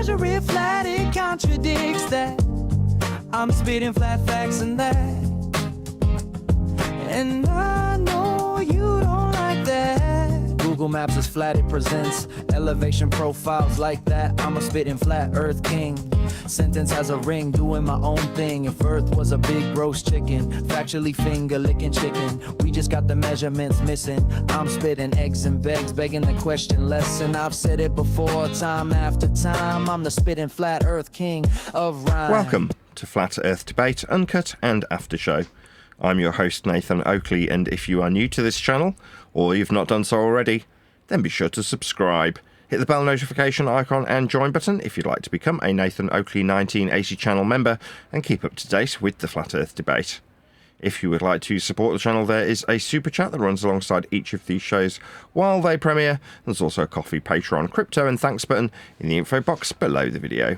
measure it flat, it contradicts that. I'm spitting flat facts and that. And I know you don't like that. Google Maps is flat, it presents elevation profiles like that. I'm a spitting flat earth king. Sentence has a ring, doing my own thing. If earth was a big roast chicken, factually finger licking chicken, we just got the measurements missing. I'm spitting eggs and begs, begging the question lesson. I've said it before, time after time. I'm the spitting flat earth king of rhyme. Welcome to Flat Earth Debate, Uncut and After Show. I'm your host Nathan Oakley, and if you are new to this channel, or you've not done so already, then be sure to subscribe. Hit the bell notification icon and join button if you'd like to become a Nathan Oakley 1980 channel member and keep up to date with the Flat Earth Debate. If you would like to support the channel, there is a super chat that runs alongside each of these shows while they premiere. There's also a coffee, Patreon, crypto and thanks button in the info box below the video.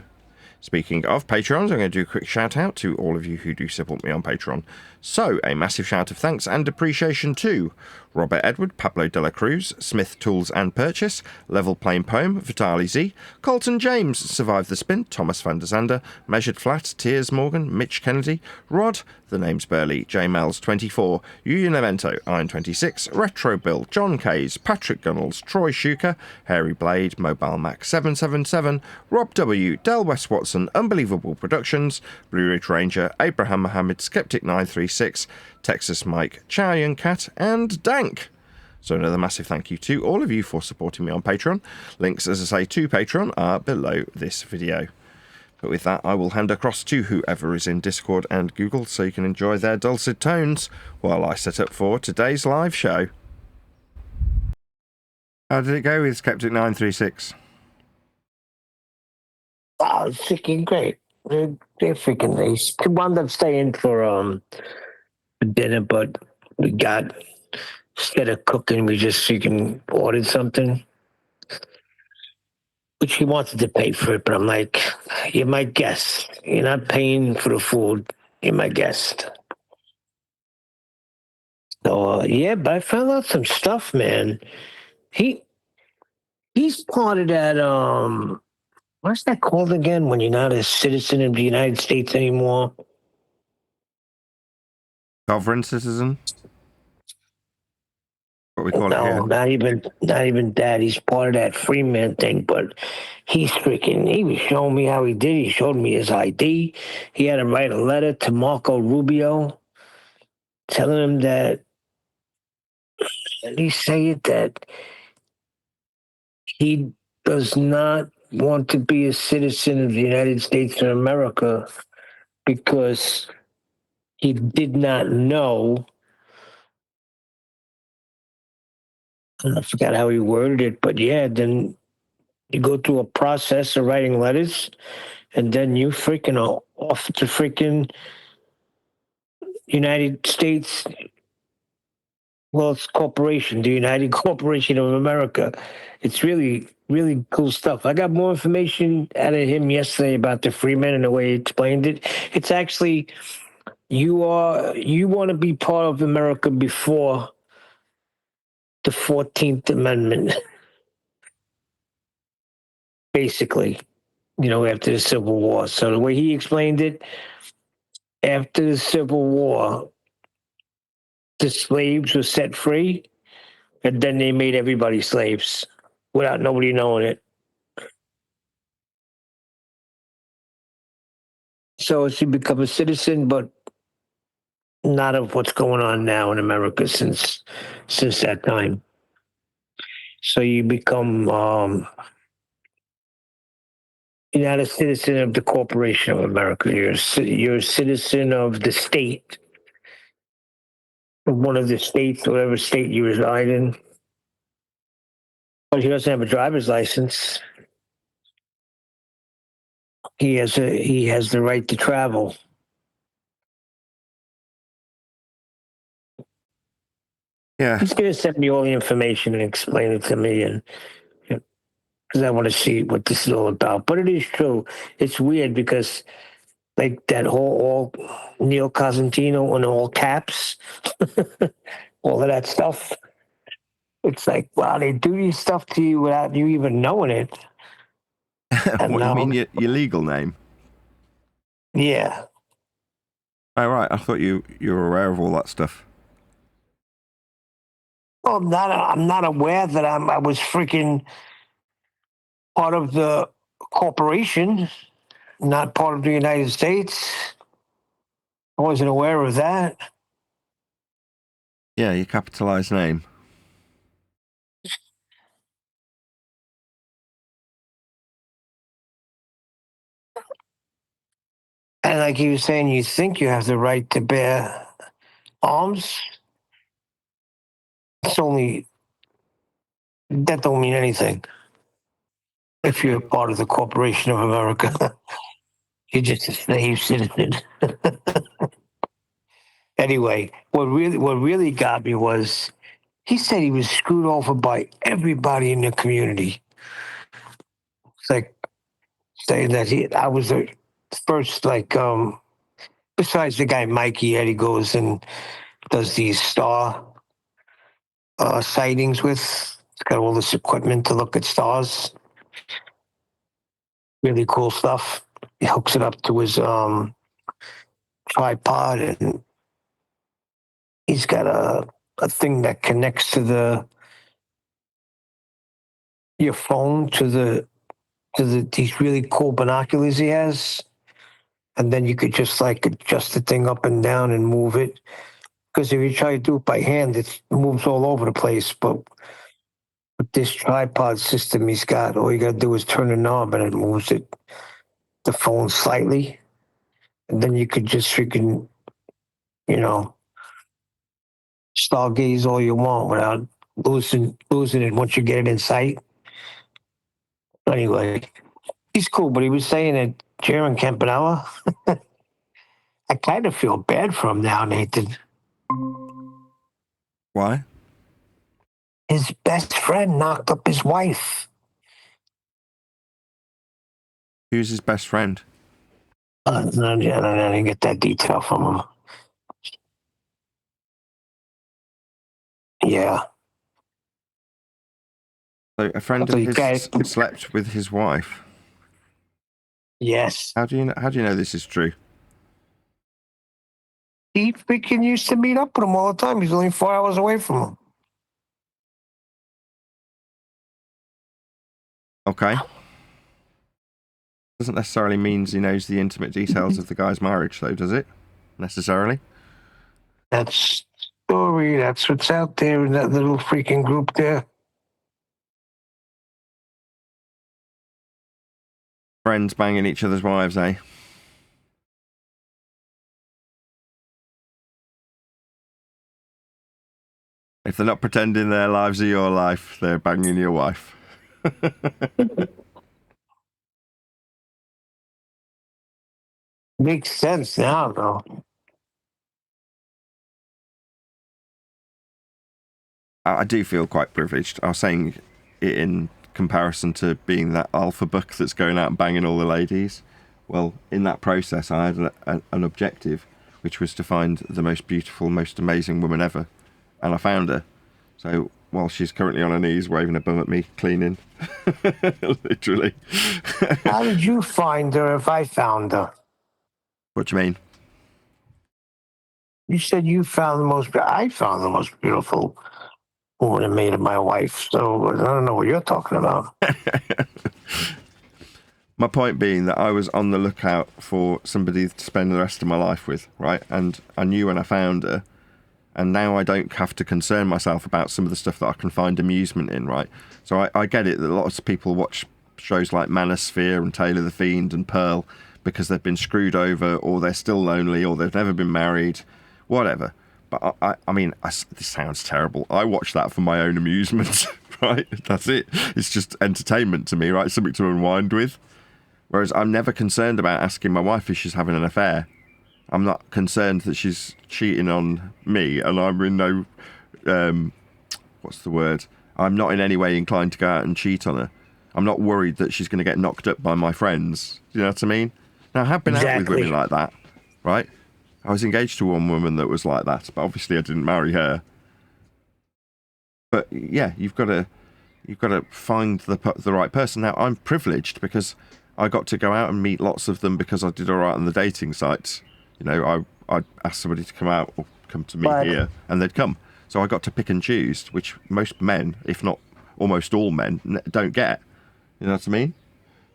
Speaking of Patreons, I'm going to do a quick shout out to all of you who do support me on Patreon. So, a massive shout of thanks and appreciation to Robert Edward, Pablo de la Cruz, Smith Tools and Purchase, Level Plain Poem, Vitali Z, Colton James, Survive the Spin, Thomas van der Zander, Measured Flat, Tiers Morgan, Mitch Kennedy, Rod, The Name's Burley, J Mels 24, Unimento, Iron 26, Retro Bill, John Kays, Patrick Gunnels, Troy Shuker, Hairy Blade, Mobile Mac 777, Rob W, Del West Watson, Unbelievable Productions, Blue Ridge Ranger, Abraham Mohammed, Skeptic 936, Texas Mike, Chow Yun Cat, and Dank. So another massive thank you to all of you for supporting me on Patreon. Links, as I say, to Patreon are below this video. But with that, I will hand across to whoever is in Discord and Google so you can enjoy their dulcet tones while I set up for today's live show. How did it go with Skeptic 936? Oh, it's freaking great. They're freaking nice. We wound up staying for dinner, but we got, instead of cooking, we just freaking ordered something. Which he wanted to pay for it, but I'm like, you're my guest. You're not paying for the food. You're my guest. So, yeah, but I found out some stuff, man. He's part of that, what's that called again when you're not a citizen of the United States anymore? Sovereign citizen? What we call it here? No, not even that. He's part of that free man thing, but he was showing me how he did. He showed me his ID. He had to write a letter to Marco Rubio telling him that, and he said that he does not want to be a citizen of the United States of America because he did not know. I forgot how he worded it, but yeah, then you go through a process of writing letters, and then you freaking are off to freaking United States. Well, it's corporation, the United Corporation of America. It's really, really cool stuff. I got more information out of him yesterday about the Freeman and the way he explained it. It's actually, you want to be part of America before the 14th Amendment. Basically, after the Civil War. So the way he explained it, after the Civil War, the slaves were set free, and then they made everybody slaves without nobody knowing it. So it's you become a citizen, but not of what's going on now in America since that time. So you become you're not a citizen of the Corporation of America. You're a citizen of the state, of one of the states, whatever state you reside in. But he doesn't have a driver's license. He has the right to travel. Yeah. He's going to send me all the information and explain it to me, and because I want to see what this is all about. But it is true. It's weird because, like, that whole all Neil Cosentino in all caps, all of that stuff. It's like, wow, they do these stuff to you without you even knowing it. And What, you now, mean your legal name? yeah. Oh, right. I thought you were aware of all that stuff. Well, I'm not aware that I was freaking part of the corporation, not part of the United States. I wasn't aware of that. Yeah, your capitalized name. And like he was saying, you think you have the right to bear arms. It's only that don't mean anything if you're part of the Corporation of America. You're just a slave citizen. Anyway, what really got me was he said he was screwed over by everybody in the community. It's like saying that I was the first, like, besides the guy Mikey that he goes and does these star sightings with. He's got all this equipment to look at stars. Really cool stuff. He hooks it up to his tripod, and he's got a thing that connects to your phone to these really cool binoculars he has. And then you could just like adjust the thing up and down and move it. Because if you try to do it by hand, it moves all over the place. But with this tripod system he's got, all you got to do is turn the knob and it moves the phone slightly. And then you could just freaking, you know, stargaze all you want without losing it once you get it in sight. Anyway, he's cool, but he was saying that Jaron Campanella, I kind of feel bad for him now, Nathan. Why? His best friend knocked up his wife. Who's his best friend? No, I didn't get that detail from him. Yeah. So a friend of his slept with his wife. Yes. How do you know this is true? He freaking used to meet up with him all the time. He's only 4 hours away from him. Okay. Doesn't necessarily mean he knows the intimate details of the guy's marriage, though, does it? Necessarily? That's story. That's what's out there in that little freaking group there. Friends banging each other's wives, eh? If they're not pretending their lives are your life, they're banging your wife. Makes sense now, though. I do feel quite privileged. I was saying it in comparison to being that alpha buck that's going out and banging all the ladies. Well, in that process, I had an objective, which was to find the most beautiful, most amazing woman ever. And I found her. So while she's currently on her knees waving her bum at me, cleaning. Literally. How did you find her if I found her? What do you mean? You said I found the most beautiful woman and made her my wife. So I don't know what you're talking about. My point being that I was on the lookout for somebody to spend the rest of my life with, right? And I knew when I found her, and now I don't have to concern myself about some of the stuff that I can find amusement in, right? So I get it that lots of people watch shows like Manosphere and Taylor the Fiend and Pearl because they've been screwed over, or they're still lonely, or they've never been married, whatever. But I mean, this sounds terrible. I watch that for my own amusement, right? That's it. It's just entertainment to me, right? Something to unwind with. Whereas I'm never concerned about asking my wife if she's having an affair. I'm not concerned that she's cheating on me, and I'm in no, what's the word? I'm not in any way inclined to go out and cheat on her. I'm not worried that she's going to get knocked up by my friends. You know what I mean? Now, I have been out with women like that, right? I was engaged to one woman that was like that, but obviously I didn't marry her. But yeah, you've got to you've got to find the right person. Now, I'm privileged because I got to go out and meet lots of them because I did all right on the dating sites. You know, I'd ask somebody to come out or come to me here, and they'd come. So I got to pick and choose, which most men, if not almost all men, don't get. You know what I mean?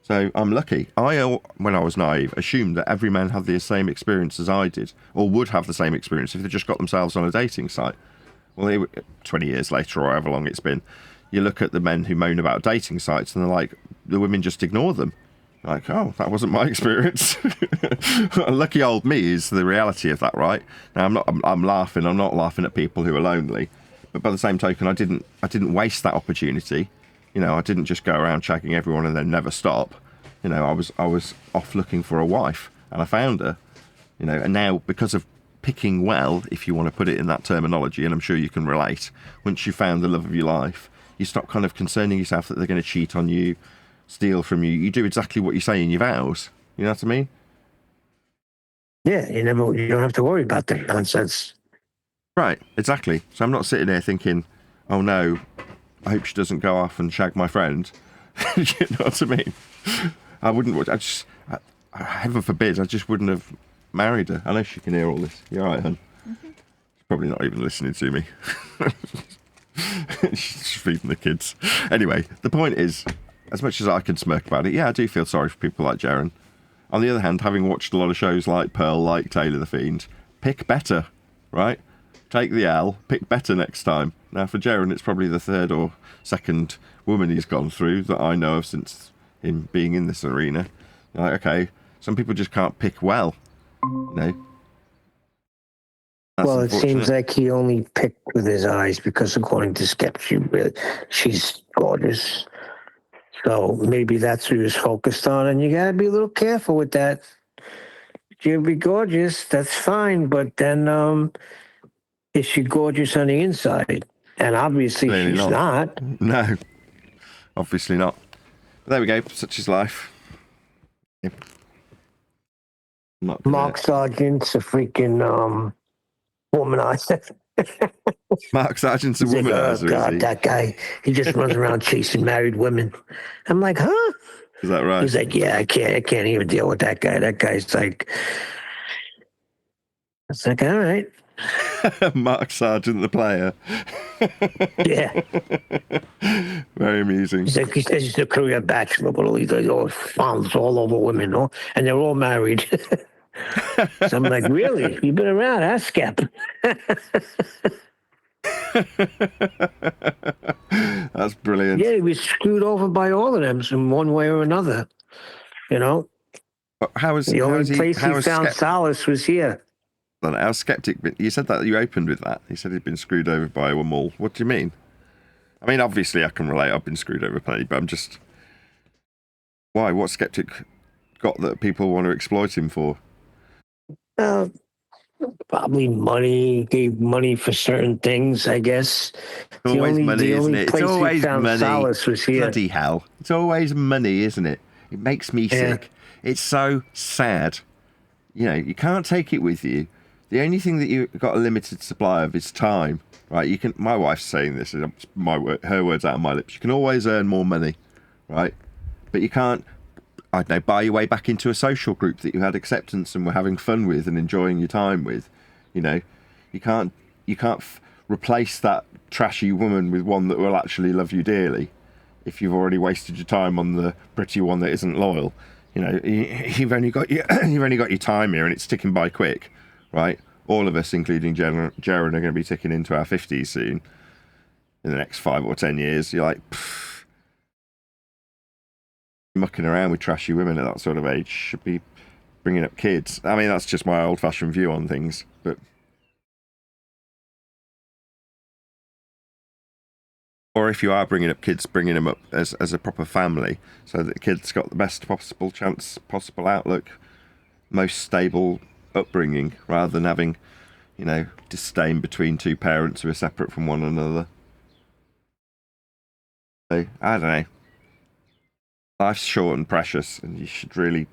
So I'm lucky. When I was naive, assumed that every man had the same experience as I did, or would have the same experience if they just got themselves on a dating site. Well, 20 years later, or however long it's been, you look at the men who moan about dating sites, and they're like, the women just ignore them. Like, oh, that wasn't my experience. Lucky old me is the reality of that, right? Now, I'm laughing. I'm not laughing at people who are lonely, but by the same token, I didn't waste that opportunity. You know, I didn't just go around shagging everyone and then never stop. You know, I was off looking for a wife, and I found her. You know, and now because of picking well, if you want to put it in that terminology, and I'm sure you can relate, once you found the love of your life, you stop kind of concerning yourself that they're going to cheat on you, steal from you. You do exactly what you say in your vows. You know what I mean? Yeah, you don't have to worry about that nonsense. Right, exactly. So I'm not sitting there thinking, oh no, I hope she doesn't go off and shag my friend. You know what I mean? I wouldn't. Heaven forbid, I just wouldn't have married her. I know she can hear all this. You're right, hun. Mm-hmm. She's probably not even listening to me. She's feeding the kids. Anyway, the point is, as much as I can smirk about it, yeah, I do feel sorry for people like Jaren. On the other hand, having watched a lot of shows like Pearl, like Taylor the Fiend, pick better, right? Take the L, pick better next time. Now, for Jaren, it's probably the third or second woman he's gone through that I know of since him being in this arena. Like, okay, some people just can't pick well, you know. That's well, it seems like he only picked with his eyes because, according to Skep, she's gorgeous. So maybe that's who he was focused on, and you gotta be a little careful with that. She'll be gorgeous, that's fine, but then is she gorgeous on the inside? And obviously Clearly she's not. No, obviously not. But there we go, such is life. Yep. Mark Sargent's a freaking womanizer. Mark Sargent's a womanizer, oh God, is he? that guy, he just runs around chasing married women. I'm like, huh? Is that right? He's like, yeah, I can't even deal with that guy. That guy's like, it's like, all right. Mark Sargent, the player. Yeah. Very amusing. He's like, he says he's a career bachelor, but he's like, fawns all over women, and they're all married. So I'm like, really? You've been around, huh, Skep? That's brilliant. Yeah, he was screwed over by all of them in one way or another. You know? The only place he found solace was here. How skeptic? You said that you opened with that. You said he'd been screwed over by them all. What do you mean? I mean, obviously I can relate. I've been screwed over plenty, but I'm just... Why? What skeptic got that people want to exploit him for? Probably money. Gave money for certain things, I guess. It's always money, isn't it? It's always money. Solace was here. Bloody hell. It's always money, isn't it? It makes me sick. It's so sad. You know, you can't take it with you. The only thing that you've got a limited supply of is time, right? You can. My wife's saying this, her words out of my lips. You can always earn more money, right? But you can't, I don't know, buy your way back into a social group that you had acceptance and were having fun with and enjoying your time with. You know, you can't replace that trashy woman with one that will actually love you dearly if you've already wasted your time on the pretty one that isn't loyal. You know, you've only got your time here, and it's ticking by quick. Right, all of us, including Jaren, are going to be ticking into our 50s soon. In the next 5 or 10 years, you're like, mucking around with trashy women at that sort of age. Should be bringing up kids. I mean, that's just my old-fashioned view on things. But or if you are bringing up kids, bringing them up as a proper family, so that the kids got the best possible chance, possible outlook, most stable upbringing, rather than having, you know, disdain between two parents who are separate from one another. So, I don't know. Life's short and precious, and you should really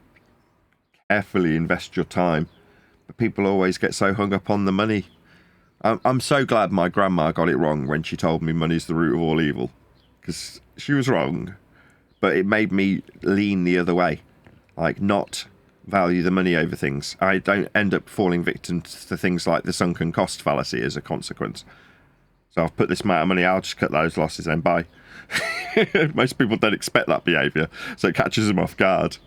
carefully invest your time. But people always get so hung up on the money. I'm so glad my grandma got it wrong when she told me money's the root of all evil. Because she was wrong, but it made me lean the other way, like not value the money over things. I don't end up falling victim to things like the sunken cost fallacy as a consequence. So I've put this amount of money, I'll just cut those losses and buy. Most people don't expect that behaviour, so it catches them off guard.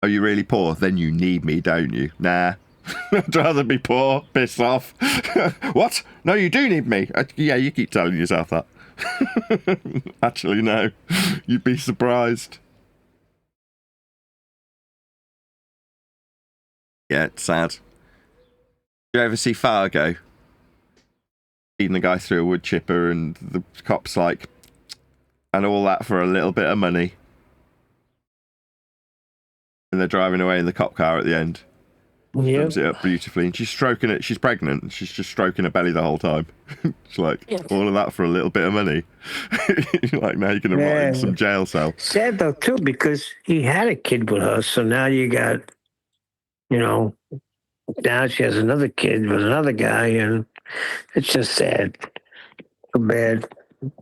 Are you really poor? Then you need me, don't you? Nah. I'd rather be poor. Piss off. What? No, you do need me. Yeah, you keep telling yourself that. Actually, no. You'd be surprised. Yeah, it's sad. Did you ever see Fargo? Feeding the guy through a wood chipper and the cop's like, and all that for a little bit of money. And they're driving away in the cop car at the end. Yeah. Sums it up beautifully. And she's stroking it. She's pregnant. And she's just stroking her belly the whole time. It's like, all of that for a little bit of money. Like, now you're going to rot in some jail cell. Sad though, too, because he had a kid with her. So now you got, now she has another kid with another guy. And it's just sad. So bad.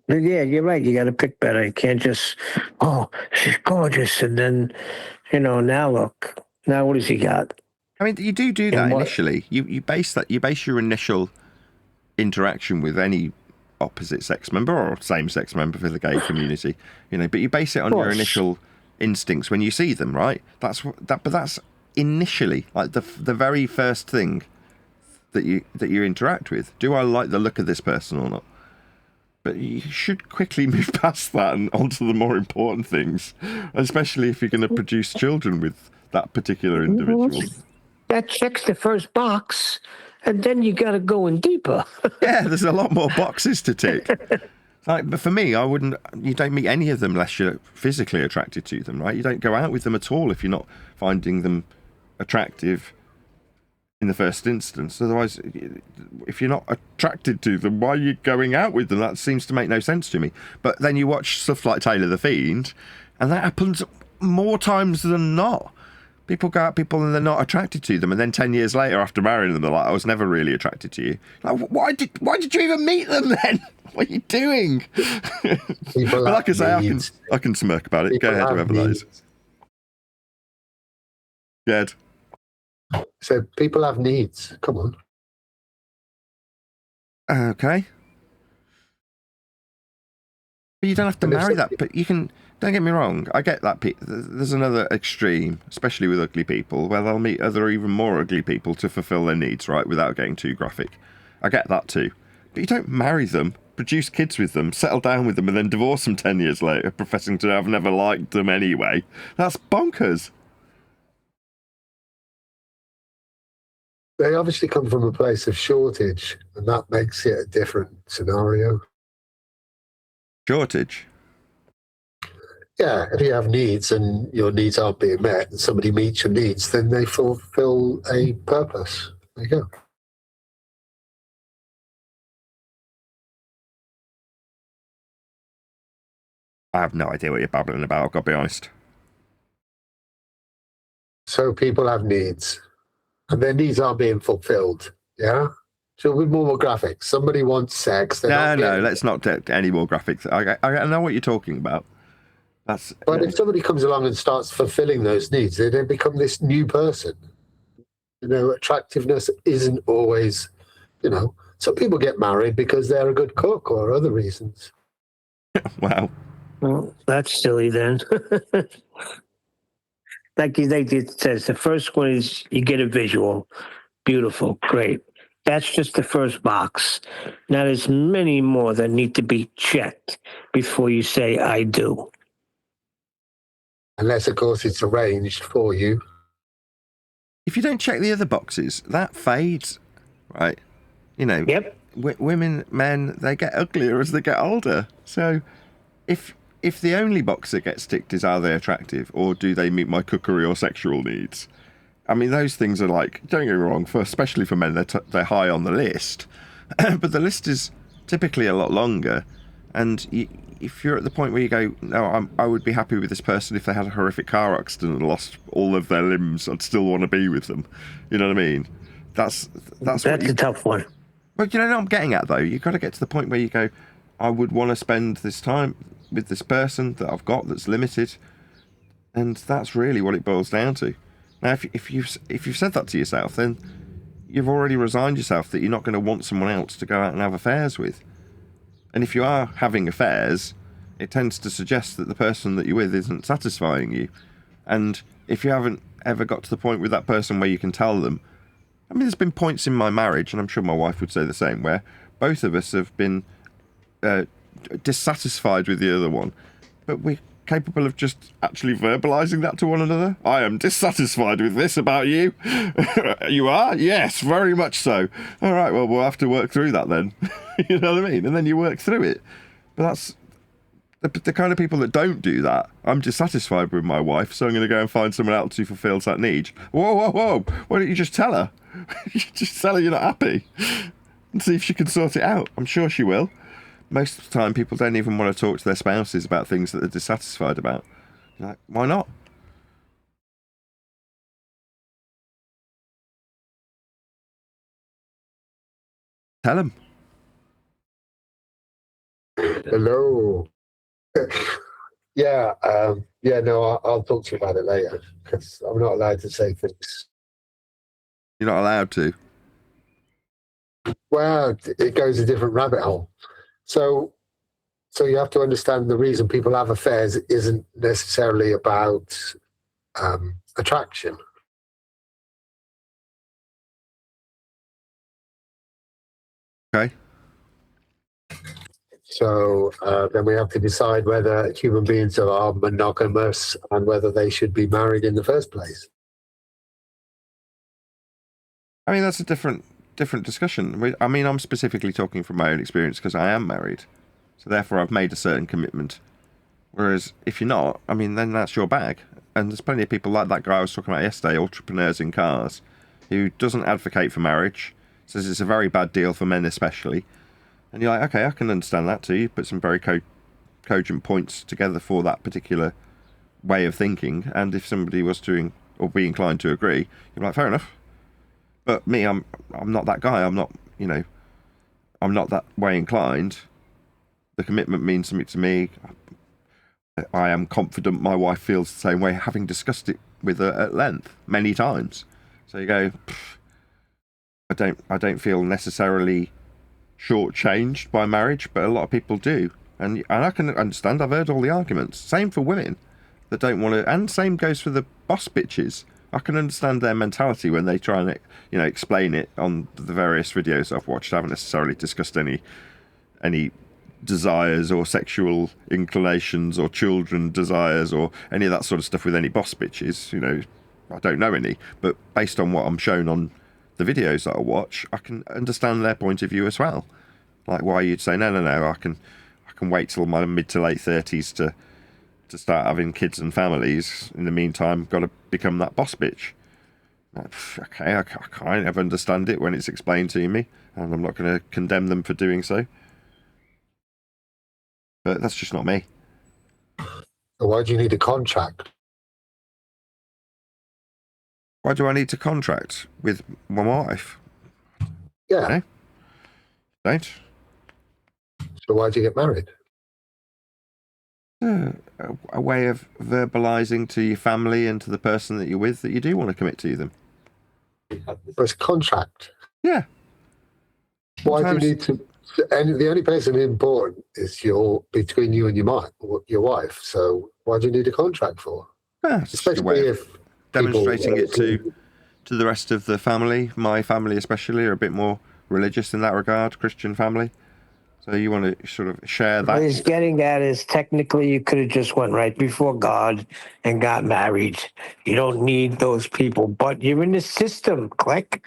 But yeah, you're right. You got to pick better. You can't just, oh, she's gorgeous. And then, now look. Now what has he got? I mean, you do that initially. You base your initial interaction with any opposite sex member or same sex member for the gay community, but you base it on your initial instincts when you see them, right? But that's initially, like the very first thing that you interact with. Do I like the look of this person or not? But you should quickly move past that and onto the more important things, especially if you're going to produce children with that particular individual. That checks the first box, and then you got to go in deeper. Yeah, there's a lot more boxes to tick. But for me, you don't meet any of them unless you're physically attracted to them, right? You don't go out with them at all if you're not finding them attractive in the first instance. Otherwise, if you're not attracted to them, why are you going out with them? That seems to make no sense to me. But then you watch stuff like Taylor the Fiend, and that happens more times than not. People go out people and they're not attracted to them, and then 10 years later, after marrying them, they're like, I was never really attracted to you. Like, why did you even meet them then? What are you doing? But like I say, I can smirk about it. People go ahead, whoever that is. Good. So people have needs. Come on. Okay. But you don't have to marry that, but you can. Don't get me wrong, I get that. There's another extreme, especially with ugly people, where they'll meet other even more ugly people to fulfill their needs, right, without getting too graphic. I get that too. But you don't marry them, produce kids with them, settle down with them, and then divorce them 10 years later, professing to have never liked them anyway. That's bonkers. They obviously come from a place of shortage, and that makes it a different scenario. Shortage? Yeah, if you have needs and your needs aren't being met and somebody meets your needs, then they fulfill a purpose. There you go. I have no idea what you're babbling about, I've got to be honest. So people have needs, and their needs aren't being fulfilled, yeah? So with more graphics, somebody wants sex. No, let's not get any more graphics. I know what you're talking about. But if somebody comes along and starts fulfilling those needs, they then become this new person. Attractiveness isn't always, some people get married because they're a good cook or other reasons. Wow. Well, that's silly then. Like it says, the first one is you get a visual. Beautiful, great. That's just the first box. Now there's many more that need to be checked before you say, I do. Unless, of course, it's arranged for you. If you don't check the other boxes, that fades, right? Yep. Women, men, they get uglier as they get older. So if the only box that gets ticked is are they attractive or do they meet my cookery or sexual needs? I mean, those things are like, don't get me wrong, especially for men, they're high on the list. But the list is typically a lot longer. And if you're at the point where you go, no, I would be happy with this person if they had a horrific car accident and lost all of their limbs, I'd still want to be with them. You know what I mean? That's a tough one. But you know what I'm getting at, though? You've got to get to the point where you go, I would want to spend this time with this person that I've got that's limited, and that's really what it boils down to. Now, if you've said that to yourself, then you've already resigned yourself that you're not going to want someone else to go out and have affairs with. And if you are having affairs, it tends to suggest that the person that you're with isn't satisfying you. And if you haven't ever got to the point with that person where you can tell them, I mean, there's been points in my marriage, and I'm sure my wife would say the same, where both of us have been dissatisfied with the other one, but we're capable of just actually verbalizing that to one another. I am dissatisfied with this about you. You are? Yes, very much so. All right, well, we'll have to work through that then. You know what I mean? And then you work through it. But that's the kind of people that don't do that. I'm dissatisfied with my wife, so I'm going to go and find someone else who fulfills that need. Whoa, whoa, whoa. Why don't you just tell her? Just tell her you're not happy and see if she can sort it out. I'm sure she will. Most of the time, people don't even want to talk to their spouses about things that they're dissatisfied about. Like, why not? Tell them. Hello. Yeah, no, I'll talk to you about it later because I'm not allowed to say things. You're not allowed to. Well, it goes a different rabbit hole. So you have to understand the reason people have affairs isn't necessarily about attraction. Okay. So then we have to decide whether human beings are monogamous and whether they should be married in the first place. I mean, that's a different discussion. I mean, I'm specifically talking from my own experience because I am married. So therefore, I've made a certain commitment. Whereas if you're not, I mean, then that's your bag. And there's plenty of people like that guy I was talking about yesterday, entrepreneurs in cars, who doesn't advocate for marriage, says it's a very bad deal for men especially. And you're like, okay, I can understand that too. You put some very cogent points together for that particular way of thinking. And if somebody was to or be inclined to agree, you're like, fair enough. But me, I'm not that guy. I'm not that way inclined. The commitment means something to me. I am confident my wife feels the same way, having discussed it with her at length many times. So you go, I don't feel necessarily shortchanged by marriage, but a lot of people do, and I can understand. I've heard all the arguments. Same for women that don't want to, and same goes for the boss bitches. I can understand their mentality when they try and explain it on the various videos I've watched. I haven't necessarily discussed any desires or sexual inclinations or children desires or any of that sort of stuff with any boss bitches. I don't know any, but based on what I'm shown on the videos that I watch, I can understand their point of view as well. Like why you'd say no, I can wait till my mid to late 30s to start having kids and families. In the meantime, got to become that boss bitch. Okay, I kind of understand it when it's explained to me, and I'm not going to condemn them for doing so. But that's just not me. So why do you need a contract? Why do I need to contract with my wife? Yeah. Don't. So why do you get married? A way of verbalising to your family and to the person that you're with that you do want to commit to them. But it's a contract. Yeah. Why do you need to? And the only person important is between you and your wife. So why do you need a contract for? Yeah, especially if demonstrating it to the rest of the family. My family especially are a bit more religious in that regard, Christian family. So you want to sort of share that. What he's getting at is technically you could have just went right before God and got married. You don't need those people, but you're in the system. Click.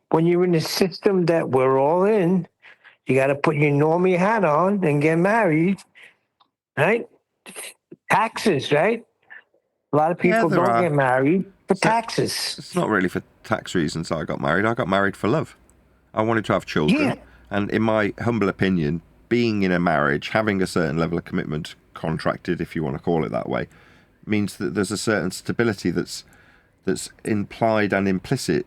When you're in the system that we're all in, you got to put your normie hat on and get married, right? Taxes, right? A lot of people don't get married for taxes. It's not really for tax reasons that I got married. I got married for love. I wanted to have children. Yeah. And in my humble opinion, being in a marriage, having a certain level of commitment, contracted, if you want to call it that way, means that there's a certain stability that's implied and implicit,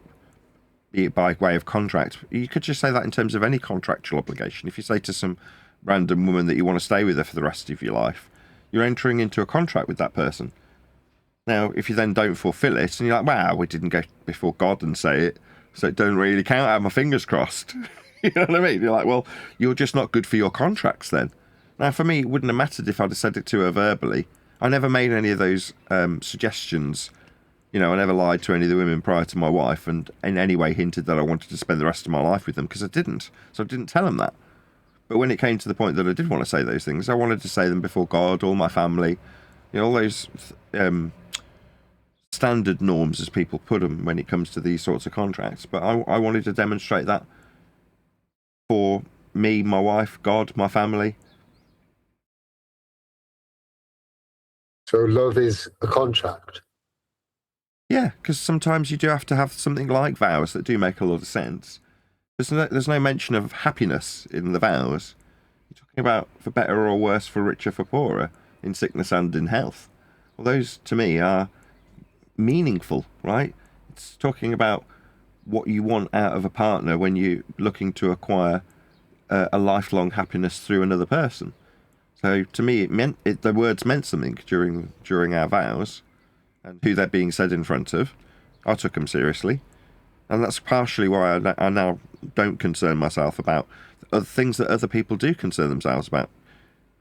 be it by way of contract. You could just say that in terms of any contractual obligation. If you say to some random woman that you want to stay with her for the rest of your life. You're entering into a contract with that person. Now, if you then don't fulfill it, and you're like, wow, we didn't go before God and say it, so it don't really count, I have my fingers crossed. You know what I mean? You're like, well, you're just not good for your contracts then. Now, for me, it wouldn't have mattered if I'd have said it to her verbally. I never made any of those suggestions. You know, I never lied to any of the women prior to my wife and in any way hinted that I wanted to spend the rest of my life with them, because I didn't. So I didn't tell them that. But when it came to the point that I did want to say those things, I wanted to say them before God, all my family, you know, all those standard norms, as people put them, when it comes to these sorts of contracts. But I wanted to demonstrate that for me, my wife, God, my family. So love is a contract. Yeah, because sometimes you do have to have something like vows that do make a lot of sense. There's no mention of happiness in the vows. You're talking about for better or worse, for richer, for poorer, in sickness and in health. Well, those to me are meaningful, right? It's talking about what you want out of a partner when you're looking to acquire a lifelong happiness through another person. So to me, the words meant something during our vows, and who they're being said in front of. I took them seriously, and that's partially why I now don't concern myself about other things that other people do concern themselves about,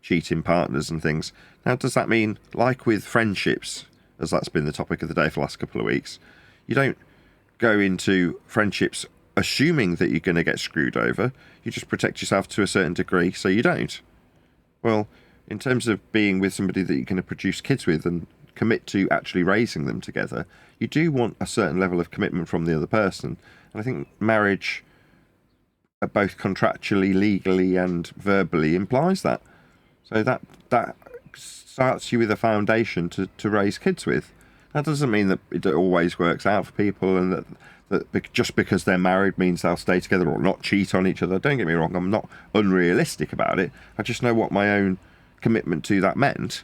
cheating partners and things. Now, does that mean, like with friendships, as that's been the topic of the day for the last couple of weeks, you don't go into friendships assuming that you're going to get screwed over? You just protect yourself to a certain degree so you don't. Well, in terms of being with somebody that you're going to produce kids with and commit to actually raising them together, you do want a certain level of commitment from the other person. And I think marriage, both contractually, legally and verbally, implies that. So that starts you with a foundation to raise kids with. That doesn't mean that it always works out for people, and that just because they're married means they'll stay together or not cheat on each other. Don't get me wrong, I'm not unrealistic about it. I just know what my own commitment to that meant.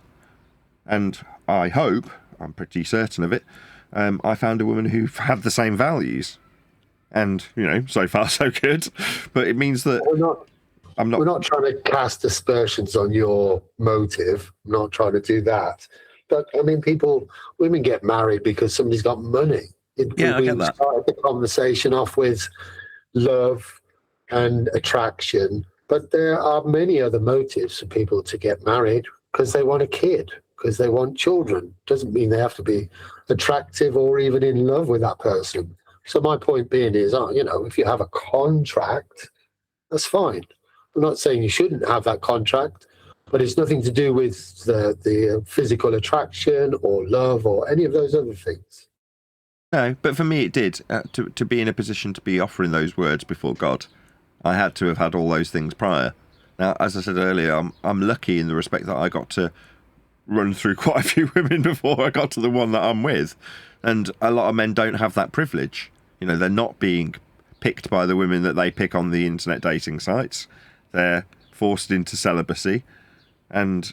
And I hope, I'm pretty certain of it, I found a woman who had the same values. And, you know, so far so good. But it means that we're not trying to cast aspersions on your motive. I'm not trying to do that. But, I mean, women get married because somebody's got money. I get that. Started the conversation off with love and attraction. But there are many other motives for people to get married, because they want a kid, because they want children. Doesn't mean they have to be attractive or even in love with that person. So my point being is, you know, if you have a contract, that's fine. I'm not saying you shouldn't have that contract, but it's nothing to do with the physical attraction or love or any of those other things. No, but for me it did. To be in a position to be offering those words before God, I had to have had all those things prior. Now, as I said earlier, I'm lucky in the respect that I got to run through quite a few women before I got to the one that I'm with. And a lot of men don't have that privilege. You know, they're not being picked by the women that they pick on the internet dating sites. They're forced into celibacy. And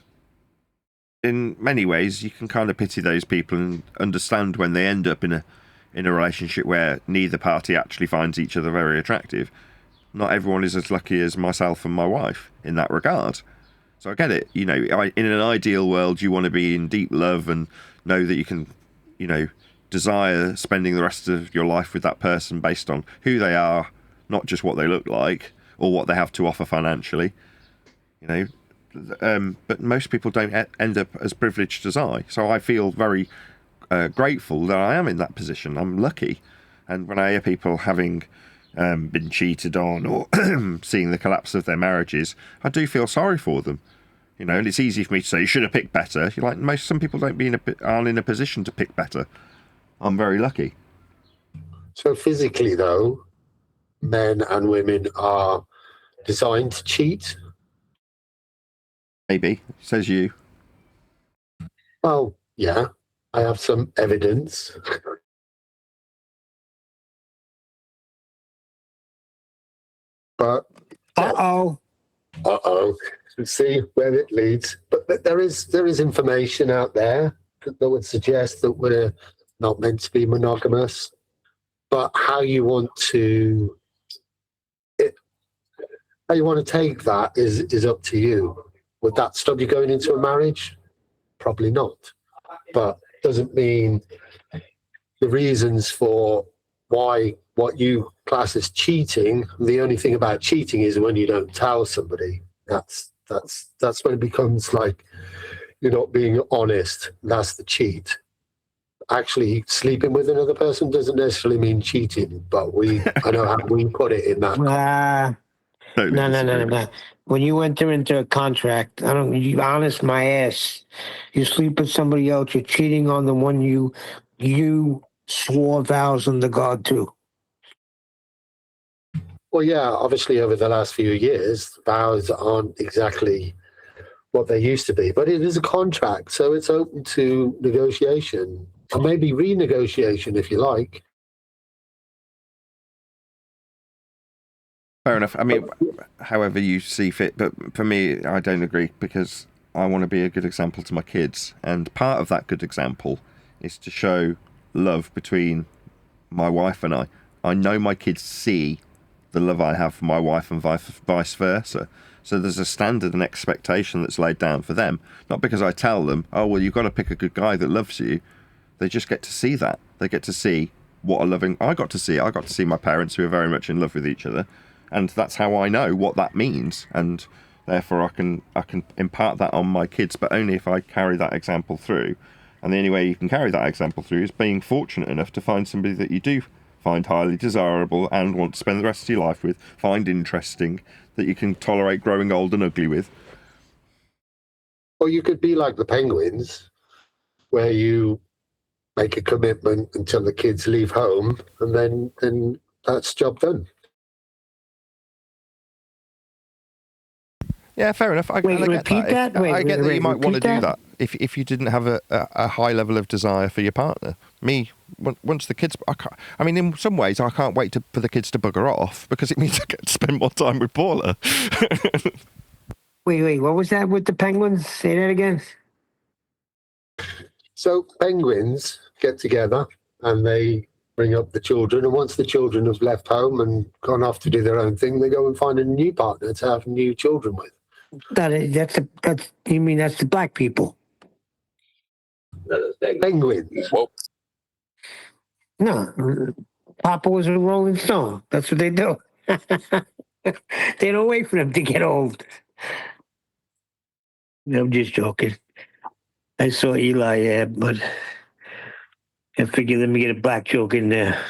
in many ways, you can kind of pity those people and understand when they end up in a relationship where neither party actually finds each other very attractive. Not everyone is as lucky as myself and my wife in that regard. So I get it. You know, in an ideal world, you want to be in deep love and know that you can, you know, desire spending the rest of your life with that person based on who they are, not just what they look like or what they have to offer financially. You know, but most people don't end up as privileged as I. So I feel very grateful that I am in that position. I'm lucky. And when I hear people having been cheated on or seeing the collapse of their marriages, I do feel sorry for them. You know, and it's easy for me to say, you should have picked better. You're like, some people aren't in a position to pick better. I'm very lucky. So physically, though, men and women are designed to cheat? Maybe, says you. Well, yeah, I have some evidence. But Uh-oh. See where it leads. But there is information out there that would suggest that we're not meant to be monogamous. But how you want to How you want to take that is up to you. Would that stop you going into a marriage? Probably not. But doesn't mean the reasons for why what you class as cheating, the only thing about cheating is when you don't tell somebody. That's when it becomes like you're not being honest. That's the cheat. Actually, sleeping with another person doesn't necessarily mean cheating, but I know how we put it in that. Totally No. disagree. When you enter into a contract, you honest my ass. You sleep with somebody else, you're cheating on the one you swore vows under God to. Well, yeah, obviously over the last few years, vows aren't exactly what they used to be, but it is a contract, so it's open to negotiation and maybe renegotiation if you like. Fair enough. I mean, however you see fit, but for me, I don't agree because I want to be a good example to my kids, and part of that good example is to show love between my wife and I. I know my kids see the love I have for my wife and vice versa. So there's a standard and expectation that's laid down for them. Not because I tell them, oh, well, you've got to pick a good guy that loves you. They just get to see that. They get to see what a loving... I got to see my parents who are very much in love with each other. And that's how I know what that means. And therefore I can impart that on my kids, but only if I carry that example through. And the only way you can carry that example through is being fortunate enough to find somebody that you do find highly desirable and want to spend the rest of your life with, find interesting, that you can tolerate growing old and ugly with. Or you could be like the Penguins, where you make a commitment until the kids leave home, and then that's job done. Yeah, fair enough. I get that. I get that you might want to do that if you didn't have a high level of desire for your partner. Me, once the kids... I mean, in some ways, I can't wait for the kids to bugger off because it means I get to spend more time with Paula. Wait, what was that with the Penguins? Say that again. So Penguins get together and they bring up the children, and once the children have left home and gone off to do their own thing, they go and find a new partner to have new children with. That's the black people. Penguins. No, Papa was a Rolling Stone. That's what they do. They don't wait for them to get old. No, I'm just joking. I saw Eli, but I figured let me get a black joke in there.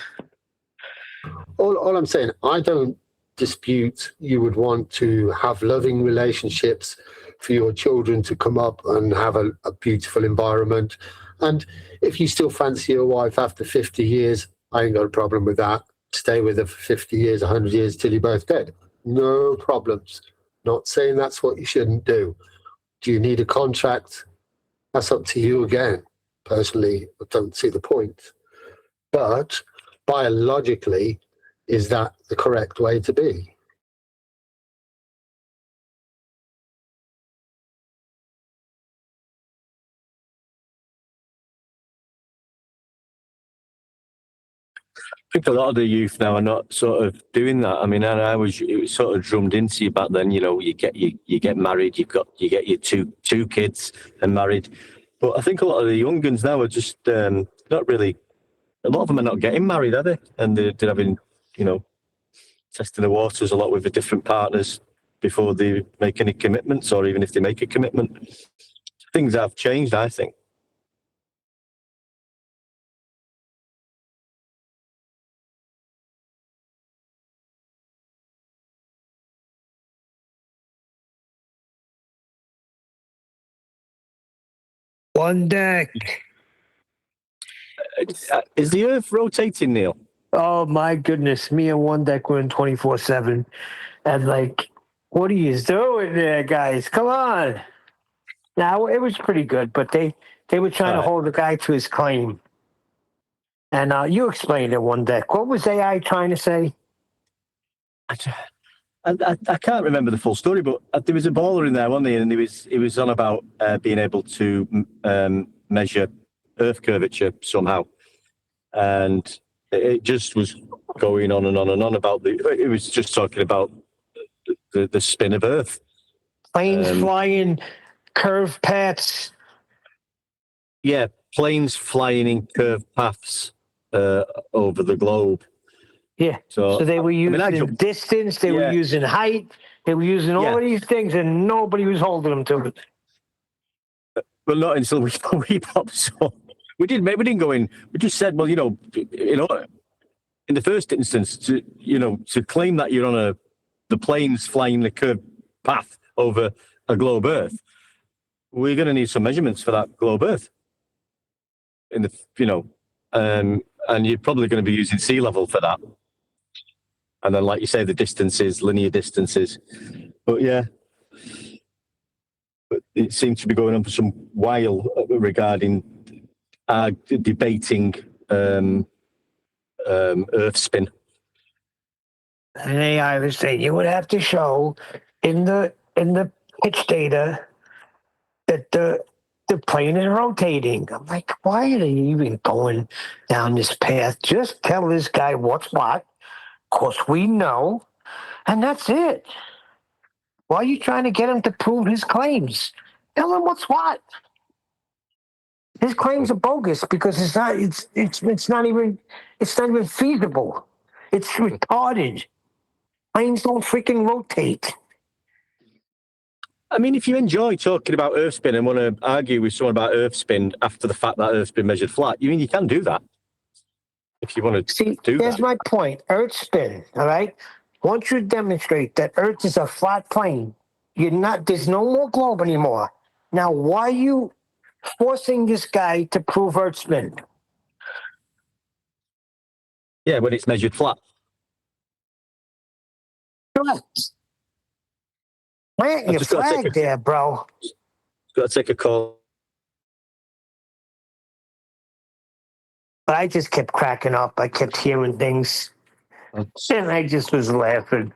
All I'm saying, I don't dispute you would want to have loving relationships for your children to come up and have a beautiful environment. And if you still fancy your wife after 50 years, I ain't got a problem with that. Stay with her for 50 years, 100 years till you're both dead. No problems. Not saying that's what you shouldn't do. Do you need a contract? That's up to you again. Personally, I don't see the point. But biologically, is that the correct way to be? I think a lot of the youth now are not sort of doing that. I mean, it was sort of drummed into you back then. You know, you get married, you get your two kids and married. But I think a lot of the young guns now are just not really. A lot of them are not getting married, are they? And they're having, testing the waters a lot with the different partners before they make any commitments, or even if they make a commitment. Things have changed, I think. One deck. Is the Earth rotating, Neil? Oh my goodness, me and One Deck were in 24/7, and what are you doing there, guys? Come on. Now it was pretty good, but they were trying to hold the guy to his claim. And you explained it, One Deck. What was AI trying to say? I can't remember the full story, but there was a baller in there, wasn't there? And he was on about being able to measure Earth curvature somehow, and it just was going on and on and on about it was just talking about the spin of Earth. Planes flying, curved paths. Yeah, planes flying in curved paths over the globe. Yeah. So they were using distance, they were using height, they were using all of these things, and nobody was holding them to it. But not until we popped up. We didn't go in. We just said, well, in the first instance, to claim that you're on the planes flying the curved path over a globe Earth, we're going to need some measurements for that globe Earth. And you're probably going to be using sea level for that. And then, like you say, the distances, linear distances. But yeah, but it seems to be going on for some while regarding debating Earth spin. And AI was saying you would have to show in the pitch data that the plane is rotating. I'm like, why are they even going down this path? Just tell this guy what's what. Of course, we know, and that's it. Why are you trying to get him to prove his claims? Tell him what's what. His claims are bogus because it's not even feasible. It's retarded. Planes don't freaking rotate. I mean, if you enjoy talking about Earth spin and want to argue with someone about Earth spin after the fact that Earth's been measured flat, you can do that. If you want to do that. Here's my point. Earth spin, all right? Once you demonstrate that Earth is a flat plane, there's no more globe anymore. Now, why are you forcing this guy to prove Earth spin? Yeah, when it's measured flat. Correct. Plant your flag there, bro. Got to take a call. But I just kept cracking up. I kept hearing things. And I just was laughing.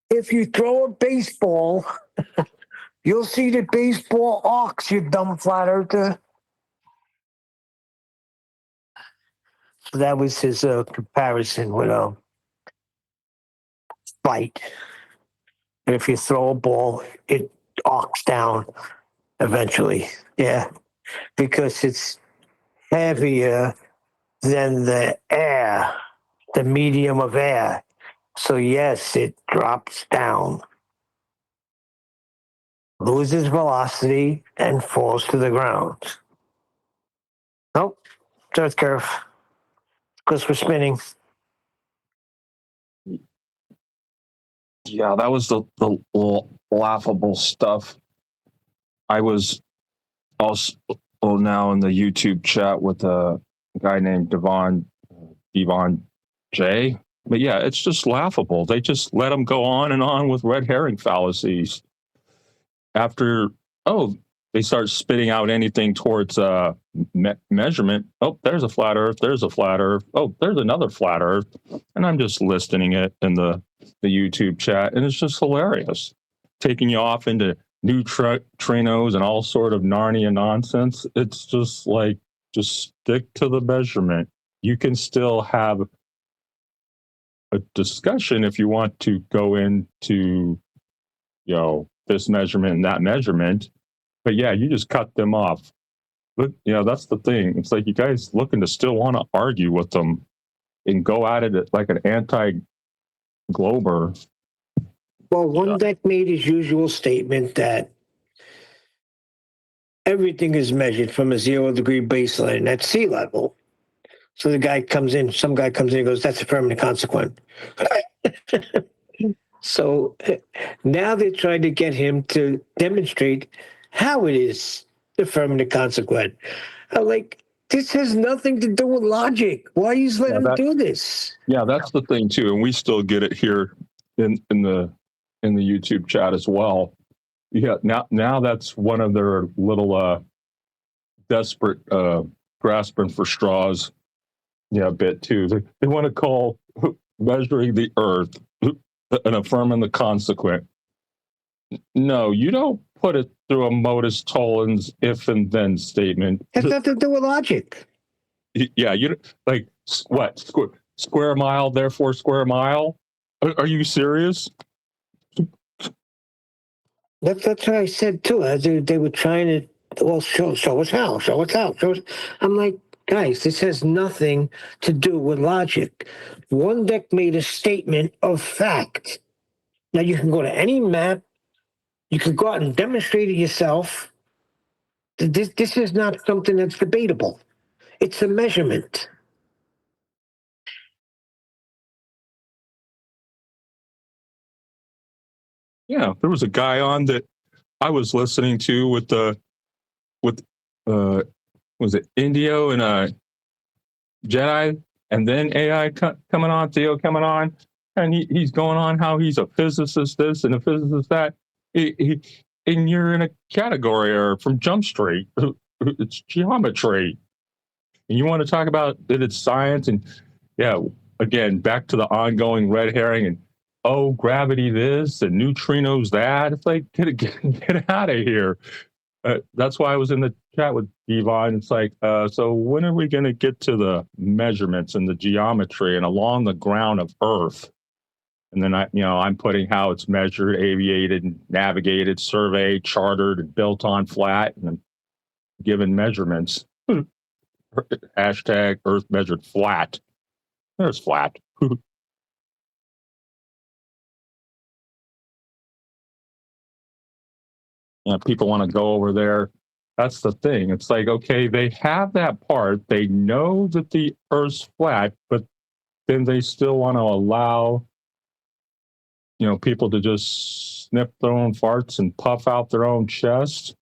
If you throw a baseball, you'll see the baseball arcs, you dumb flat earther. So that was his comparison with Lite. And if you throw a ball, it arcs down eventually. Yeah. Because it's heavier than the air, the medium of air. So yes, it drops down, loses velocity, and falls to the ground. Nope, it's Earth curve. Because we're spinning. Yeah, that was the laughable stuff. I was also now in the YouTube chat with a guy named Devon J. But yeah, it's just laughable. They just let them go on and on with red herring fallacies. After, they start spitting out anything towards measurement. Oh, there's a flat Earth. There's a flat Earth. Oh, there's another flat Earth. And I'm just listening it in the YouTube chat, and it's just hilarious, taking you off into neutrinos and all sort of Narnia nonsense. It's just like, just stick to the measurement. You can still have a discussion if you want to go into, this measurement and that measurement. But yeah, you just cut them off. But, that's the thing. It's like you guys looking to still want to argue with them and go at it like an anti-glober. Well, one deck made his usual statement that everything is measured from a 0-degree baseline at sea level. So some guy comes in and goes, that's affirmative consequent. So now they're trying to get him to demonstrate how it is affirmative consequent. I'm like, this has nothing to do with logic. Why are you letting him do this? Yeah, that's the thing too, and we still get it here in the YouTube chat as well. Yeah, now that's one of their little desperate grasping for straws. Yeah, bit too. They want to call measuring the Earth and affirming the consequent. No, you don't put it through a modus tollens if and then statement. It has nothing to do with logic. Yeah, What? Square mile, therefore square mile? Are you serious? That's what I said too. As they were trying to, well, show us how, show us how. I'm like, guys, this has nothing to do with logic. One deck made a statement of fact. Now you can go to any map, you could go out and demonstrate it yourself. This is not something that's debatable. It's a measurement. Yeah, there was a guy on that I was listening to with was it Indio and Jedi, and then AI coming on, Theo coming on, and he's going on how he's a physicist this and a physicist that. And you're in a category or from Jump Street, it's geometry, and you want to talk about that it's science, and yeah, again back to the ongoing red herring and gravity this and neutrinos that. It's like get out of here. That's why I was in the chat with Divine. It's like, so when are we going to get to the measurements and the geometry and along the ground of Earth? And then I'm putting how it's measured, aviated, navigated, surveyed, chartered, and built on flat, and given measurements. Hashtag Earth measured flat. There's flat. People want to go over there. That's the thing. It's like, okay, they have that part. They know that the Earth's flat, but then they still want to allow, people to just snip their own farts and puff out their own chest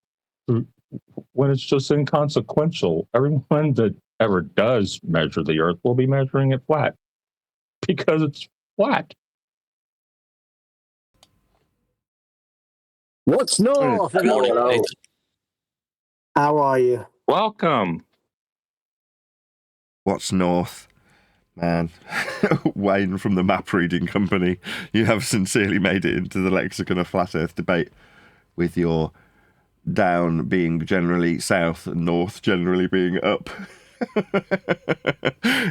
when it's just inconsequential. Everyone that ever does measure the Earth will be measuring it flat because it's flat. What's north? Good morning, Nathan. How are you? Welcome. What's north? Man, Wayne from the Map Reading Company, you have sincerely made it into the lexicon of flat Earth debate with your down being generally south and north generally being up.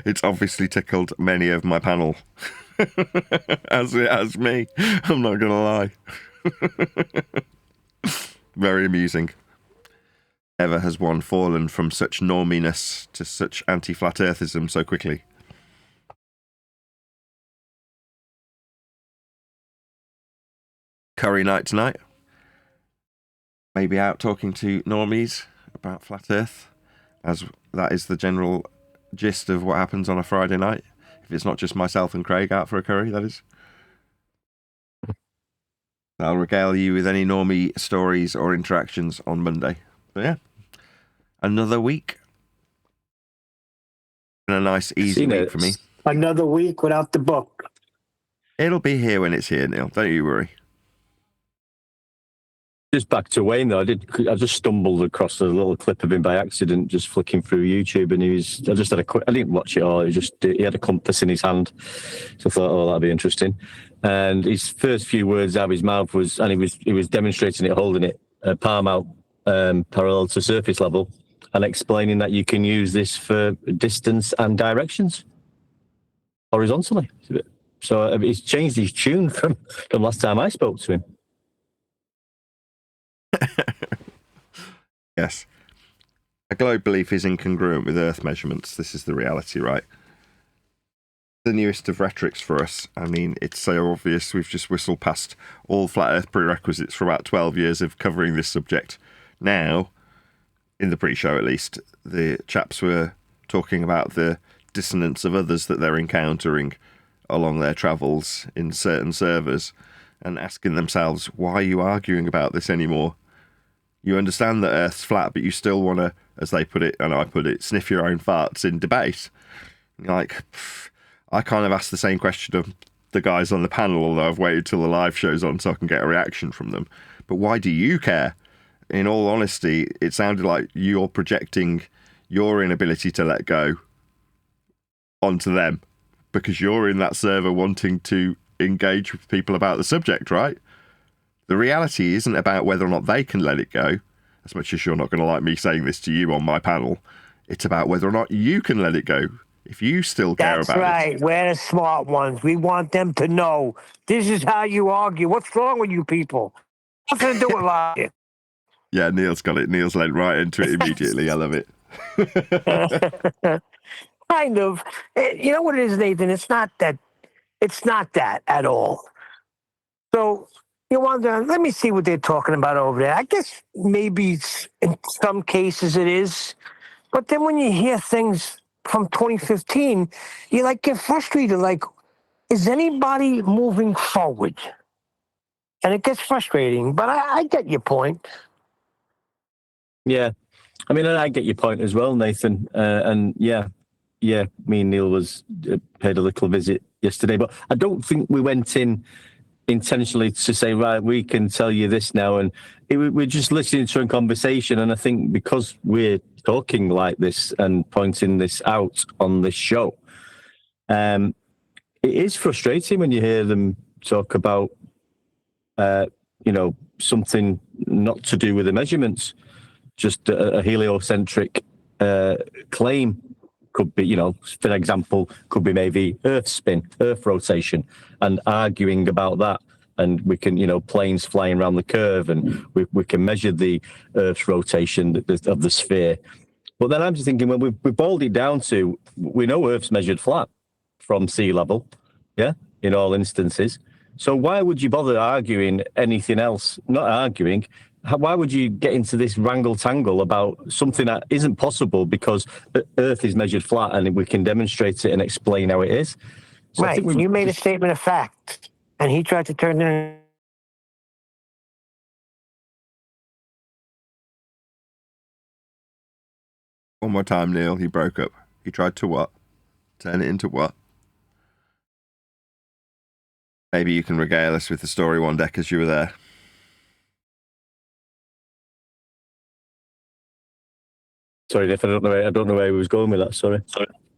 It's obviously tickled many of my panel, as it has me. I'm not gonna lie. Very amusing. Ever has one fallen from such norminess to such anti-flat earthism so quickly? Curry night tonight. Maybe out talking to normies about flat earth, as that is the general gist of what happens on a Friday night. If it's not just myself and Craig out for a curry, that is. I'll regale you with any normie stories or interactions on Monday. But yeah, another week. And a nice, easy week for me. Another week without the book. It'll be here when it's here, Neil. Don't you worry. Just back to Wayne though, I just stumbled across a little clip of him by accident, just flicking through YouTube, and I didn't watch it all. He had a compass in his hand, so I thought, that'd be interesting. And his first few words out of his mouth was, and he was demonstrating it, holding it palm out, parallel to surface level, and explaining that you can use this for distance and directions horizontally. So he's changed his tune from last time I spoke to him. Yes. A globe belief is incongruent with Earth measurements. This is the reality, right? The newest of rhetorics for us. I mean, it's so obvious. We've just whistled past all flat Earth prerequisites for about 12 years of covering this subject. Now, in the pre-show at least, the chaps were talking about the dissonance of others that they're encountering along their travels in certain servers and asking themselves, why are you arguing about this anymore? You understand that Earth's flat, but you still want to, as they put it, and I put it, sniff your own farts in debate. Like, I kind of asked the same question of the guys on the panel, although I've waited till the live show's on so I can get a reaction from them. But why do you care? In all honesty, it sounded like you're projecting your inability to let go onto them because you're in that server wanting to engage with people about the subject, right? The reality isn't about whether or not they can let it go, as much as you're not going to like me saying this to you on my panel. It's about whether or not you can let it go. If you still care That's about right. it. We're the smart ones. We want them to know this is how you argue. What's wrong with you people? Nothing to do with logic. Yeah, Neil's got it. Neil's led right into it immediately. I love it. Kind of. You know what it is, Nathan? It's not that. It's not that at all. So you wonder, let me see what they're talking about over there. I guess maybe in some cases it is. But then when you hear things from 2015, you like get frustrated. Like, is anybody moving forward? And it gets frustrating. But I get your point. Yeah, I mean, I get your point as well, Nathan. And yeah, me and Neil paid a little visit yesterday, but I don't think we went in intentionally to say, right, we can tell you this now, and we're just listening to a conversation. And I think because we're talking like this and pointing this out on this show, it is frustrating when you hear them talk about, something not to do with the measurements, just a heliocentric claim. Could be, for example, could be maybe Earth spin, Earth rotation, and arguing about that. And we can, planes flying around the curve, and we can measure the Earth's rotation of the sphere. But then I'm just thinking, when we boiled it down to, we know Earth's measured flat from sea level, yeah, in all instances. So why would you bother arguing anything else? Not arguing. Why would you get into this wrangle-tangle about something that isn't possible because Earth is measured flat and we can demonstrate it and explain how it is? So Right. You made a statement of fact, and he tried to turn it in. One more time, Neil. He broke up. He tried to what? Turn it into what? Maybe you can regale us with the story one day because you were there. Sorry, Nick, I don't know where he was going with that. Sorry.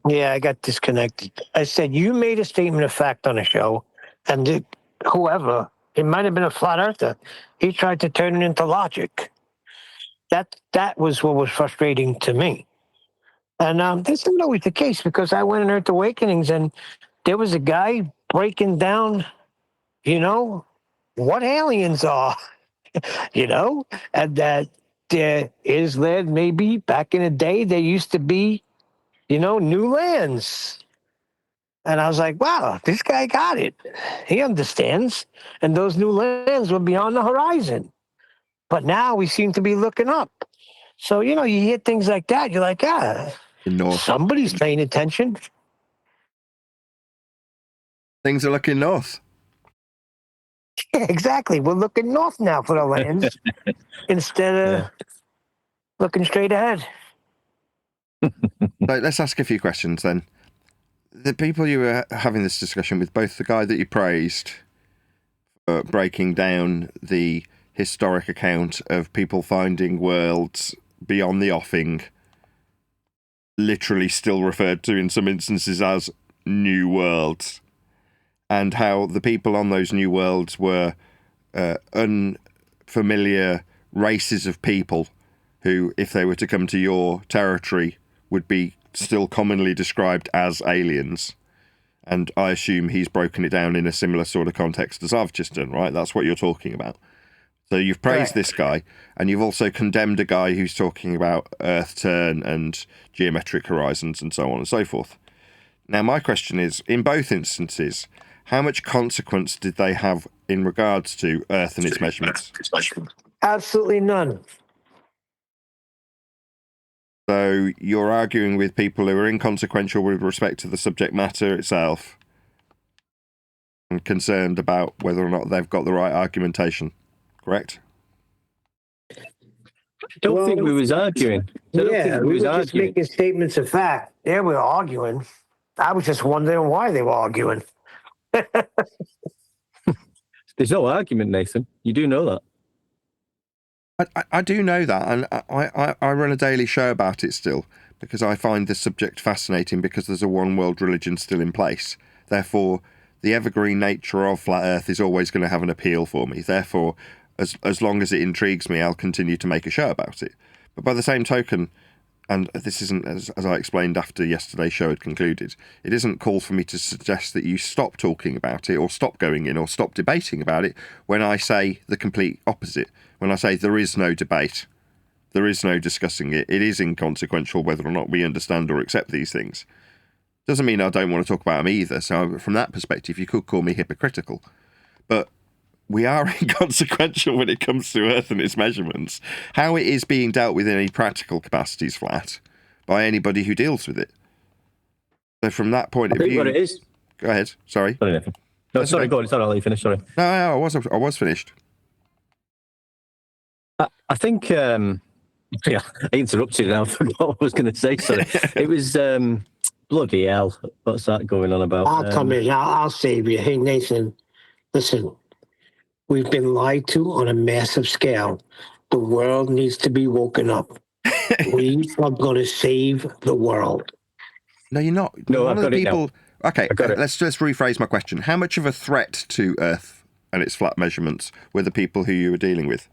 Yeah, I got disconnected. I said you made a statement of fact on the show, and whoever, it might have been a flat earther, he tried to turn it into logic. That was what was frustrating to me. And that's not always the case, because I went in Earth Awakenings and there was a guy breaking down, what aliens are, and that there is land, maybe back in the day, there used to be, new lands. And I was like, wow, this guy got it. He understands. And those new lands were beyond the horizon. But now we seem to be looking up. So, you hear things like that. You're like, In North. somebody's paying attention. Things are looking north. Yeah, exactly. We're looking north now for the lands instead of looking straight ahead. So let's ask a few questions then. The people you were having this discussion with, both the guy that you praised for breaking down the historic account of people finding worlds beyond the offing, literally still referred to in some instances as new worlds, and how the people on those new worlds were unfamiliar races of people who, if they were to come to your territory, would be still commonly described as aliens. And I assume he's broken it down in a similar sort of context as I've just done, right? That's what you're talking about. So you've praised this guy, and you've also condemned a guy who's talking about Earth turn and geometric horizons and so on and so forth. Now, my question is, in both instances, how much consequence did they have in regards to Earth and its measurements? Absolutely none. So you're arguing with people who are inconsequential with respect to the subject matter itself and concerned about whether or not they've got the right argumentation, correct? I don't think we was arguing. We were just making statements of fact. They were arguing. I was just wondering why they were arguing. There's no argument, Nathan. You do know that. I do know that, and I run a daily show about it still, because I find this subject fascinating, because there's a one world religion still in place. Therefore, the evergreen nature of flat Earth is always going to have an appeal for me. Therefore, as long as it intrigues me, I'll continue to make a show about it. But by the same token, and this isn't, as I explained after yesterday's show had concluded, it isn't called for me to suggest that you stop talking about it or stop going in or stop debating about it when I say the complete opposite. When I say there is no debate, there is no discussing it, it is inconsequential whether or not we understand or accept these things. Doesn't mean I don't want to talk about them either, so from that perspective you could call me hypocritical. But we are inconsequential when it comes to Earth and its measurements. How it is being dealt with in any practical capacity is flat by anybody who deals with it. So from that point of view... what it is... Go ahead, sorry. Sorry, Nathan. No, sorry, go on. Sorry, I'll let you finish, sorry. No, I was finished. I think... I interrupted and I forgot what I was going to say, sorry. It was... bloody hell. What's that going on about? I'll come in. I'll save you. Hey, Nathan, listen. We've been lied to on a massive scale. The world needs to be woken up. We are going to save the world. No, you're not. No, One I've of the got people... it now. Okay, let's just rephrase my question. How much of a threat to Earth and its flat measurements were the people who you were dealing with?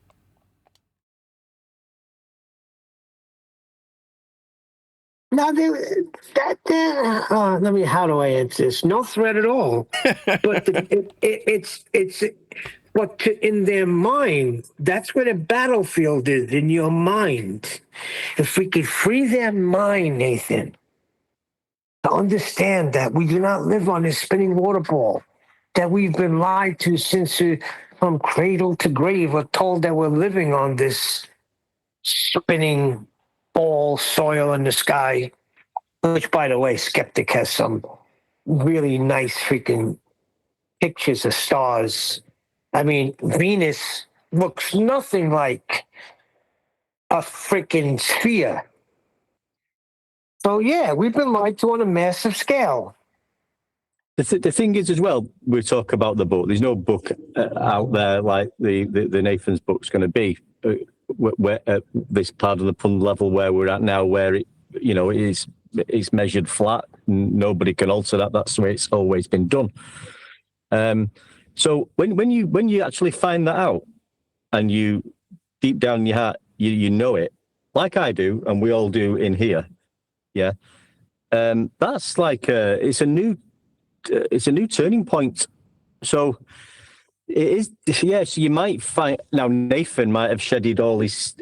Now, how do I answer this? No threat at all. But it's what in their mind. That's where the battlefield is, in your mind. If we could free their mind, Nathan, to understand that we do not live on this spinning water ball, that we've been lied to since from cradle to grave, we're told that we're living on this spinning ball, soil in the sky, which, by the way, Skeptic has some really nice freaking pictures of stars. I mean, Venus looks nothing like a freaking sphere. So, yeah, we've been lied to on a massive scale. The thing is, as well, we talk about the book. There's no book out there like the Nathan's book's going to be. Where this part of the pond level where we're at now, where it's measured flat, nobody can alter that. That's the way it's always been done. So when you actually find that out, and you deep down in your heart you know it, like I do, and we all do in here, yeah. That's like it's a new turning point. So. It is, yes. You might find now Nathan might have shedded all his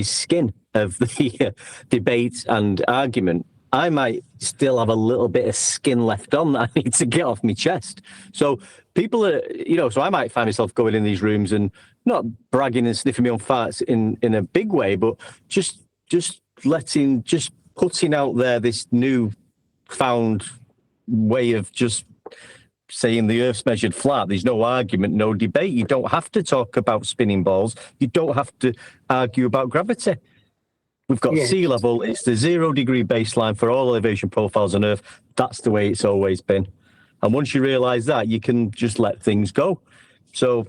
skin of the debate and argument. I might still have a little bit of skin left on that I need to get off my chest. So people are, so I might find myself going in these rooms and not bragging and sniffing my own farts in a big way, but just putting out there this new found way of just saying the Earth's measured flat. There's no argument, no debate. You don't have to talk about spinning balls. You don't have to argue about gravity. We've got sea level. It's the 0 degree baseline for all elevation profiles on Earth. That's the way it's always been. And once you realise that, you can just let things go. So,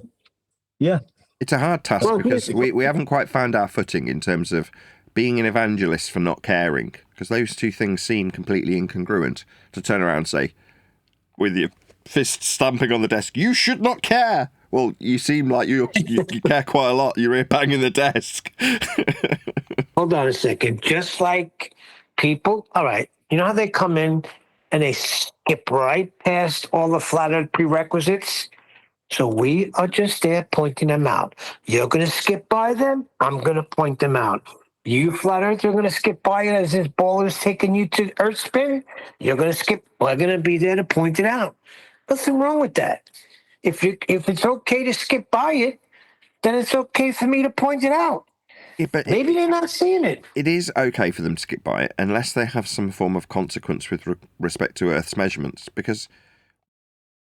yeah. It's a hard task because we haven't quite found our footing in terms of being an evangelist for not caring, because those two things seem completely incongruent. To turn around and say, with your fist stamping on the desk, you should not care. Well, you seem like you care quite a lot. You're here banging the desk. Hold on a second. Just like people, all right, you know how they come in and they skip right past all the flat earth prerequisites? So we are just there pointing them out. You're going to skip by them. I'm going to point them out. You flat earth are going to skip by it as this ball is taking you to earth spin. You're going to skip. We're going to be there to point it out. Nothing wrong with that. If it's okay to skip by it, then it's okay for me to point it out. Yeah, but maybe they're not seeing it. It is okay for them to skip by it unless they have some form of consequence with respect to Earth's measurements, because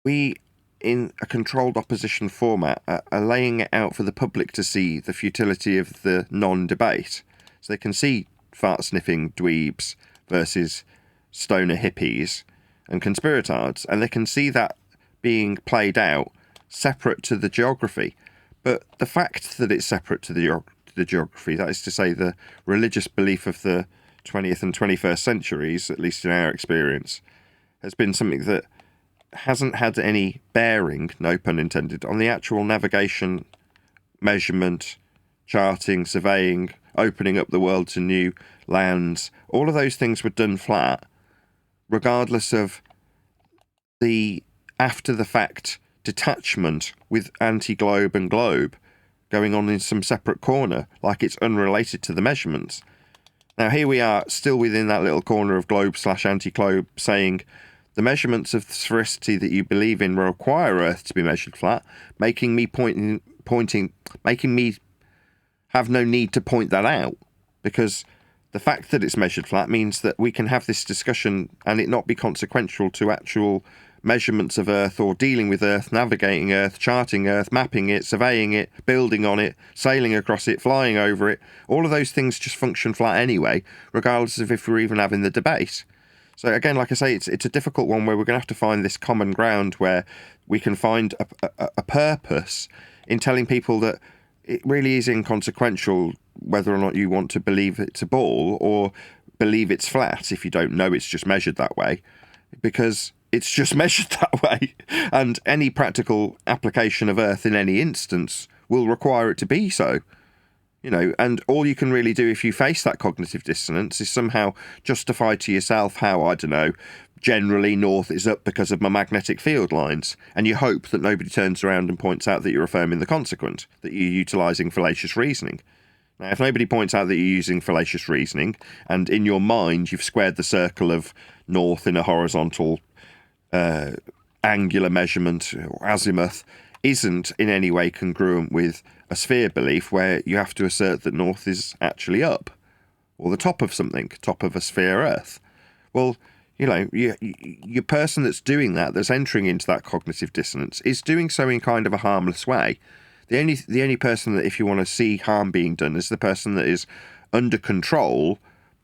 we, in a controlled opposition format, are laying it out for the public to see the futility of the non-debate. So they can see fart-sniffing dweebs versus stoner hippies and conspiratards, and they can see that being played out separate to the geography. But the fact that it's separate to the geography, that is to say the religious belief of the 20th and 21st centuries, at least in our experience, has been something that hasn't had any bearing, no pun intended, on the actual navigation, measurement, charting, surveying opening up the world to new lands, all of those things were done flat, regardless of the after-the-fact detachment with anti-globe and globe going on in some separate corner, like it's unrelated to the measurements. Now, here we are, still within that little corner of globe/anti-globe, saying the measurements of the sphericity that you believe in require Earth to be measured flat, making me have no need to point that out, because the fact that it's measured flat means that we can have this discussion and it not be consequential to actual measurements of Earth or dealing with Earth, navigating Earth, charting Earth, mapping it, surveying it, building on it, sailing across it, flying over it. All of those things just function flat anyway, regardless of if we're even having the debate. So again, like I say, it's a difficult one where we're going to have to find this common ground where we can find a purpose in telling people that it really is inconsequential whether or not you want to believe it's a ball or believe it's flat if you don't know it's just measured that way, because it's just measured that way, and any practical application of Earth in any instance will require it to be so. You know, and all you can really do if you face that cognitive dissonance is somehow justify to yourself how, I don't know, generally north is up because of my magnetic field lines, and you hope that nobody turns around and points out that you're affirming the consequent, that you're utilising fallacious reasoning. Now, if nobody points out that you're using fallacious reasoning, and in your mind you've squared the circle of north in a horizontal angular measurement or azimuth isn't in any way congruent with a sphere belief where you have to assert that north is actually up, or the top of something, top of a sphere Earth. Well, you know, your person that's doing that, that's entering into that cognitive dissonance, is doing so in kind of a harmless way. The only person that, if you want to see harm being done, is the person that is under control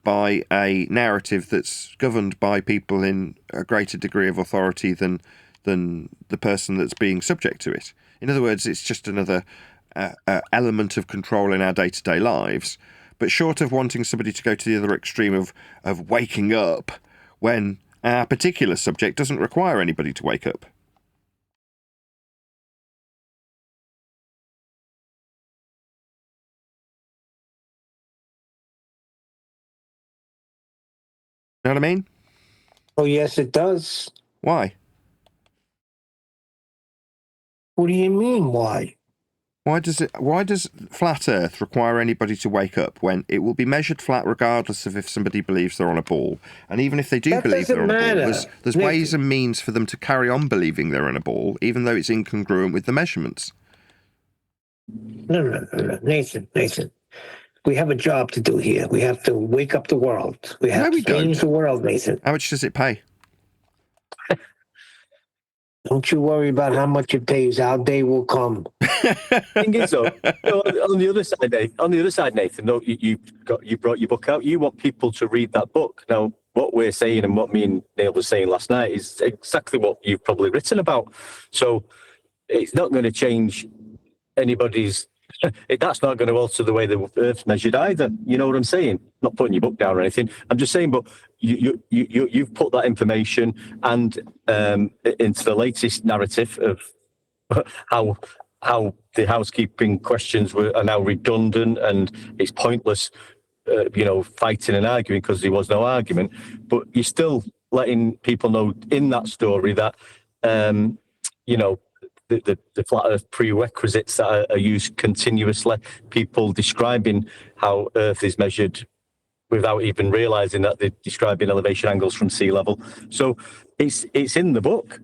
by a narrative that's governed by people in a greater degree of authority than the person that's being subject to it. In other words, it's just another element of control in our day-to-day lives. But short of wanting somebody to go to the other extreme of waking up when our particular subject doesn't require anybody to wake up. Know what I mean? Oh, yes, it does. Why? What do you mean, why? Why does flat Earth require anybody to wake up when it will be measured flat regardless of if somebody believes they're on a ball? And even if they do That believe they're on doesn't a ball, matter. there's ways and means for them to carry on believing they're on a ball, even though it's incongruent with the measurements. No, Nathan. We have a job to do here. We have to wake up the world. We have to change the world, Nathan. How much does it pay? Don't you worry about how much it pays. Our day will come. Thing is, though, on the other side, Nathan, though, you brought your book out. You want people to read that book. Now, what we're saying and what me and Neil was saying last night is exactly what you've probably written about. So it's not going to change anybody's. That's not going to alter the way the Earth's measured either. You know what I'm saying? Not putting your book down or anything. I'm just saying, but you've put that information and into the latest narrative of how the housekeeping questions are now redundant and it's pointless, fighting and arguing because there was no argument. But you're still letting people know in that story that, the flat Earth prerequisites that are used continuously, people describing how Earth is measured without even realising that they're describing elevation angles from sea level. So it's in the book.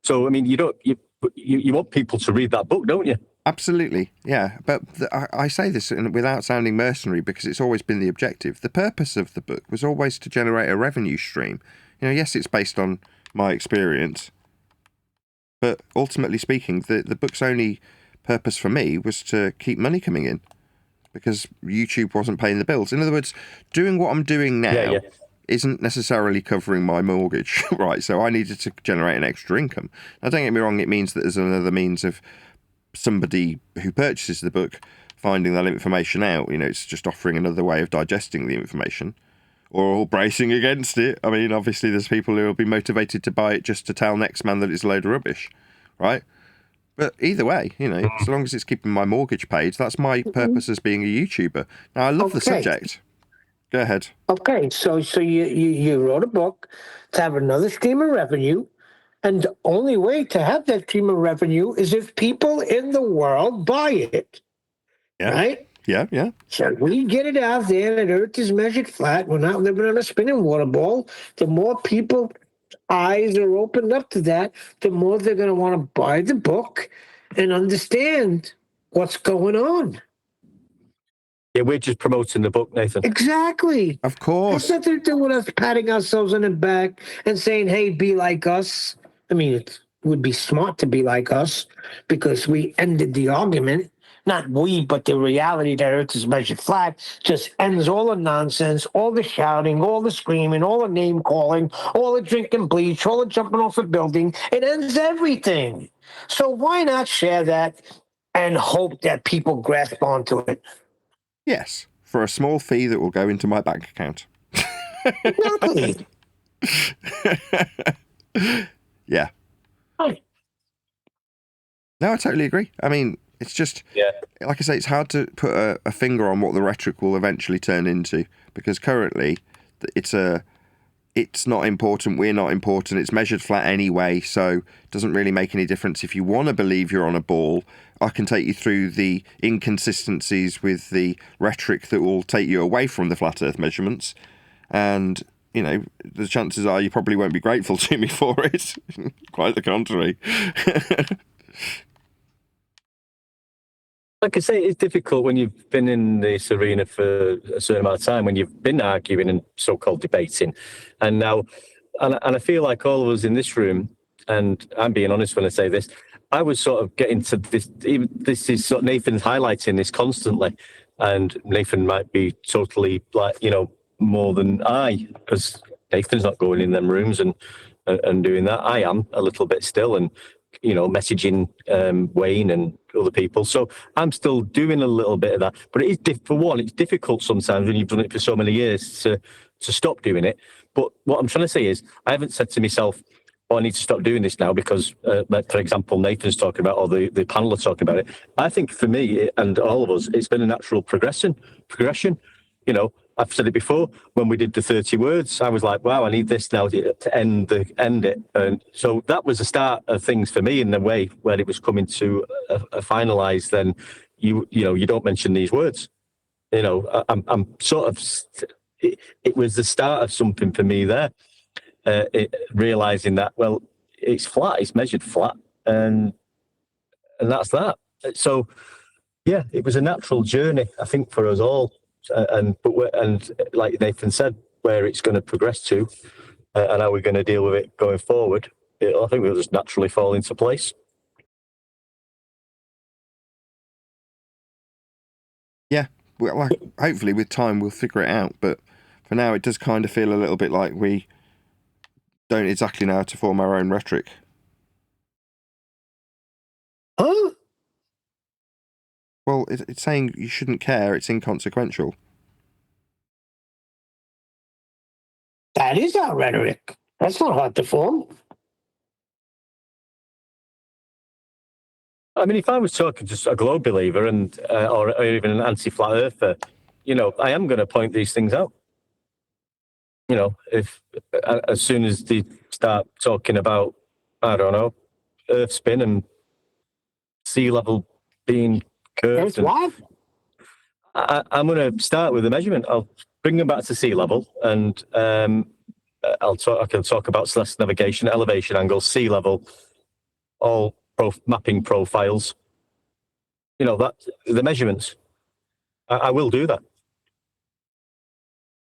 So I mean, you want people to read that book, don't you? Absolutely, yeah. But I say this without sounding mercenary because it's always been the objective. The purpose of the book was always to generate a revenue stream. Yes, it's based on my experience, but ultimately speaking, the book's only purpose for me was to keep money coming in because YouTube wasn't paying the bills. In other words, doing what I'm doing now isn't necessarily covering my mortgage, right? So I needed to generate an extra income. Now, don't get me wrong, it means that there's another means of somebody who purchases the book finding that information out. It's just offering another way of digesting the information or bracing against it. I mean, obviously there's people who will be motivated to buy it just to tell next man that it's a load of rubbish, right? But either way, as long as it's keeping my mortgage paid, that's my purpose as being a YouTuber. Now, I love the subject. Go ahead. Okay, so you wrote a book to have another stream of revenue, and the only way to have that stream of revenue is if people in the world buy it, right? Yeah. So we get it out there that Earth is measured flat. We're not living on a spinning water ball. The more people eyes are opened up to that, the more they're going to want to buy the book and understand what's going on. Yeah, we're just promoting the book, Nathan. Exactly. Of course. It's nothing to do with us patting ourselves on the back and saying, hey, be like us. I mean, it would be smart to be like us because we ended the argument. Not we, but the reality that Earth is measured flat just ends all the nonsense, all the shouting, all the screaming, all the name calling, all the drinking bleach, all the jumping off a building. It ends everything. So why not share that and hope that people grasp onto it? Yes, for a small fee that will go into my bank account. Exactly. Yeah. Right. No, I totally agree. I mean, it's just, like I say, it's hard to put a finger on what the rhetoric will eventually turn into, because currently it's not important, we're not important, it's measured flat anyway, so it doesn't really make any difference. If you want to believe you're on a ball, I can take you through the inconsistencies with the rhetoric that will take you away from the flat earth measurements, and the chances are you probably won't be grateful to me for it. Quite the contrary. Like I say, it's difficult when you've been in this arena for a certain amount of time, when you've been arguing and so-called debating, and now, and I feel like all of us in this room, and I'm being honest when I say this, I was sort of getting to this. Even this is sort of Nathan's highlighting this constantly, and Nathan might be totally more than I, because Nathan's not going in them rooms and doing that. I am a little bit still, and messaging Wayne and other people. So I'm still doing a little bit of that. But it is for one, it's difficult sometimes when you've done it for so many years to stop doing it. But what I'm trying to say is, I haven't said to myself, I need to stop doing this now because, for example, Nathan's talking about, or the panel are talking about it. I think for me and all of us, it's been a natural progression. I've said it before, when we did the 30 words, I was like, wow, I need this now to end it. And so that was the start of things for me in the way where it was coming to a finalised, then you don't mention these words. I'm sort of, it was the start of something for me there, realising that, well, it's flat, it's measured flat, and that's that. So, yeah, it was a natural journey, I think, for us all. And like Nathan said, where it's going to progress to, and how we're going to deal with it going forward, I think we'll just naturally fall into place. Yeah, well, hopefully with time we'll figure it out. But for now, it does kind of feel a little bit like we don't exactly know how to form our own rhetoric. Huh? Well, it's saying you shouldn't care, it's inconsequential. That is our rhetoric. That's not hard to form. I mean, if I was talking to a globe believer and or even an anti-flat earther, I am going to point these things out. If as soon as they start talking about, I don't know, Earth spin and sea level being curved, What? I'm going to start with the measurement. I'll bring them back to sea level, and I can talk about celestial navigation, elevation angles, sea level, all mapping profiles. That the measurements. I will do that.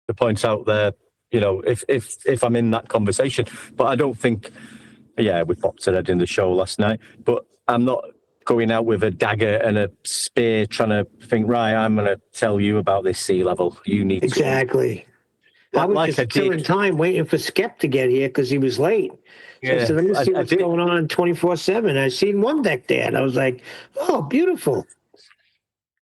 To point out there, if I'm in that conversation, but I don't think. Yeah, we popped it in the show last night, but I'm not going out with a dagger and a spear trying to think, right, I'm going to tell you about this sea level. You need exactly. to. I was just killing time waiting for Skep to get here because he was late. So I said, let me see what's going on 24/7. I seen one deck there, and I was like, oh, beautiful.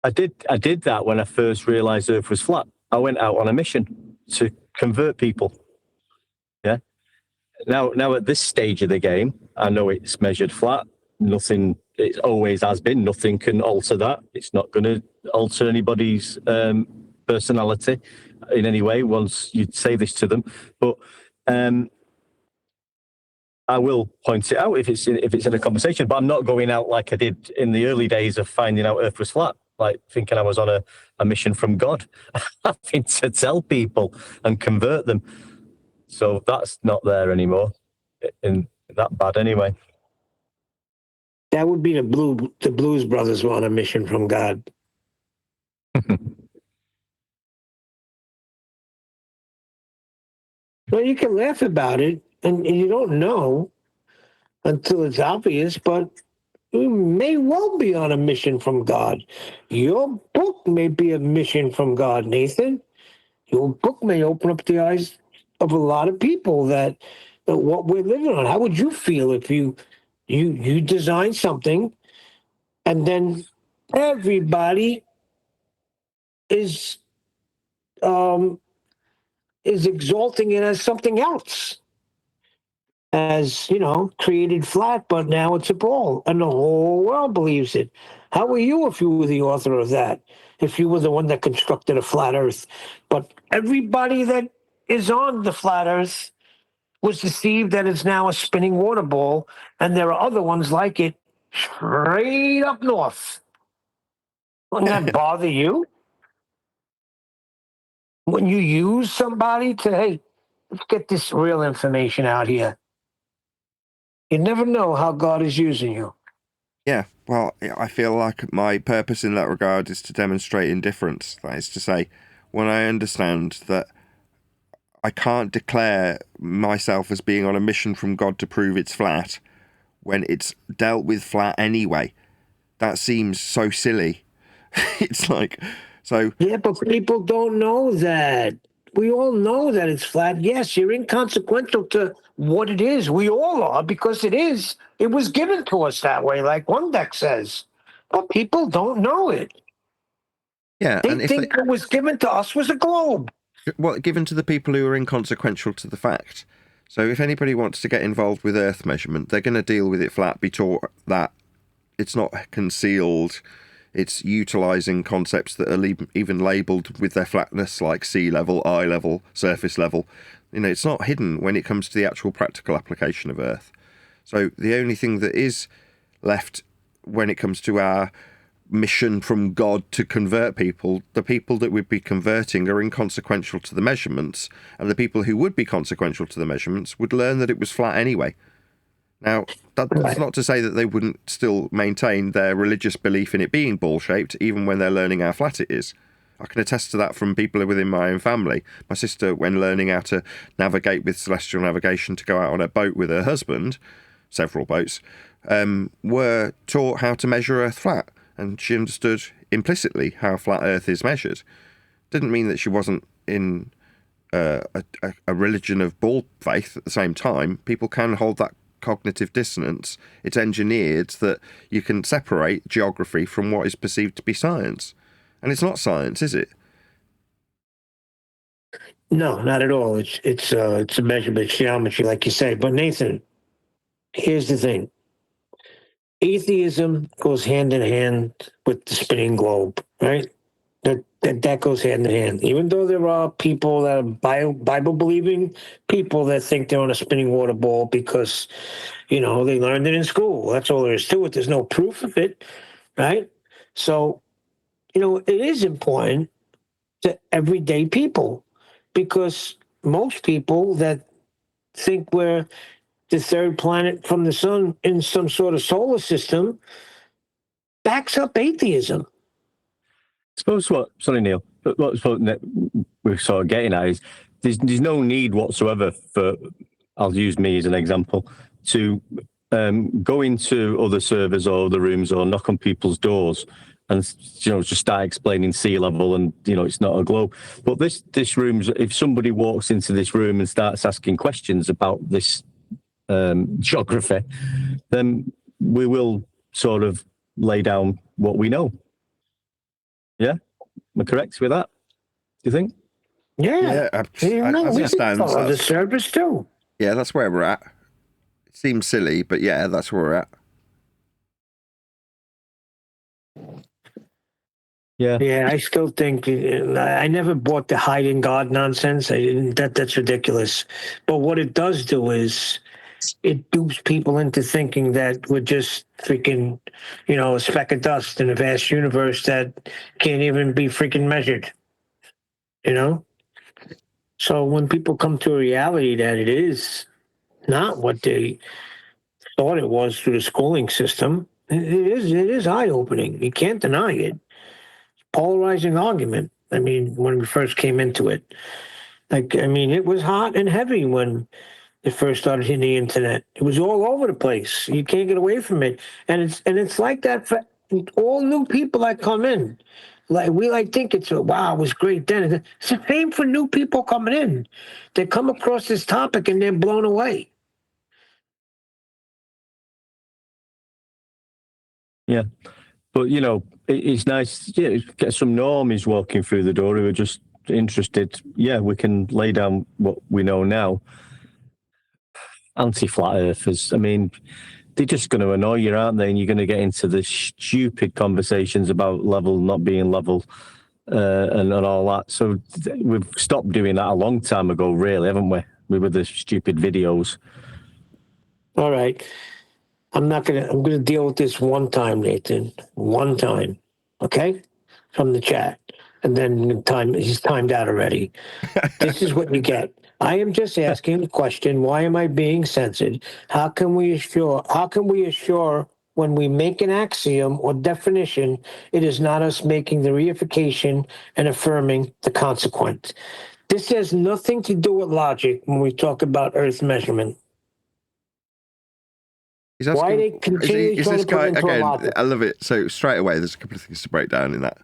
I did that when I first realised Earth was flat. I went out on a mission to convert people. Yeah. Now at this stage of the game, I know it's measured flat. Nothing it always has been. Nothing can alter that. It's not going to alter anybody's personality in any way once you say this to them. But I will point it out if it's in a conversation. But I'm not going out like I did in the early days of finding out Earth was flat, like thinking I was on a mission from God. Having to tell people and convert them. So that's not there anymore. In that bad anyway. That would be the Blues Brothers were on a mission from God. Well, you can laugh about it, and you don't know until it's obvious, but we may well be on a mission from God. Your book may be a mission from God, Nathan. Your book may open up the eyes of a lot of people that what we're living on. How would you feel if you design something and then everybody is exalting it as something else, as created flat, but now it's a ball, and the whole world believes it? How were you if you were the author of that? If you were the one that constructed a flat Earth, but everybody that is on the flat Earth was deceived that it's now a spinning water ball, and there are other ones like it straight up north. Wouldn't that bother you? When you use somebody to, hey, let's get this real information out here. You never know how God is using you. Yeah, well, I feel like my purpose in that regard is to demonstrate indifference. That is to say, when I understand that I can't declare myself as being on a mission from God to prove it's flat when it's dealt with flat anyway. That seems so silly. It's like, so... Yeah, but people don't know that. We all know that it's flat. Yes, you're inconsequential to what it is. We all are, because it is. It was given to us that way, like one deck says. But people don't know it. Yeah, They and if think what was given to us was a globe. well, given to the people who are inconsequential to the fact. So if anybody wants to get involved with Earth measurement, they're going to deal with it flat, be taught that it's not concealed, it's utilising concepts that are even labelled with their flatness, like sea level, eye level, surface level. It's not hidden when it comes to the actual practical application of Earth. So the only thing that is left when it comes to our mission from God to convert people, the people that we'd be converting are inconsequential to the measurements, and the people who would be consequential to the measurements would learn that it was flat anyway. Now, that's not to say that they wouldn't still maintain their religious belief in it being ball-shaped, even when they're learning how flat it is. I can attest to that from people within my own family. My sister, when learning how to navigate with celestial navigation to go out on a boat with her husband, several boats, were taught how to measure Earth flat, and she understood implicitly how flat Earth is measured. Didn't mean that she wasn't in a religion of ball faith at the same time. People can hold that cognitive dissonance. It's engineered that you can separate geography from what is perceived to be science. And it's not science, is it? No, not at all. It's a measurement, geometry, like you say. But Nathan, here's the thing. Atheism goes hand in hand with the spinning globe, right? That goes hand in hand. Even though there are people that are Bible-believing people that think they're on a spinning water ball because, they learned it in school. That's all there is to it. There's no proof of it, right? So, it is important to everyday people, because most people that think we're the third planet from the sun in some sort of solar system backs up atheism. Suppose sorry, Neil, but what we're sort of getting at is there's no need whatsoever for, I'll use me as an example, to go into other servers or other rooms or knock on people's doors and just start explaining sea level and it's not a globe. But this room's, if somebody walks into this room and starts asking questions about this geography, then we will sort of lay down what we know. Yeah, am I correct with that? Do you think? Yeah, as we it stands, follow the service too. Yeah, that's where we're at. It seems silly, but yeah, that's where we're at. Yeah. Yeah, I still think I never bought the hiding God nonsense. I didn't. That's ridiculous. But what it does do is it dupes people into thinking that we're just freaking, a speck of dust in a vast universe that can't even be freaking measured. So when people come to a reality that it is not what they thought it was through the schooling system, it is eye opening. You can't deny it. Polarizing argument. I mean, when we first came into it, it was hot and heavy when it first started hitting the internet. It was all over the place. You can't get away from it, and it's like that for all new people that come in. Like we think it's wow, it was great then. It's the same for new people coming in. They come across this topic and they're blown away. Yeah. But, it's nice to get some normies walking through the door who are just interested. Yeah, we can lay down what we know now. Anti-flat earthers, I mean, they're just going to annoy you, aren't they? And you're going to get into the stupid conversations about level not being level and all that. So we've stopped doing that a long time ago, really, haven't we? With the stupid videos. All right. I'm gonna deal with this one time, Nathan. One time. Okay? From the chat. And then he's timed out already. This is what you get. I am just asking the question, why am I being censored? How can we assure when we make an axiom or definition, it is not us making the reification and affirming the consequence? This has nothing to do with logic when we talk about Earth measurement. He's asking, why they continue trying to put into a logic? I love it. So straight away, there's a couple of things to break down in that.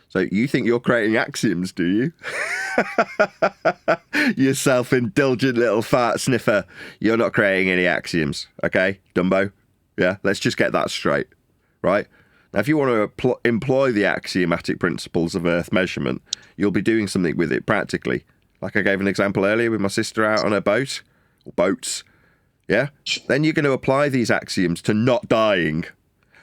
So you think you're creating axioms, do you? You self-indulgent little fart sniffer. You're not creating any axioms, okay, Dumbo? Yeah, let's just get that straight, right? Now, if you want to employ the axiomatic principles of Earth measurement, you'll be doing something with it practically. Like I gave an example earlier with my sister out on her boat, or boats, yeah? Then you're going to apply these axioms to not dying.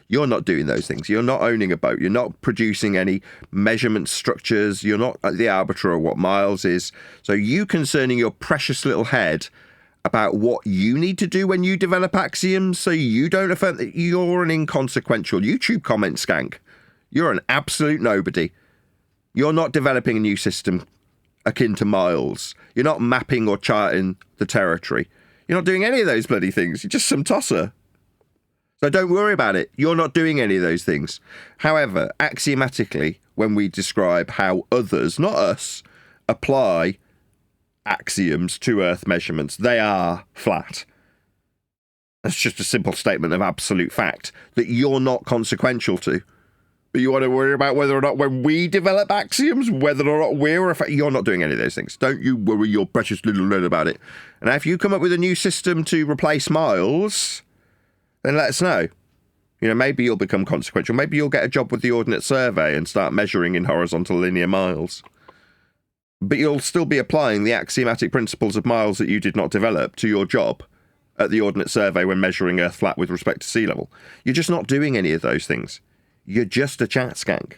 You're not doing those things. You're not owning a boat. You're not producing any measurement structures. You're not the arbiter of what miles is. So you concerning your precious little head about what you need to do when you develop axioms so you don't affirm that you're an inconsequential YouTube comment skank. You're an absolute nobody. You're not developing a new system akin to miles. You're not mapping or charting the territory. You're not doing any of those bloody things. You're just some tosser. So don't worry about it. You're not doing any of those things. However, axiomatically, when we describe how others, not us, apply axioms to Earth measurements, they are flat. That's just a simple statement of absolute fact that you're not consequential to. But you want to worry about whether or not when we develop axioms, whether or not you're not doing any of those things. Don't you worry your precious little head about it. And if you come up with a new system to replace miles, then let us know. Maybe you'll become consequential. Maybe you'll get a job with the Ordnance Survey and start measuring in horizontal linear miles. But you'll still be applying the axiomatic principles of miles that you did not develop to your job at the Ordnance Survey when measuring Earth flat with respect to sea level. You're just not doing any of those things. You're just a chat skank.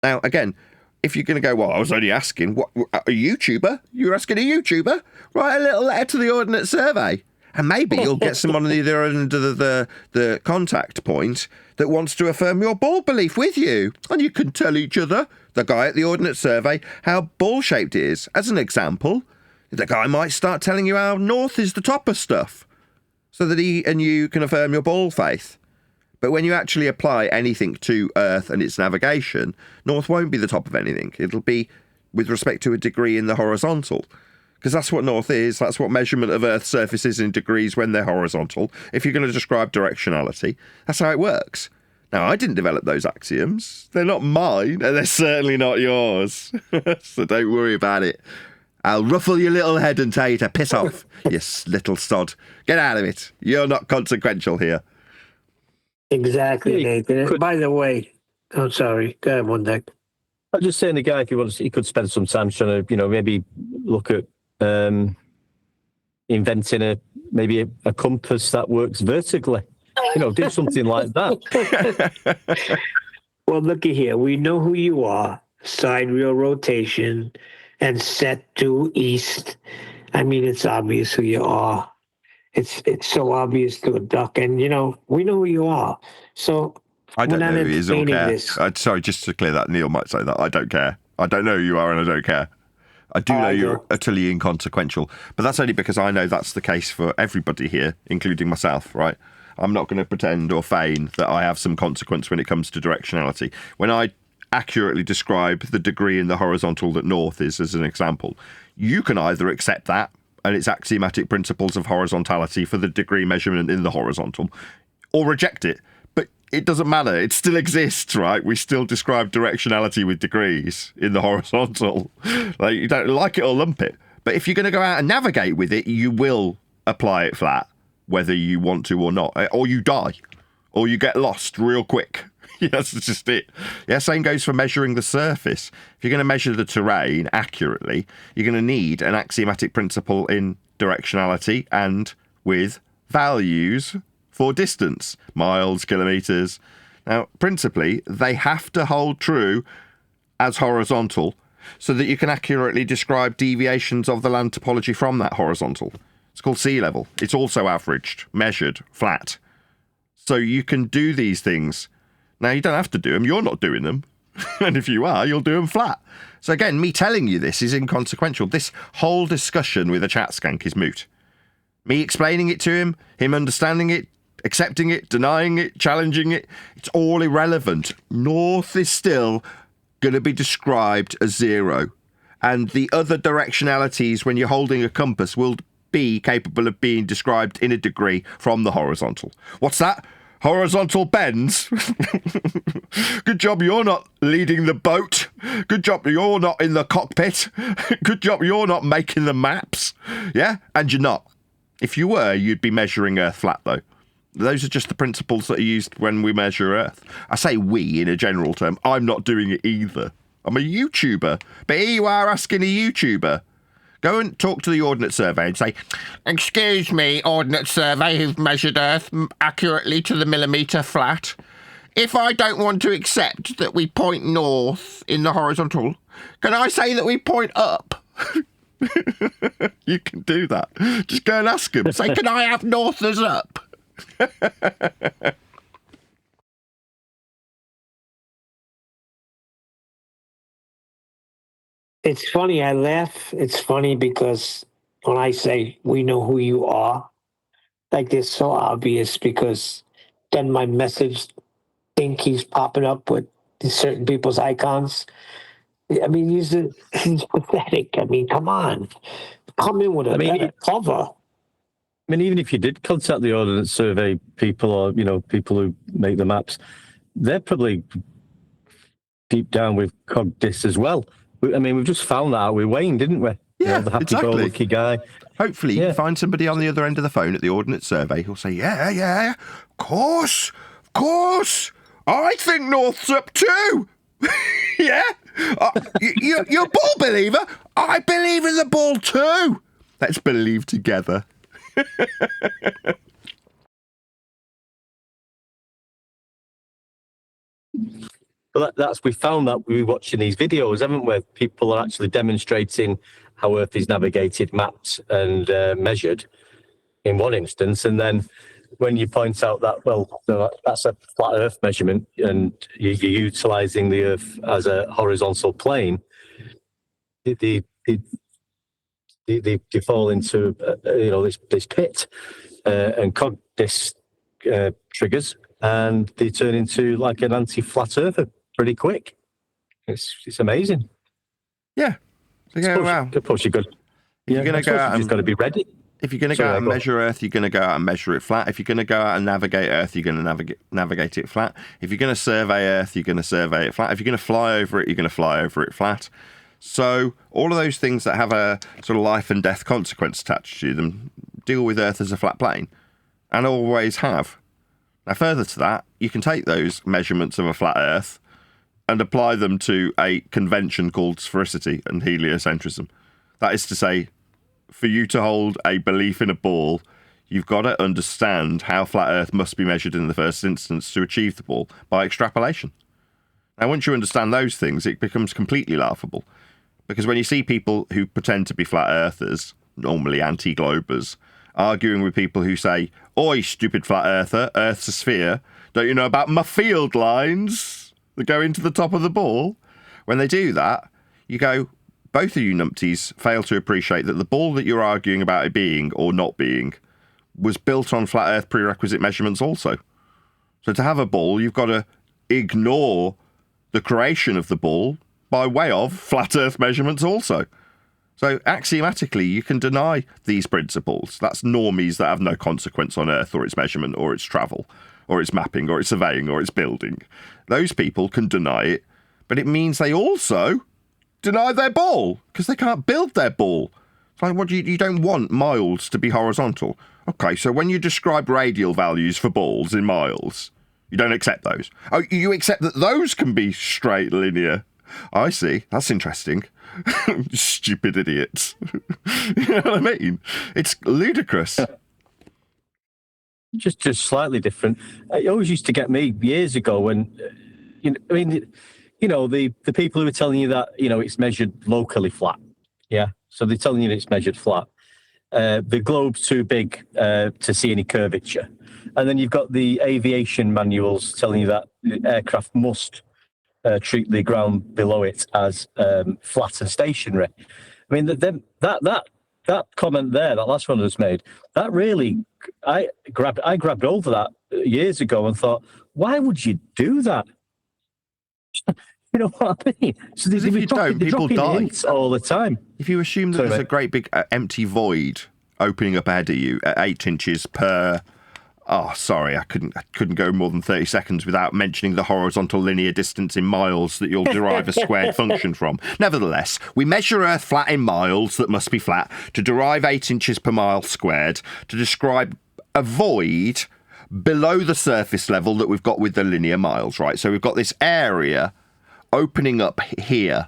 Now, again, if you're going to go, well, I was only asking, what, a YouTuber? You're asking a YouTuber? Write a little letter to the Ordnance Survey. And maybe you'll get someone on the other end of the contact point that wants to affirm your ball belief with you. And you can tell each other, the guy at the Ordnance Survey, how ball-shaped it is. As an example, the guy might start telling you how north is the top of stuff so that he and you can affirm your ball faith. But when you actually apply anything to Earth and its navigation, north won't be the top of anything. It'll be with respect to a degree in the horizontal. Because that's what north is. That's what measurement of Earth's surface is in degrees when they're horizontal. If you're going to describe directionality, that's how it works. Now, I didn't develop those axioms. They're not mine, and they're certainly not yours. So don't worry about it. I'll ruffle your little head and tell you to piss off, you little sod. Get out of it. You're not consequential here. Exactly, Nathan. By the way, I'm sorry. Go ahead, one deck. I'm just saying the guy, if he wants, he could spend some time trying to, maybe look at inventing a compass that works vertically. Do something like that. Well, looky here. We know who you are. Sidereal rotation and set due east. I mean, it's obvious who you are. It's so obvious to a duck, and we know who you are. So I don't we're not know who he is or entertaining care. this. Sorry, just to clear that, Neil might say that. I don't care. I don't know who you are and I don't care. I do know you're utterly inconsequential, but that's only because I know that's the case for everybody here, including myself, right? I'm not going to pretend or feign that I have some consequence when it comes to directionality. When I accurately describe the degree in the horizontal that north is, as an example, you can either accept that and its axiomatic principles of horizontality for the degree measurement in the horizontal, or reject it. But it doesn't matter. It still exists, right? We still describe directionality with degrees in the horizontal. Like, you don't like it or lump it. But if you're going to go out and navigate with it, you will apply it flat, whether you want to or not. Or you die. Or you get lost real quick. That's just it. Yeah, same goes for measuring the surface. If you're going to measure the terrain accurately, you're going to need an axiomatic principle in directionality and with values for distance, miles, kilometres. Now, principally, they have to hold true as horizontal so that you can accurately describe deviations of the land topology from that horizontal. It's called sea level. It's also averaged, measured, flat. So you can do these things. Now, you don't have to do them. You're not doing them. And if you are, you'll do them flat. So again, me telling you this is inconsequential. This whole discussion with a chat skank is moot. Me explaining it to him understanding it, accepting it, denying it, challenging it, it's all irrelevant. North is still going to be described as 0. And the other directionalities when you're holding a compass will be capable of being described in a degree from the horizontal. What's that? Horizontal bends? Good job you're not leading the boat. Good job you're not in the cockpit. Good job you're not making the maps. Yeah? And you're not. If you were, you'd be measuring Earth flat, though. Those are just the principles that are used when we measure Earth. I say we in a general term. I'm not doing it either. I'm a YouTuber. But here you are asking a YouTuber. Go and talk to the Ordnance Survey and say, "Excuse me, Ordnance Survey, who've measured Earth accurately to the millimetre flat. If I don't want to accept that we point north in the horizontal, can I say that we point up?" You can do that. Just go and ask him. Say, "Can I have north as up?" It's funny. I laugh. It's funny because when I say we know who you are, like it's so obvious because then my message think he's popping up with certain people's icons. I mean, he's pathetic. I mean, come on. Come in with a better cover. I mean, even if you did contact the Ordnance Survey people or, people who make the maps, they're probably deep down with Cogdis as well. I mean, we've just found that out with Wayne, didn't we? Yeah, the happy-go-lucky guy. Hopefully, you find somebody on the other end of the phone at the Ordnance Survey who'll say, yeah, of course, I think North's up too. Yeah? You're a ball believer? I believe in the ball too. Let's believe together. Well, we found that we were watching these videos, haven't we? People are actually demonstrating how Earth is navigated, mapped, and measured in one instance, and then when you point out that that's a flat Earth measurement, and you're utilising the Earth as a horizontal plane, they fall into this pit, and Cogdis triggers, and they turn into like an anti-flat earther pretty quick. It's amazing. Yeah. So wow. Of course, you're going to go out. You've got to be ready. If you're going to go out and measure Earth, you're going to go out and measure it flat. If you're going to go out and navigate Earth, you're going to navigate it flat. If you're going to survey Earth, you're going to survey it flat. If you're going to fly over it, you're going to fly over it flat. So all of those things that have a sort of life and death consequence attached to them deal with Earth as a flat plane, and always have. Now, further to that, you can take those measurements of a flat Earth and apply them to a convention called sphericity and heliocentrism. That is to say, for you to hold a belief in a ball, you've got to understand how flat Earth must be measured in the first instance to achieve the ball by extrapolation. Now, once you understand those things, it becomes completely laughable. Because when you see people who pretend to be flat earthers, normally anti-globers, arguing with people who say, "Oi, stupid flat earther, Earth's a sphere. Don't you know about my field lines that go into the top of the ball?" When they do that, you go, both of you numpties fail to appreciate that the ball that you're arguing about it being or not being was built on flat Earth prerequisite measurements also. So to have a ball, you've got to ignore the creation of the ball by way of flat Earth measurements also. So axiomatically, you can deny these principles. That's normies that have no consequence on Earth or its measurement or its travel or its mapping or its surveying or its building. Those people can deny it, but it means they also deny their ball because they can't build their ball. It's like, what you don't want miles to be horizontal. Okay, so when you describe radial values for balls in miles, you don't accept those. Oh, you accept that those can be straight linear. I see. That's interesting. Stupid idiots. You know what I mean? It's ludicrous. Just slightly different. It always used to get me years ago when, the people who are telling you that, it's measured locally flat. Yeah. So they're telling you that it's measured flat. The globe's too big to see any curvature. And then you've got the aviation manuals telling you that the aircraft must treat the ground below it as flat and stationary. I mean, that comment there, that last one that's made, that really, I grabbed over that years ago and thought, why would you do that? You know what I mean? So if you don't, people die hints all the time. If you assume that there's a great big empty void opening up ahead of you at 8 inches per... Oh, sorry, I couldn't go more than 30 seconds without mentioning the horizontal linear distance in miles that you'll derive a squared function from. Nevertheless, we measure Earth flat in miles that must be flat to derive 8 inches per mile squared to describe a void below the surface level that we've got with the linear miles, right? So we've got this area opening up here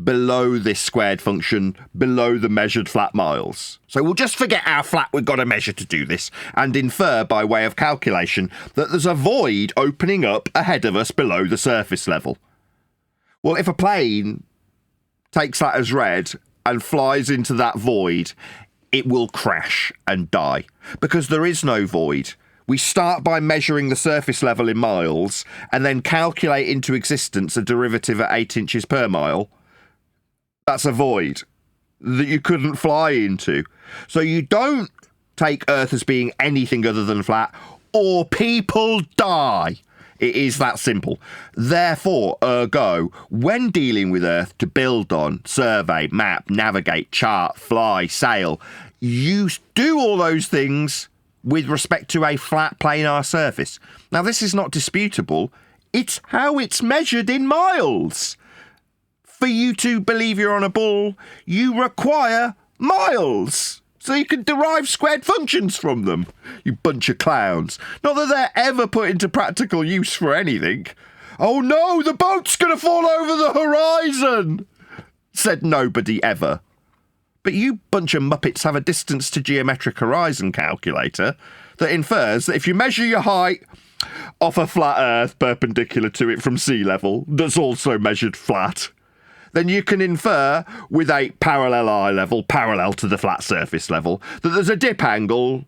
below this squared function, below the measured flat miles. So we'll just forget how flat we've got to measure to do this and infer by way of calculation that there's a void opening up ahead of us below the surface level. Well, if a plane takes that as read and flies into that void, it will crash and die because there is no void. We start by measuring the surface level in miles and then calculate into existence a derivative at 8 inches per mile. That's a void that you couldn't fly into. So you don't take Earth as being anything other than flat, or people die. It is that simple. Therefore, ergo, when dealing with Earth to build on, survey, map, navigate, chart, fly, sail, you do all those things with respect to a flat planar surface. Now, this is not disputable. It's how it's measured in miles. For you to believe you're on a ball, you require miles. So you can derive squared functions from them, you bunch of clowns. Not that they're ever put into practical use for anything. Oh no, the boat's going to fall over the horizon, said nobody ever. But you bunch of muppets have a distance to geometric horizon calculator that infers that if you measure your height off a flat Earth perpendicular to it from sea level, that's also measured flat, then you can infer with a parallel eye level, parallel to the flat surface level, that there's a dip angle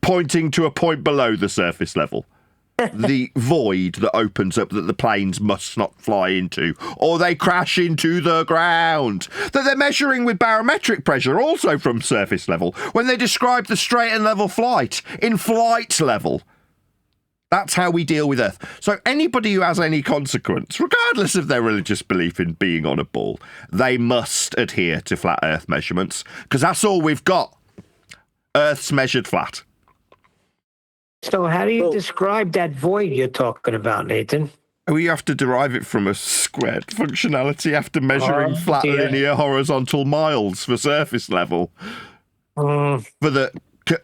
pointing to a point below the surface level. The void that opens up that the planes must not fly into, or they crash into the ground. That they're measuring with barometric pressure also from surface level when they describe the straight and level flight in flight level. That's how we deal with Earth. So anybody who has any consequence, regardless of their religious belief in being on a ball, they must adhere to flat Earth measurements, because that's all we've got. Earth's measured flat. So how do you describe that void you're talking about, Nathan? We have to derive it from a squared functionality after measuring flat linear horizontal miles for surface level. For the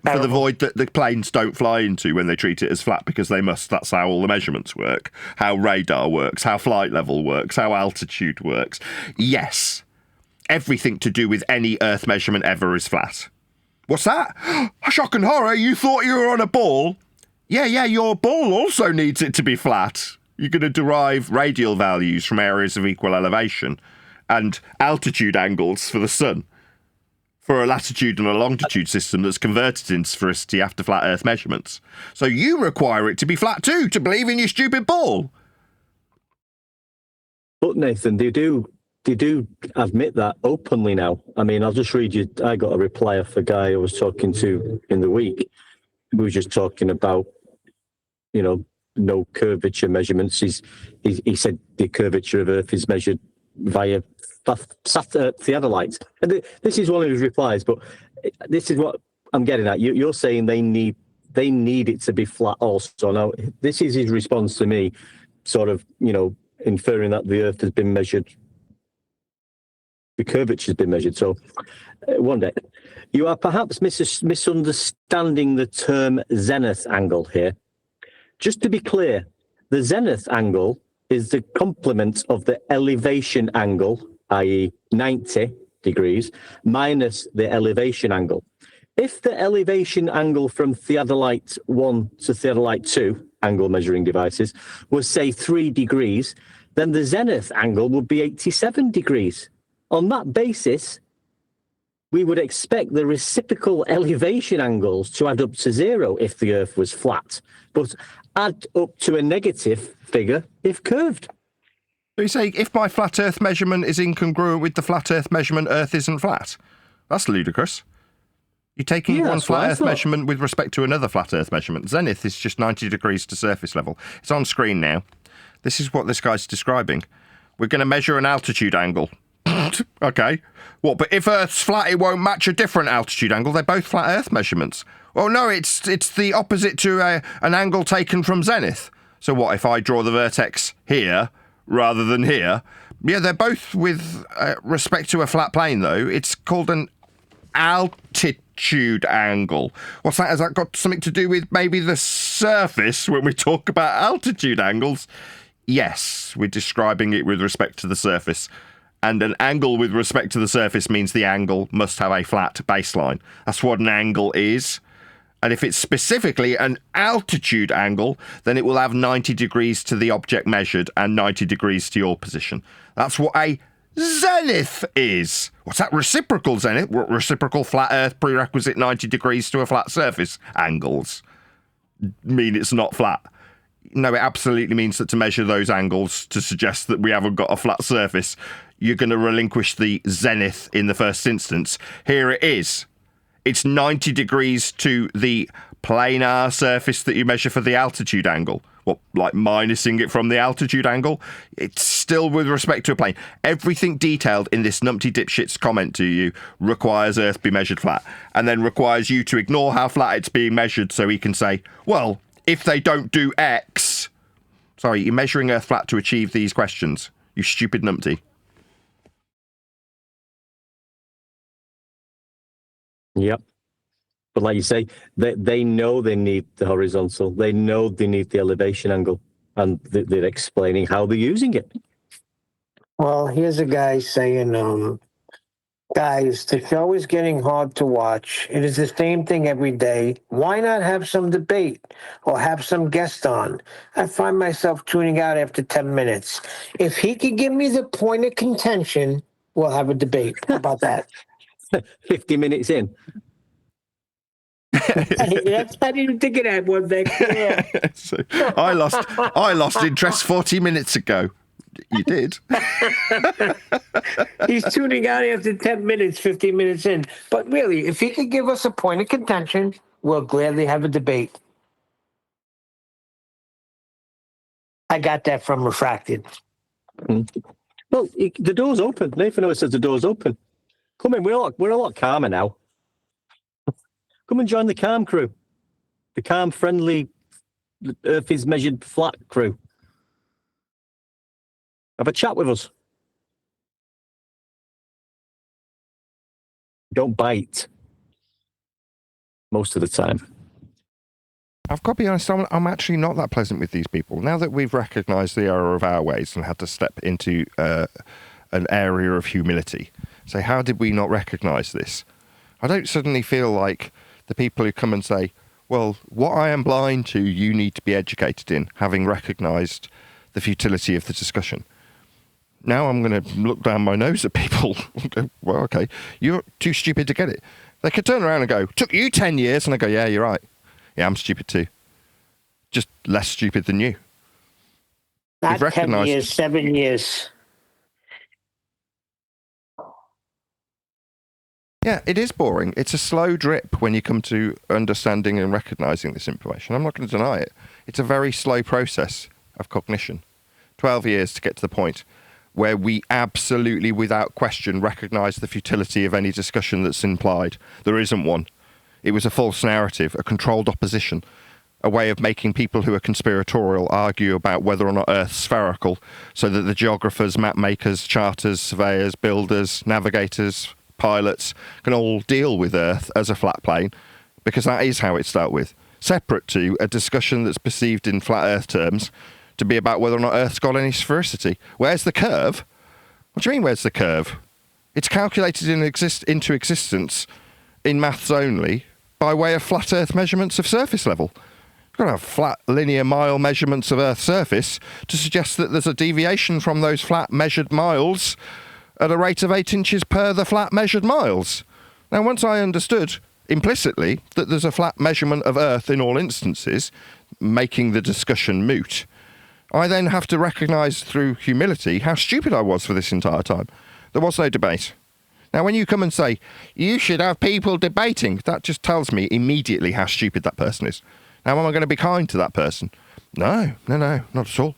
void that the planes don't fly into when they treat it as flat, because they must. That's how all the measurements work, how radar works, how flight level works, how altitude works. Yes, everything to do with any Earth measurement ever is flat. What's that? Shock and horror, you thought you were on a ball? Yeah, your ball also needs it to be flat. You're going to derive radial values from areas of equal elevation and altitude angles for the sun for a latitude and a longitude system that's converted into sphericity after flat Earth measurements. So you require it to be flat too to believe in your stupid ball. But Nathan, they do admit that openly now. I mean, I'll just read you. I got a reply off a guy I was talking to in the week. We were just talking about, no curvature measurements. He said the curvature of Earth is measured via theodolite. And this is one of his replies, but this is what I'm getting at. You're saying they need it to be flat also. Now, this is his response to me, sort of, inferring that the Earth has been measured, the curvature has been measured. So one day, you are perhaps misunderstanding the term zenith angle here. Just to be clear, the zenith angle is the complement of the elevation angle, i.e. 90 degrees, minus the elevation angle. If the elevation angle from theodolite 1 to theodolite 2 angle measuring devices was, say, 3 degrees, then the zenith angle would be 87 degrees. On that basis, we would expect the reciprocal elevation angles to add up to 0 if the Earth was flat, but add up to a negative figure if curved. So you say, if my flat Earth measurement is incongruent with the flat Earth measurement, Earth isn't flat? That's ludicrous. You're taking one flat Earth measurement with respect to another flat Earth measurement. Zenith is just 90 degrees to surface level. It's on screen now. This is what this guy's describing. We're going to measure an altitude angle. Okay. What, but if Earth's flat, it won't match a different altitude angle? They're both flat Earth measurements. Oh, no, it's the opposite to an angle taken from zenith. So what, if I draw the vertex here rather than here? Yeah, they're both with respect to a flat plane, though. It's called an altitude angle. What's that? Has that got something to do with maybe the surface when we talk about altitude angles? Yes, we're describing it with respect to the surface. And an angle with respect to the surface means the angle must have a flat baseline. That's what an angle is. And if it's specifically an altitude angle, then it will have 90 degrees to the object measured and 90 degrees to your position. That's what a zenith is. What's that? Reciprocal zenith? Reciprocal flat Earth prerequisite 90 degrees to a flat surface angles mean it's not flat. No, it absolutely means that to measure those angles to suggest that we haven't got a flat surface, you're going to relinquish the zenith in the first instance. Here it is. It's 90 degrees to the planar surface that you measure for the altitude angle. What, like minusing it from the altitude angle? It's still with respect to a plane. Everything detailed in this numpty dipshit's comment to you requires Earth be measured flat, and then requires you to ignore how flat it's being measured so he can say, well, if they don't do X... Sorry, you're measuring Earth flat to achieve these questions, you stupid numpty. Yep. But like you say, they know they need the horizontal. They know they need the elevation angle. And they're explaining how they're using it. Well, here's a guy saying, guys, the show is getting hard to watch. It is the same thing every day. Why not have some debate or have some guest on? I find myself tuning out after 10 minutes. If he could give me the point of contention, we'll have a debate. How about that? 50 minutes in. That's not even thinking that one thing. Yeah. So, I lost interest 40 minutes ago. You did. He's tuning out after 10 minutes, 15 minutes in. But really, if he could give us a point of contention, we'll gladly have a debate. I got that from Refracted. Well, the door's open. Nathan always says the door's open. Come in, we're a lot calmer now. Come and join the calm crew. The calm, friendly, Earth is measured flat crew. Have a chat with us. Don't bite. Most of the time. I've got to be honest, I'm actually not that pleasant with these people. Now that we've recognised the error of our ways and had to step into an area of humility, say, how did we not recognise this? I don't suddenly feel like the people who come and say, well, what I am blind to, you need to be educated in, having recognised the futility of the discussion. Now I'm going to look down my nose at people and go, well, okay, you're too stupid to get it. They could turn around and go, took you 10 years. And I go, yeah, you're right. Yeah, I'm stupid too. Just less stupid than you. Not We've 10 recognised- years, 7 years. Yeah, it is boring. It's a slow drip when you come to understanding and recognising this information. I'm not going to deny it. It's a very slow process of cognition. 12 years to get to the point where we absolutely, without question, recognise the futility of any discussion that's implied. There isn't one. It was a false narrative, a controlled opposition, a way of making people who are conspiratorial argue about whether or not Earth's spherical, so that the geographers, map makers, charters, surveyors, builders, navigators, pilots can all deal with Earth as a flat plane, because that is how it's dealt with. Separate to a discussion that's perceived in flat Earth terms to be about whether or not Earth's got any sphericity. Where's the curve? What do you mean, where's the curve? It's calculated into existence in maths only by way of flat Earth measurements of surface level. You've got to have flat linear mile measurements of Earth's surface to suggest that there's a deviation from those flat measured miles at a rate of 8 inches per the flat measured miles. Now, once I understood implicitly that there's a flat measurement of Earth in all instances, making the discussion moot, I then have to recognise through humility how stupid I was for this entire time. There was no debate. Now, when you come and say, you should have people debating, that just tells me immediately how stupid that person is. Now, am I going to be kind to that person? No, not at all.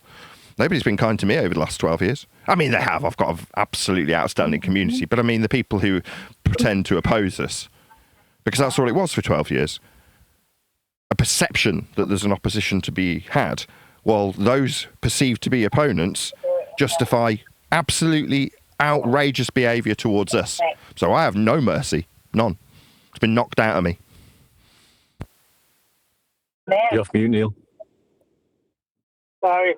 Nobody's been kind to me over the last 12 years. I mean, they have. I've got an absolutely outstanding community. But I mean, the people who pretend to oppose us, because that's all it was for 12 years. A perception that there's an opposition to be had, while those perceived to be opponents justify absolutely outrageous behaviour towards us. So I have no mercy. None. It's been knocked out of me. You're off mute, Neil. Sorry.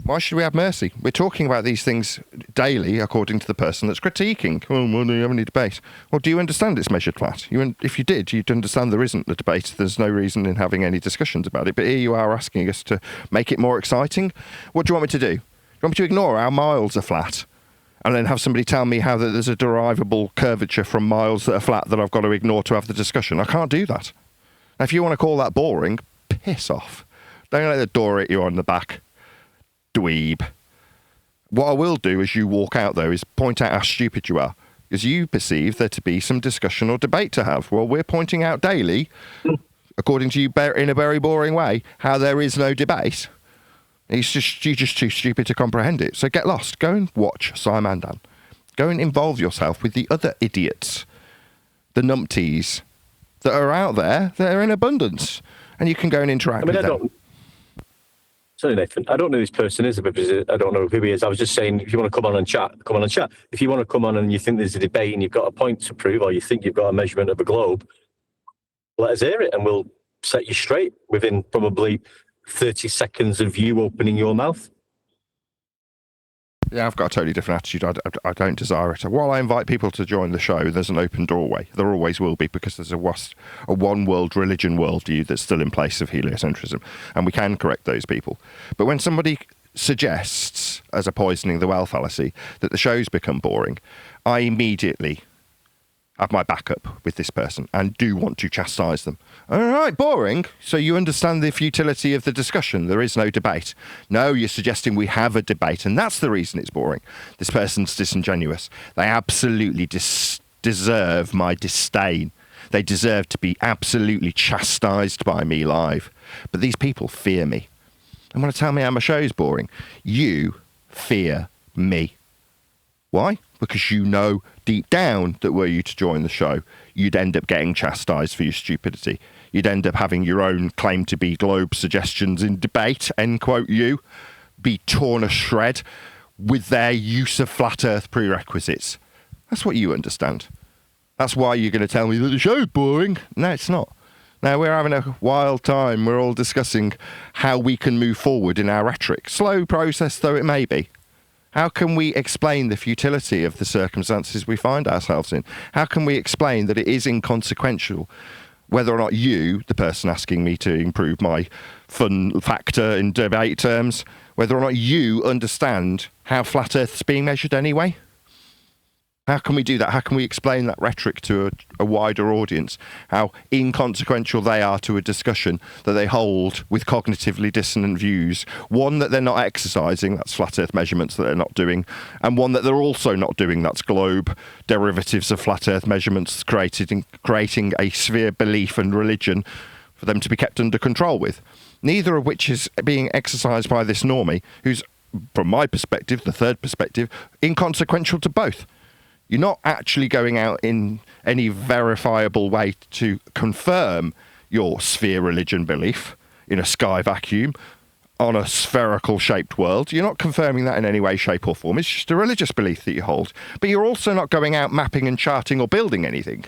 Why should we have mercy? We're talking about these things daily, according to the person that's critiquing. Oh, well, do you have any debate? Well, do you understand it's measured flat? If you did, you'd understand there isn't a debate. There's no reason in having any discussions about it. But here you are asking us to make it more exciting. What do you want me to do? Do you want me to ignore how miles are flat and then have somebody tell me how that there's a derivable curvature from miles that are flat that I've got to ignore to have the discussion? I can't do that. Now, if you want to call that boring, piss off. Don't let the door hit you on the back. Dweeb. What I will do as you walk out, though, is point out how stupid you are, because you perceive there to be some discussion or debate to have. Well, we're pointing out daily, according to you in a very boring way, how there is no debate. You're just too stupid to comprehend it. So get lost. Go and watch Simon Dan. Go and involve yourself with the other idiots, the numpties that are out there that are in abundance, and you can go and interact with them. Sorry, Nathan. I don't know who this person is. I don't know who he is. I was just saying, if you want to come on and chat, come on and chat. If you want to come on and you think there's a debate and you've got a point to prove, or you think you've got a measurement of a globe, let us hear it and we'll set you straight within probably 30 seconds of you opening your mouth. Yeah, I've got a totally different attitude. I don't desire it. While I invite people to join the show, there's an open doorway. There always will be, because there's a one world religion worldview that's still in place of heliocentrism, and we can correct those people. But when somebody suggests, as a poisoning the well fallacy, that the show's become boring, I immediately have my backup with this person and do want to chastise them. All right, boring. So you understand the futility of the discussion. There is no debate. No, you're suggesting we have a debate, and that's the reason it's boring. This person's disingenuous. They absolutely deserve my disdain. They deserve to be absolutely chastised by me live. But these people fear me. They want to tell me how my show's boring. You fear me. Why? Because you know deep down that were you to join the show, you'd end up getting chastised for your stupidity. You'd end up having your own claim to be globe suggestions in debate, end quote you, be torn a shred with their use of flat earth prerequisites. That's what you understand. That's why you're going to tell me that the show's boring. No, it's not. Now, we're having a wild time. We're all discussing how we can move forward in our rhetoric. Slow process though it may be. How can we explain the futility of the circumstances we find ourselves in? How can we explain that it is inconsequential whether or not you, the person asking me to improve my fun factor in debate terms, whether or not you understand how flat Earth's being measured anyway? How can we do that? How can we explain that rhetoric to a wider audience? How inconsequential they are to a discussion that they hold with cognitively dissonant views. One that they're not exercising, that's flat Earth measurements that they're not doing, and one that they're also not doing, that's globe derivatives of flat Earth measurements, creating a sphere belief and religion for them to be kept under control with. Neither of which is being exercised by this normie, who's, from my perspective, the third perspective, inconsequential to both. You're not actually going out in any verifiable way to confirm your sphere religion belief in a sky vacuum on a spherical shaped world. You're not confirming that in any way, shape or form. It's just a religious belief that you hold. But you're also not going out mapping and charting or building anything.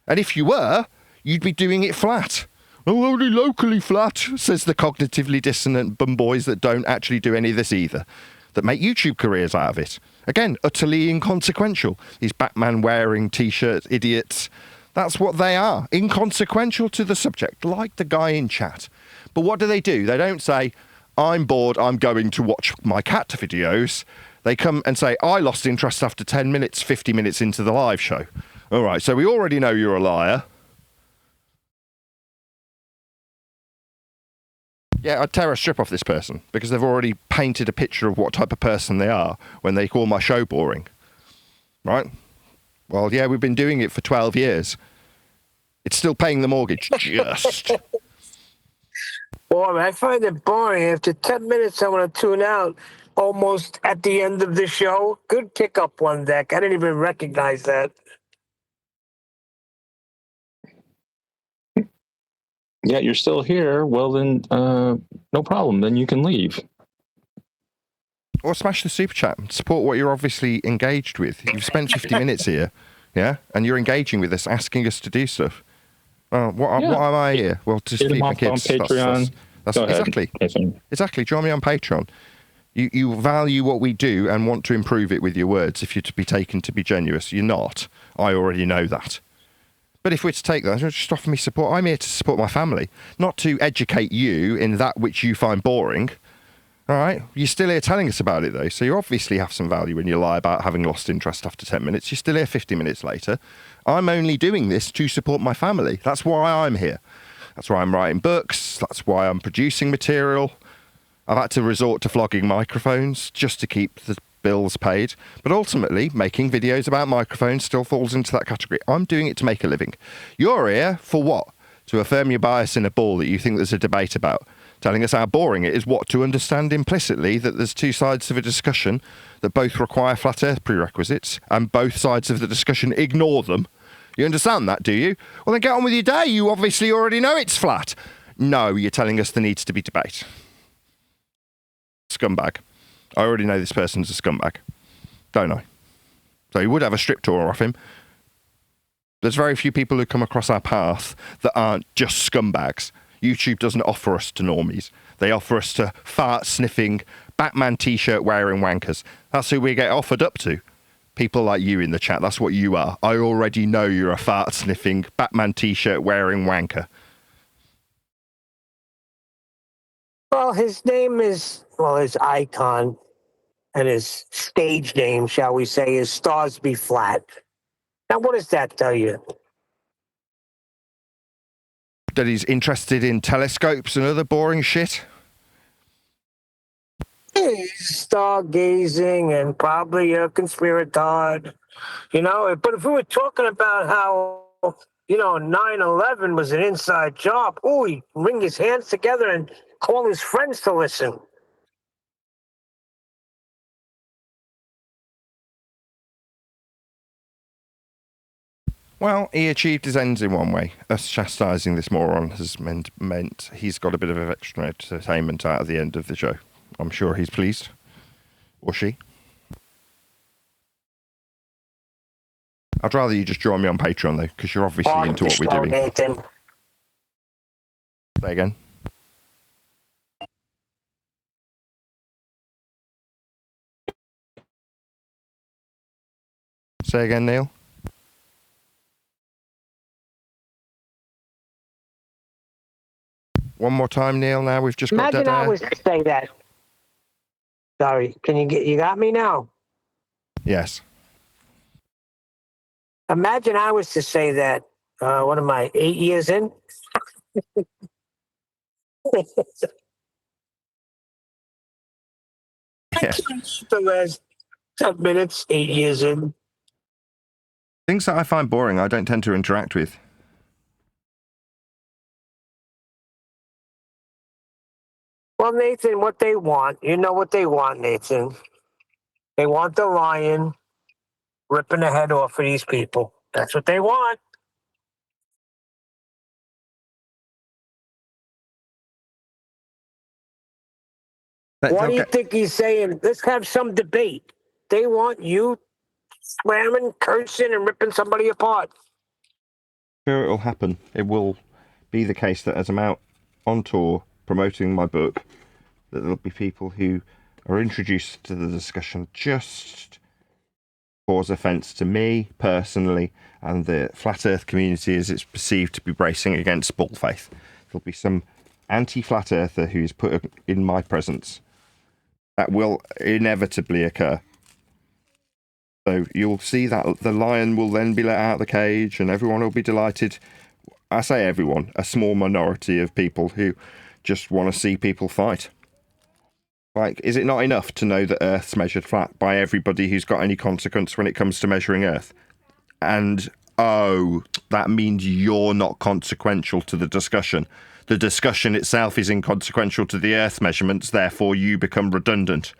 And if you were, you'd be doing it flat. Oh, only locally flat, says the cognitively dissonant bum boys that don't actually do any of this either, that make YouTube careers out of it. Again, utterly inconsequential. These Batman-wearing T-shirt idiots. That's what they are. Inconsequential to the subject, like the guy in chat. But what do? They don't say, I'm bored, I'm going to watch my cat videos. They come and say, I lost interest after 10 minutes, 50 minutes into the live show. All right, so we already know you're a liar. Yeah, I'd tear a strip off this person because they've already painted a picture of what type of person they are when they call my show boring. Right? Well, yeah, we've been doing it for 12 years. It's still paying the mortgage. Just. Boy, I find it boring. After 10 minutes, I want to tune out almost at the end of the show. Good pickup one deck. I didn't even recognize that. Yeah, you're still here. Well, then, no problem. Then you can leave. Or smash the super chat and support what you're obviously engaged with. You've spent 50 minutes here, yeah? And you're engaging with us, asking us to do stuff. What am I here? Well, to feed my kids. On Patreon. That's exactly. Exactly. Join me on Patreon. You value what we do and want to improve it with your words if you're to be taken to be genuine. You're not. I already know that. But if we're to take that, just offer me support. I'm here to support my family, not to educate you in that which you find boring. All right? You're still here telling us about it, though, so you obviously have some value when you lie about having lost interest after 10 minutes. You're still here 50 minutes later. I'm only doing this to support my family. That's why I'm here. That's why I'm writing books. That's why I'm producing material. I've had to resort to flogging microphones just to keep the bills paid, but ultimately making videos about microphones still falls into that category. I'm doing it to make a living. You're here for what? To affirm your bias in a ball that you think there's a debate about, telling us how boring it is. What? To understand implicitly that there's two sides of a discussion that both require flat earth prerequisites and both sides of the discussion ignore them. You understand that, do you? Well, then get on with your day. You obviously already know it's flat. No, you're telling us there needs to be debate. Scumbag. I already know this person's a scumbag, don't I? So you would have a strip tour off him. There's very few people who come across our path that aren't just scumbags. YouTube doesn't offer us to normies. They offer us to fart-sniffing, Batman T-shirt wearing wankers. That's who we get offered up to. People like you in the chat, that's what you are. I already know you're a fart-sniffing, Batman T-shirt wearing wanker. Well, his name is, his icon and his stage name, shall we say, is Stars Be Flat. Now, what does that tell you? That he's interested in telescopes and other boring shit? He's stargazing and probably a conspiratard, But if we were talking about how, 9/11 was an inside job, he'd wring his hands together and call his friends to listen. Well, he achieved his ends in one way. Us chastising this moron has meant he's got a bit of extra entertainment out of the end of the show. I'm sure he's pleased. Or she. I'd rather you just join me on Patreon, though, because you're obviously into what we're doing. Nathan. Say again. Say again, Neil. One more time, Neil. Now we've just got Imagine dead I air. was to say that. Sorry, you got me now? Yes. Imagine I was to say that. What am I, 8 years in? Yeah. The last 10 minutes, 8 years in. Things that I find boring, I don't tend to interact with. Well, Nathan, what they want, you know what they want, Nathan. They want the lion ripping the head off of these people. That's what they want. What do you think he's saying? Let's have some debate. They want you swearing, cursing, and ripping somebody apart. Sure, it will happen. It will be the case that as I'm out on tour promoting my book, that there'll be people who are introduced to the discussion just cause offence to me personally and the flat earth community as it's perceived to be bracing against bull faith. There'll be some anti-flat earther who's put in my presence. That will inevitably occur. So you'll see that the lion will then be let out of the cage and everyone will be delighted. I say everyone, a small minority of people who just want to see people fight. Like, is it not enough to know that Earth's measured flat by everybody who's got any consequence when it comes to measuring Earth? And, oh, that means you're not consequential to the discussion. The discussion itself is inconsequential to the Earth measurements, therefore you become redundant.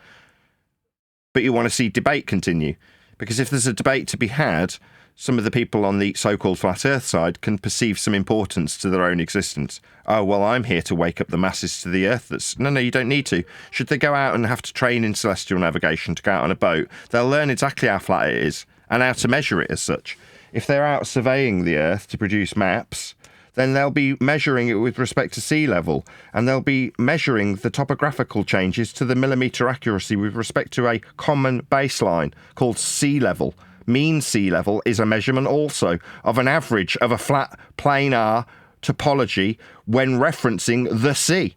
But you want to see debate continue. Because if there's a debate to be had, some of the people on the so-called flat earth side can perceive some importance to their own existence. Oh, well, I'm here to wake up the masses to the earth. No, you don't need to. Should they go out and have to train in celestial navigation to go out on a boat, they'll learn exactly how flat it is and how to measure it as such. If they're out surveying the earth to produce maps, then they'll be measuring it with respect to sea level, and they'll be measuring the topographical changes to the millimetre accuracy with respect to a common baseline called sea level. Mean sea level is a measurement also of an average of a flat planar topology when referencing the sea.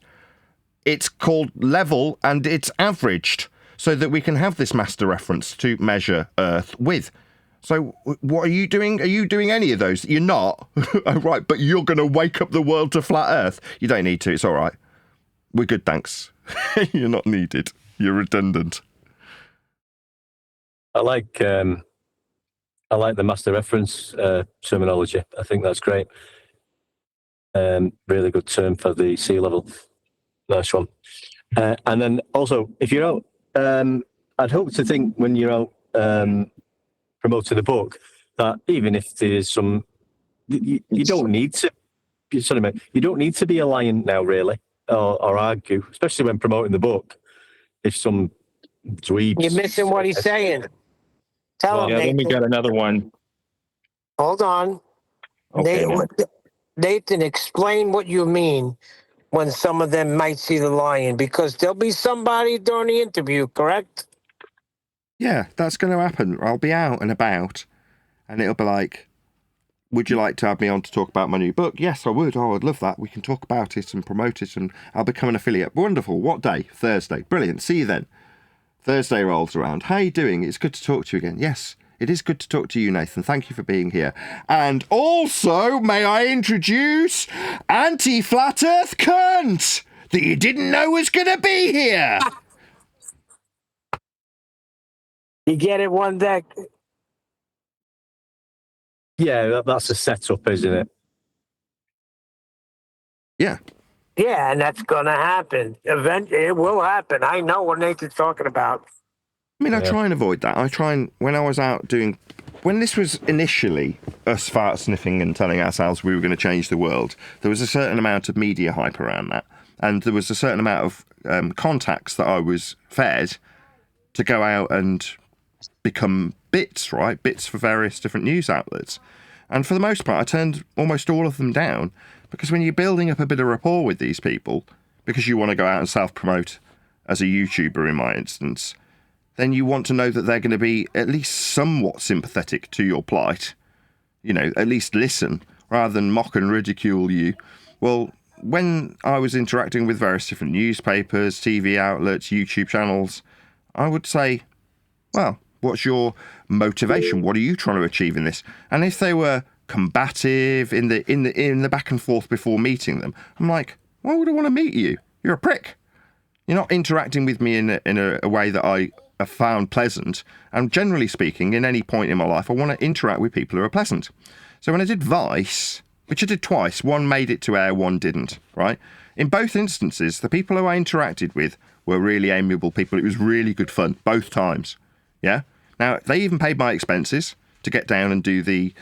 It's called level and it's averaged so that we can have this master reference to measure Earth with. So what are you doing? Are you doing any of those? You're not. Oh, right, but you're going to wake up the world to flat Earth. You don't need to. It's all right. We're good, thanks. You're not needed. You're redundant. I like the master reference terminology. I think that's great. Really good term for the sea level. Nice one. And then also, if you're out, I'd hope to think when you're out promoting the book that even if there's some, you don't need to. Sorry, mate. You don't need to be a lion now, really, or argue, especially when promoting the book. If some dweebs, You're missing what he's saying. Tell him, Yeah, then we Nathan. got another one. Hold on. Okay, now. Nathan, explain what you mean when some of them might see the lion, because there'll be somebody during the interview, correct? Yeah, that's going to happen. I'll be out and about, and it'll be like, would you like to have me on to talk about my new book? Yes, I would. Oh, I'd love that. We can talk about it and promote it, and I'll become an affiliate. Wonderful. What day? Thursday. Brilliant. See you then. Thursday rolls around. How are you doing? It's good to talk to you again. Yes, it is good to talk to you, Nathan. Thank you for being here. And also, may I introduce Anti-Flat Earth Cunt that you didn't know was going to be here. You get it one deck. yeah, that's a setup, isn't it? Yeah. Yeah, and that's going to happen. Eventually, it will happen. I know what Nathan's talking about. I mean, I Yeah. try and avoid that. When I was out when this was initially us fart sniffing and telling ourselves we were going to change the world, there was a certain amount of media hype around that. And there was a certain amount of contacts that I was fed to go out and become bits, right? Bits for various different news outlets. And for the most part, I turned almost all of them down because when you're building up a bit of rapport with these people, because you want to go out and self-promote as a YouTuber in my instance, then you want to know that they're going to be at least somewhat sympathetic to your plight. You know, at least listen, rather than mock and ridicule you. Well, when I was interacting with various different newspapers, TV outlets, YouTube channels, I would say, well, what's your motivation? What are you trying to achieve in this? And if they were combative in the back and forth before meeting them, I'm like, why would I want to meet you? You're a prick. You're not interacting with me in a way that I have found pleasant. And generally speaking, in any point in my life, I want to interact with people who are pleasant. So when I did Vice, which I did twice, one made it to air, one didn't, right? In both instances, the people who I interacted with were really amiable people. It was really good fun, both times, yeah? Now, they even paid my expenses to get down and do the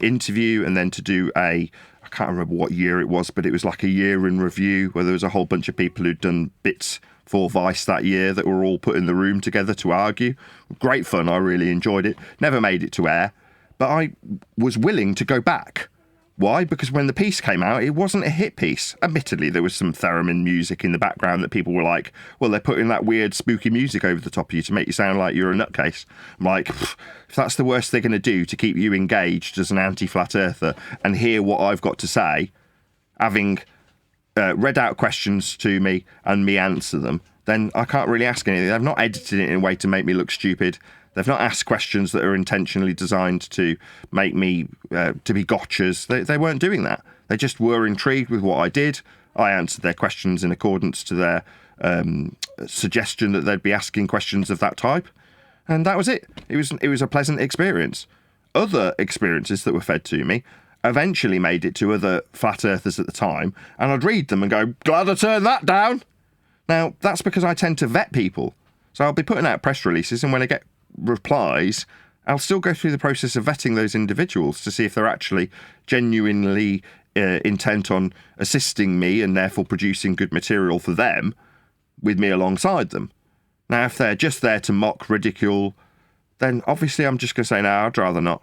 interview, and then to do I can't remember what year it was, but it was like a year in review where there was a whole bunch of people who'd done bits for Vice that year that were all put in the room together to argue. Great fun. I really enjoyed it. Never made it to air, but I was willing to go back. Why? Because when the piece came out, it wasn't a hit piece. Admittedly, there was some theremin music in the background that people were like, well, they're putting that weird spooky music over the top of you to make you sound like you're a nutcase. I'm like, if that's the worst they're going to do to keep you engaged as an anti-flat earther and hear what I've got to say, having read out questions to me and me answer them, then I can't really ask anything. They've not edited it in a way to make me look stupid. They've not asked questions that are intentionally designed to make me to be gotchas. They weren't doing that. They just were intrigued with what I did. I answered their questions in accordance to their suggestion that they'd be asking questions of that type, and that was it. It was a pleasant experience. Other experiences that were fed to me eventually made it to other flat earthers at the time, and I'd read them and go, glad I turned that down. Now, that's because I tend to vet people. So I'll be putting out press releases, and when I get replies, I'll still go through the process of vetting those individuals to see if they're actually genuinely intent on assisting me and therefore producing good material for them with me alongside them. Now, if they're just there to mock, ridicule, then obviously I'm just going to say, no, I'd rather not.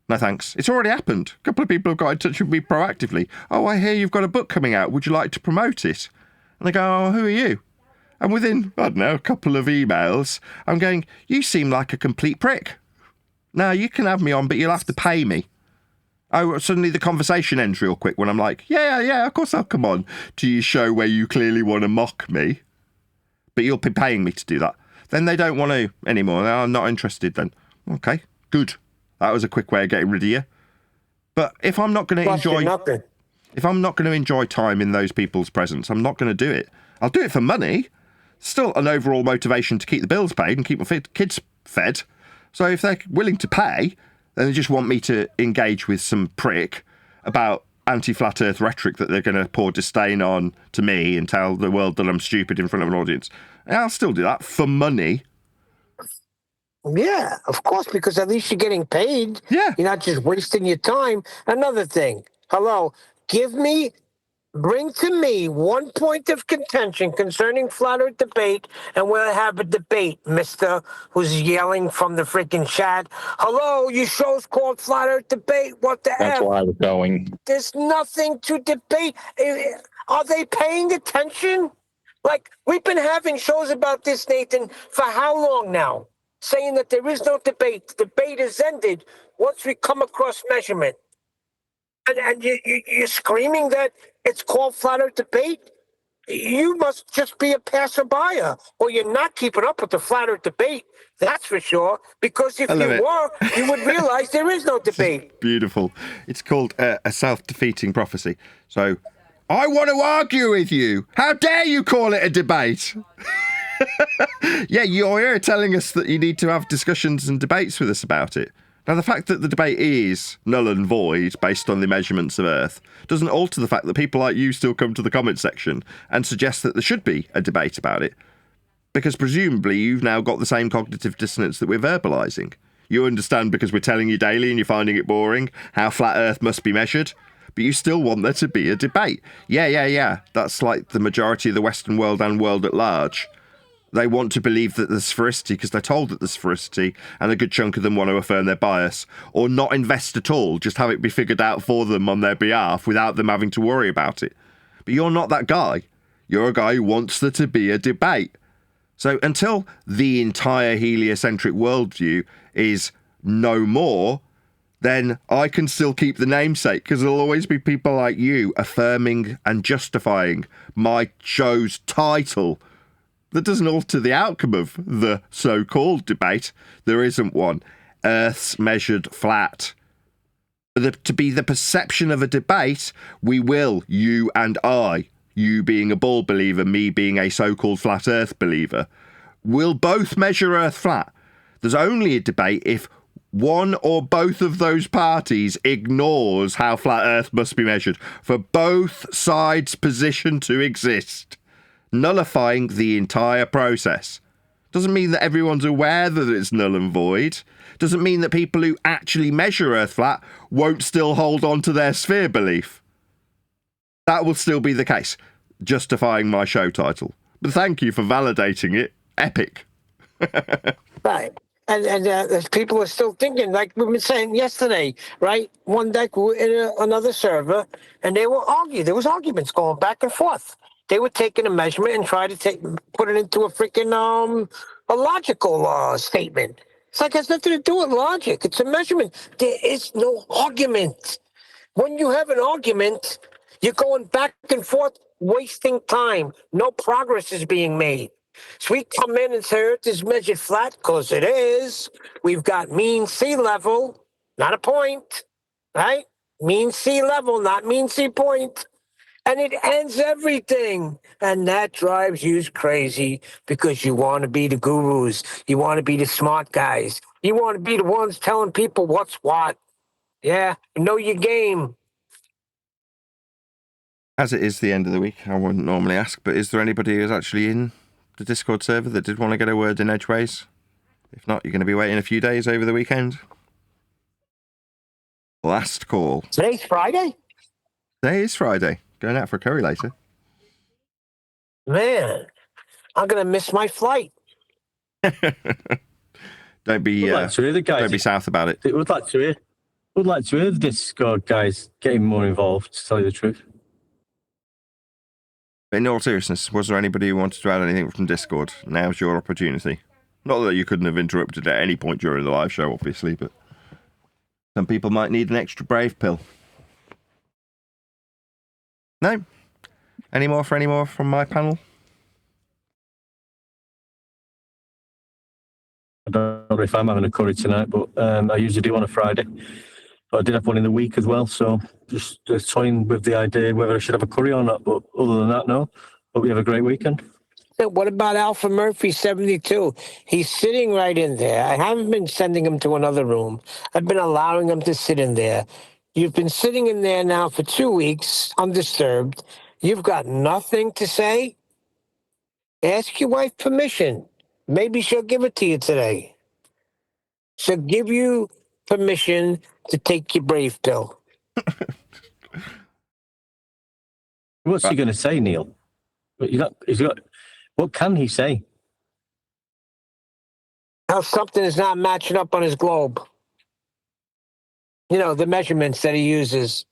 No thanks. It's already happened. A couple of people have got in touch with me proactively. Oh, I hear you've got a book coming out. Would you like to promote it? And they go, oh, who are you? And within, I don't know, a couple of emails, I'm going, you seem like a complete prick. Now, you can have me on, but you'll have to pay me. Oh, suddenly the conversation ends real quick when I'm like, yeah, of course I'll come on to your show where you clearly want to mock me. But you'll be paying me to do that. Then they don't want to anymore. I'm not interested then. Okay, good. That was a quick way of getting rid of you. But if I'm not going to enjoy time in those people's presence, I'm not going to do it. I'll do it for money. Still an overall motivation to keep the bills paid and keep my kids fed. So if they're willing to pay, then they just want me to engage with some prick about anti-flat earth rhetoric that they're going to pour disdain on to me and tell the world that I'm stupid in front of an audience. And I'll still do that for money. Yeah, of course, because at least you're getting paid. Yeah. You're not just wasting your time. Another thing, bring to me one point of contention concerning flat earth debate, and we'll have a debate, mister who's yelling from the freaking chat. Hello, your show's called Flat Earth Debate. What the That's F? why I was going. There's nothing to debate. Are they paying attention? Like, we've been having shows about this, Nathan, for how long now? Saying that there is no debate. The debate is ended once we come across measurement. And you're screaming that it's called Flat Earth Debate? You must just be a passerby, or you're not keeping up with the Flat Earth Debate. That's for sure. Because if you were, you would realize there is no debate. Beautiful. It's called a self-defeating prophecy. So, I want to argue with you. How dare you call it a debate? Yeah, you're here telling us that you need to have discussions and debates with us about it. Now, the fact that the debate is null and void based on the measurements of Earth doesn't alter the fact that people like you still come to the comment section and suggest that there should be a debate about it. Because presumably you've now got the same cognitive dissonance that we're verbalising. You understand because we're telling you daily and you're finding it boring how flat Earth must be measured, but you still want there to be a debate. Yeah. That's like the majority of the Western world and world at large. They want to believe that there's sphericity because they're told that there's sphericity, and a good chunk of them want to affirm their bias, or not invest at all, just have it be figured out for them on their behalf without them having to worry about it. But you're not that guy. You're a guy who wants there to be a debate. So until the entire heliocentric worldview is no more, then I can still keep the namesake, because there'll always be people like you affirming and justifying my show's title. That doesn't alter the outcome of the so-called debate. There isn't one. Earth's measured flat. To be the perception of a debate, we will, you and I, you being a ball believer, me being a so-called flat Earth believer, will both measure Earth flat. There's only a debate if one or both of those parties ignores how flat Earth must be measured for both sides' position to exist, nullifying the entire process. Doesn't mean that everyone's aware that it's null and void. Doesn't mean that people who actually measure Earth flat won't still hold on to their sphere belief. That will still be the case, justifying my show title. But thank you for validating it. Epic. Right. And people are still thinking, like we've been saying yesterday, right? One deck in another server, and they were arguing. There was arguments going back and forth. They were taking a measurement and trying to put it into a freaking a logical statement. It's like it has nothing to do with logic. It's a measurement. There is no argument. When you have an argument, you're going back and forth, wasting time. No progress is being made. So we come in and say Earth is measured flat, because it is. We've got mean sea level, not a point, right? Mean sea level, not mean sea point. And it ends everything. And that drives you crazy, because you want to be the gurus. You want to be the smart guys. You want to be the ones telling people what's what. Yeah, know your game. As it is the end of the week, I wouldn't normally ask, but is there anybody who's actually in the Discord server that did want to get a word in edgeways? If not, you're going to be waiting a few days over the weekend. Last call. Today's Friday? Today is Friday. Going out for a curry later. Man, I'm going to miss my flight. Don't be don't be south about it. Would like to hear the Discord guys getting more involved, to tell you the truth. But in all seriousness, was there anybody who wanted to add anything from Discord? Now's your opportunity. Not that you couldn't have interrupted at any point during the live show, obviously, but some people might need an extra brave pill. No? Any more from my panel? I don't know if I'm having a curry tonight, but I usually do on a Friday. But I did have one in the week as well, so just toying with the idea whether I should have a curry or not. But other than that, no. Hope you have a great weekend. What about Alpha Murphy 72? He's sitting right in there. I haven't been sending him to another room. I've been allowing him to sit in there. You've been sitting in there now for 2 weeks, undisturbed. You've got nothing to say? Ask your wife permission. Maybe she'll give it to you today. She'll give you permission to take your brave pill. What's he going to say, Neil? What can he say? How something is not matching up on his globe. You know, the measurements that he uses.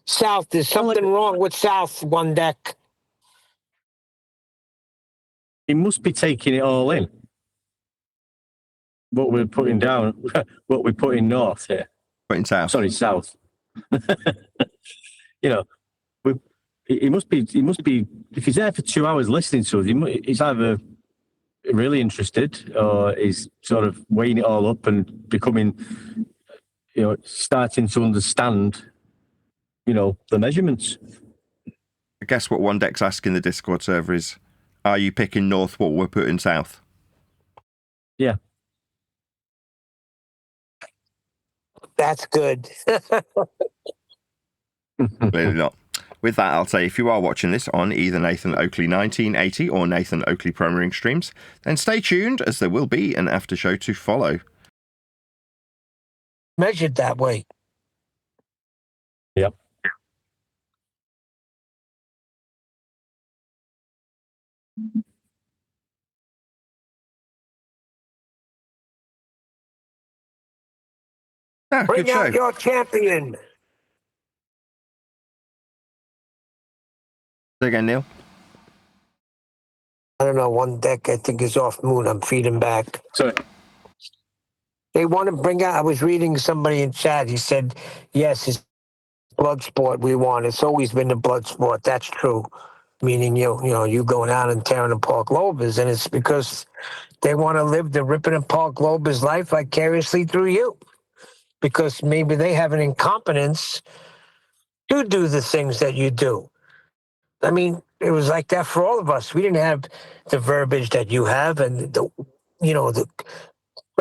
South, there's something wrong with South one deck. He must be taking it all in. What we're putting down, what we're putting north here. Putting south. Sorry, south. You know, he must be. If he's there for 2 hours listening to us, he's either really interested or he's sort of weighing it all up and becoming, starting to understand, the measurements. I guess what one deck's asking the Discord server is, are you picking north what we're putting south? Yeah. That's good. Clearly not. With that, I'll say if you are watching this on either Nathan Oakley 1980 or Nathan Oakley Premiering streams, then stay tuned as there will be an after show to follow. Measured that way. Yep. Ah, Bring good show. out your champion. Say again, Neil. don't know, one deck I think is off moon. I'm feeding back. So They want to bring out. I was reading somebody in chat. He said, "Yes, it's blood sport. We want. It's always been the blood sport. That's true. Meaning you going out and tearing apart Globers, and it's because they want to live the ripping apart Globers life vicariously through you, because maybe they have an incompetence to do the things that you do. I mean, it was like that for all of us. We didn't have the verbiage that you have, and the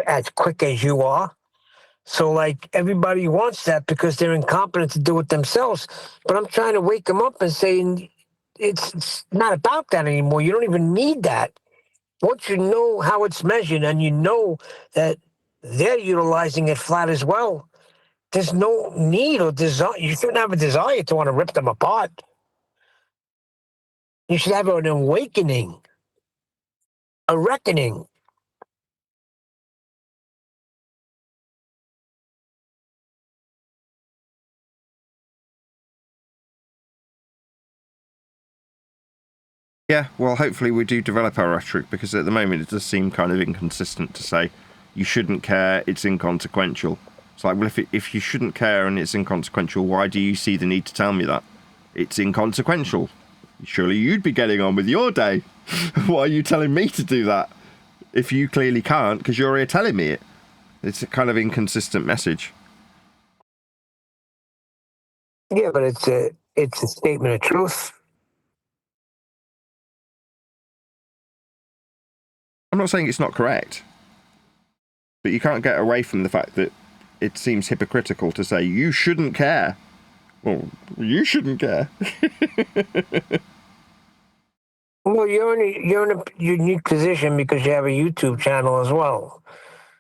as quick as you are. So, like, everybody wants that because they're incompetent to do it themselves. But I'm trying to wake them up and saying it's not about that anymore. You don't even need that. Once you know how it's measured and you know that they're utilizing it flat as well, there's no need or desire. You shouldn't have a desire to want to rip them apart. You should have an awakening, a reckoning. Yeah, well, hopefully we do develop our rhetoric, because at the moment it does seem kind of inconsistent to say you shouldn't care, it's inconsequential. It's like, well, if you shouldn't care and it's inconsequential, why do you see the need to tell me that? It's inconsequential. Surely you'd be getting on with your day. Why are you telling me to do that? If you clearly can't, because you're here telling me it. It's a kind of inconsistent message. Yeah, but it's a statement of truth. I'm not saying it's not correct, but you can't get away from the fact that it seems hypocritical to say you shouldn't care. Well, you shouldn't care. Well, you're in a unique position because you have a YouTube channel as well.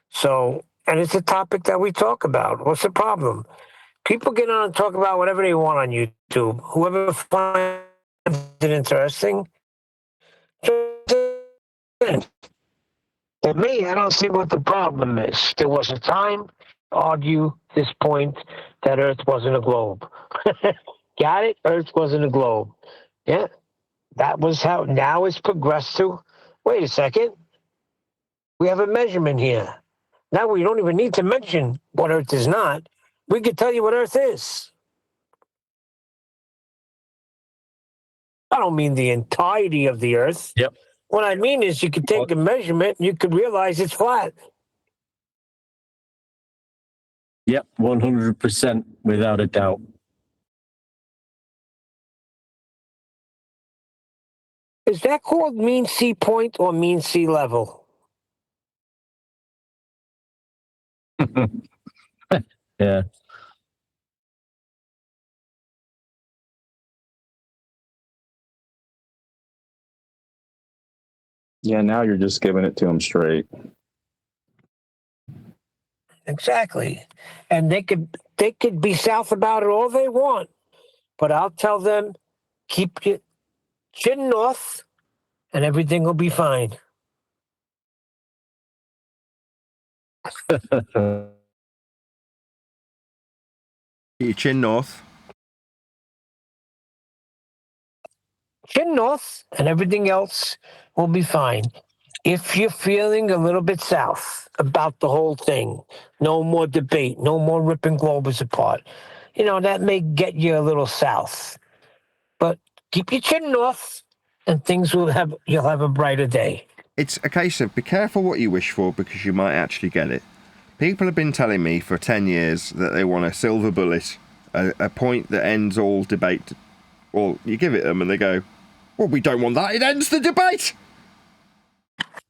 So, and it's a topic that we talk about. What's the problem? People get on and talk about whatever they want on YouTube. Whoever finds it interesting. For me, I don't see what the problem is. There was a time to argue this point that Earth wasn't a globe. Got it? Earth wasn't a globe. Yeah. That was how. Now it's progressed to, wait a second, we have a measurement here. Now we don't even need to mention what Earth is not. We can tell you what Earth is. I don't mean the entirety of the Earth. Yep. What I mean is you could take a measurement and you could realize it's flat. Yep, 100%, without a doubt. Is that called mean sea point or mean sea level? Yeah. Yeah, now you're just giving it to them straight. Exactly. And they could be south about it all they want. But I'll tell them, keep your chin north and everything will be fine. Your chin north. Chin north and everything else will be fine. If you're feeling a little bit south about the whole thing, no more debate, no more ripping globes apart. That may get you a little south. But keep your chin north and you'll have a brighter day. It's a case of be careful what you wish for, because you might actually get it. People have been telling me for 10 years that they want a silver bullet, a point that ends all debate. Well, you give it them and they go, well, we don't want that. It ends the debate.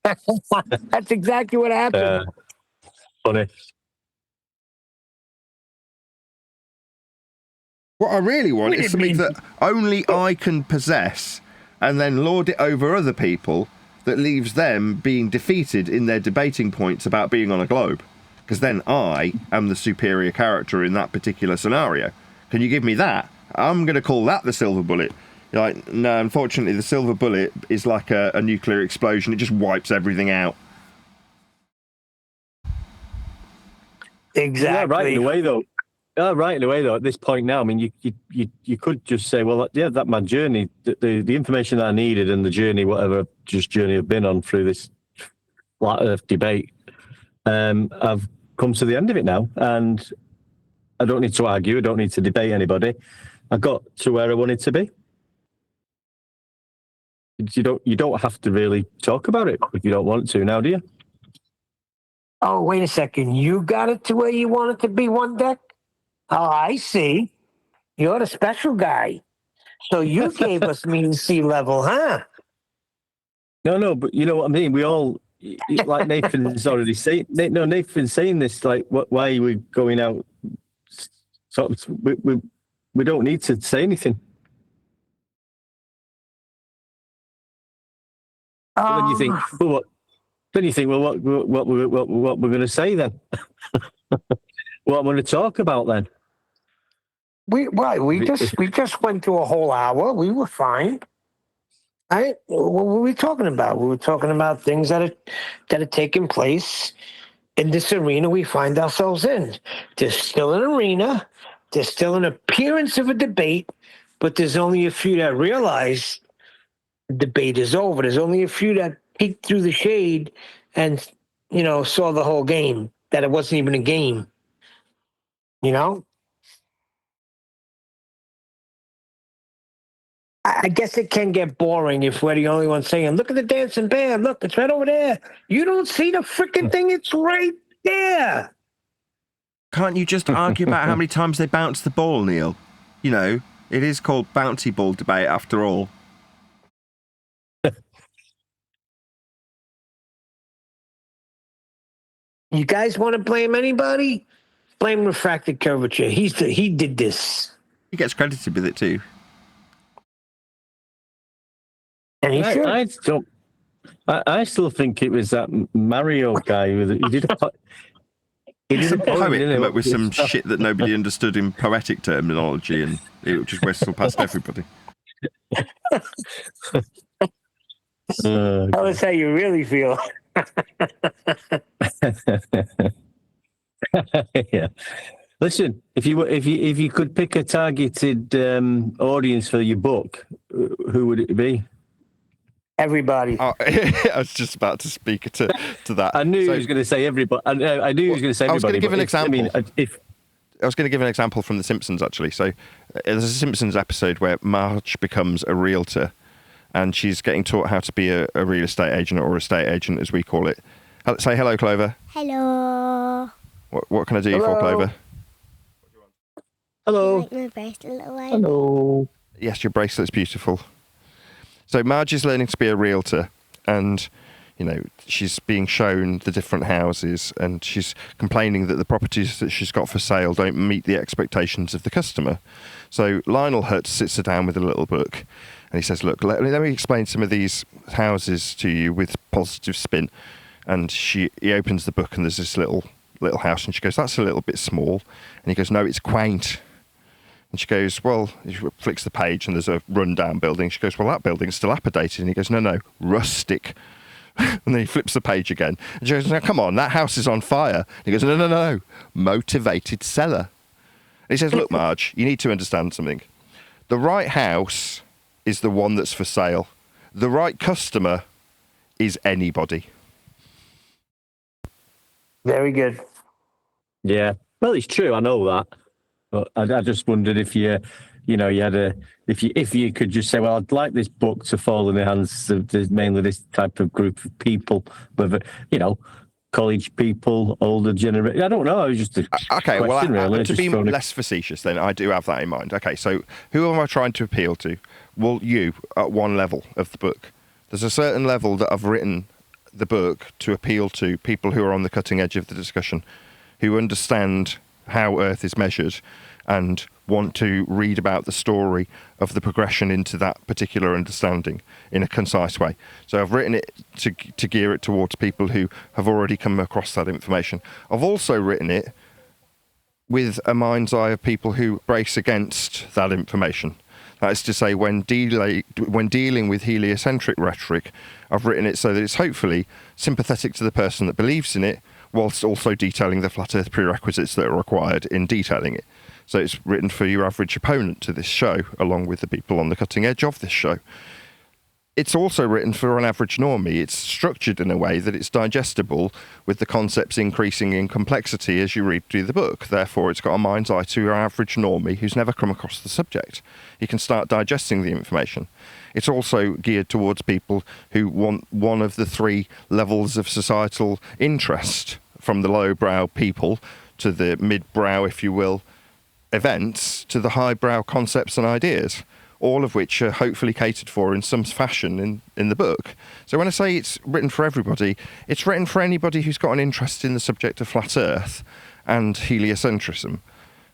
That's exactly what happened. Funny. What I really want is something that only I can possess and then lord it over other people, that leaves them being defeated in their debating points about being on a globe. Because then I am the superior character in that particular scenario. Can you give me that? I'm going to call that the silver bullet. You're like, no, unfortunately, the silver bullet is like a nuclear explosion. It just wipes everything out. Exactly. Yeah, right in a way, though. Oh, right in a way, though, at this point now, I mean, you could just say, well, yeah, that my journey, the information that I needed and the journey, whatever journey I've been on through this flat Earth debate, I've come to the end of it now, and I don't need to argue. I don't need to debate anybody. I got to where I wanted to be. You don't have to really talk about it if you don't want to now, do you? Oh, wait a second. You got it to where you want it to be, One Deck? Oh, I see. You're the special guy. So you gave us mean sea level, huh? No, but you know what I mean. We all, like Nathan's already saying. No, Nathan's saying this. Like, why are we going out? Sort of, we don't need to say anything. But then you think, well, what? Then you think, well, what we're going to say then? What I'm going to talk about then? We just went through a whole hour. We were fine. What were we talking about? We were talking about things that are taking place in this arena we find ourselves in. There's still an arena. There's still an appearance of a debate, but there's only a few that realize the debate is over. There's only a few that peeked through the shade and, saw the whole game, that it wasn't even a game. I guess it can get boring if we're the only one saying, look at the dancing bear. Look, it's right over there. You don't see the freaking thing. It's right there. Can't you just argue about how many times they bounce the ball, Neil? It is called bouncy ball debate after all. You guys want to blame anybody? Blame refracted curvature. He did this. He gets credited with it too. And he should. I still think it was that Mario guy. He did a poet came up with some shit that nobody understood in poetic terminology, and it just whistled past everybody. Tell us how you really feel. Yeah. Listen, if you could pick a targeted audience for your book, who would it be? Everybody. Oh, I was just about to speak to that. I knew he was going to say everybody. I knew he was going to say everybody. I was going to give an example. I was going to give an example from The Simpsons, actually. So there's a Simpsons episode where Marge becomes a realtor, and she's getting taught how to be a real estate agent, or estate agent, as we call it. Say hello, Clover. Hello. What can I do for, Clover? Hello. Like my bracelet away. Hello. Yes, your bracelet's beautiful. So Marge is learning to be a realtor, and she's being shown the different houses, and she's complaining that the properties that she's got for sale don't meet the expectations of the customer. So Lionel Hutz sits her down with a little book, and he says, look, let me explain some of these houses to you with positive spin. And he opens the book, and there's this little house, and she goes, that's a little bit small. And he goes, no, it's quaint. And she goes, well, he flicks the page, and there's a rundown building. She goes, well, that building's dilapidated. And he goes, no, rustic. And then he flips the page again. And she goes, now, come on, that house is on fire. And he goes, no, motivated seller. And he says, look, Marge, you need to understand something. The right house is the one that's for sale. The right customer is anybody. Very good. Yeah. Well, it's true. I know that. But I just wondered if you had if you could just say, well, I'd like this book to fall in the hands of mainly this type of group of people, whether college people, older generation. I don't know. It was just a question, really. To be less facetious, then I do have that in mind. Okay, so who am I trying to appeal to? Well, you at one level of the book. There's a certain level that I've written the book to appeal to people who are on the cutting edge of the discussion, who understand how Earth is measured and want to read about the story of the progression into that particular understanding in a concise way. So I've written it to gear it towards people who have already come across that information. I've also written it with a mind's eye of people who brace against that information. That is to say, when dealing with heliocentric rhetoric, I've written it so that it's hopefully sympathetic to the person that believes in it, whilst also detailing the flat earth prerequisites that are required in detailing it. So it's written for your average opponent to this show, along with the people on the cutting edge of this show. It's also written for an average normie. It's structured in a way that it's digestible, with the concepts increasing in complexity as you read through the book. Therefore, it's got a mind's eye to your average normie who's never come across the subject. He can start digesting the information. It's also geared towards people who want one of the three levels of societal interest, from the lowbrow people to the midbrow, if you will, events, to the highbrow concepts and ideas, all of which are hopefully catered for in some fashion in the book. So when I say it's written for everybody, it's written for anybody who's got an interest in the subject of flat earth and heliocentrism.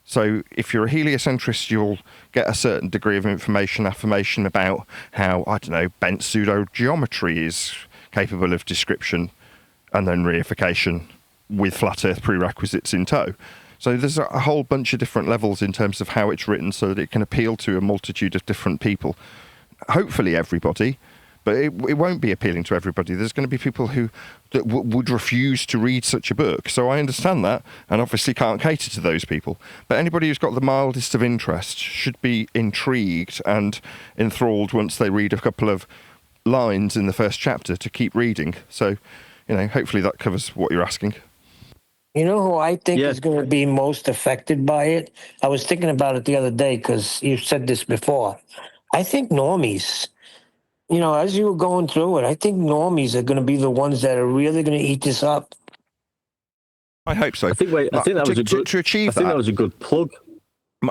So if you're a heliocentrist, you'll get a certain degree of affirmation about how, I don't know, bent pseudo-geometry is capable of description and then reification with flat earth prerequisites in tow. So there's a whole bunch of different levels in terms of how it's written so that it can appeal to a multitude of different people. Hopefully everybody, but it won't be appealing to everybody. There's going to be people who that would refuse to read such a book. So I understand that, and obviously can't cater to those people. But anybody who's got the mildest of interest should be intrigued and enthralled once they read a couple of lines in the first chapter to keep reading. So, hopefully that covers what you're asking. You know who I think is going to be most affected by it? I was thinking about it the other day because you've said this before. I think normies, as you were going through it, I think normies are going to be the ones that are really going to eat this up. I hope so. I think that was a good plug.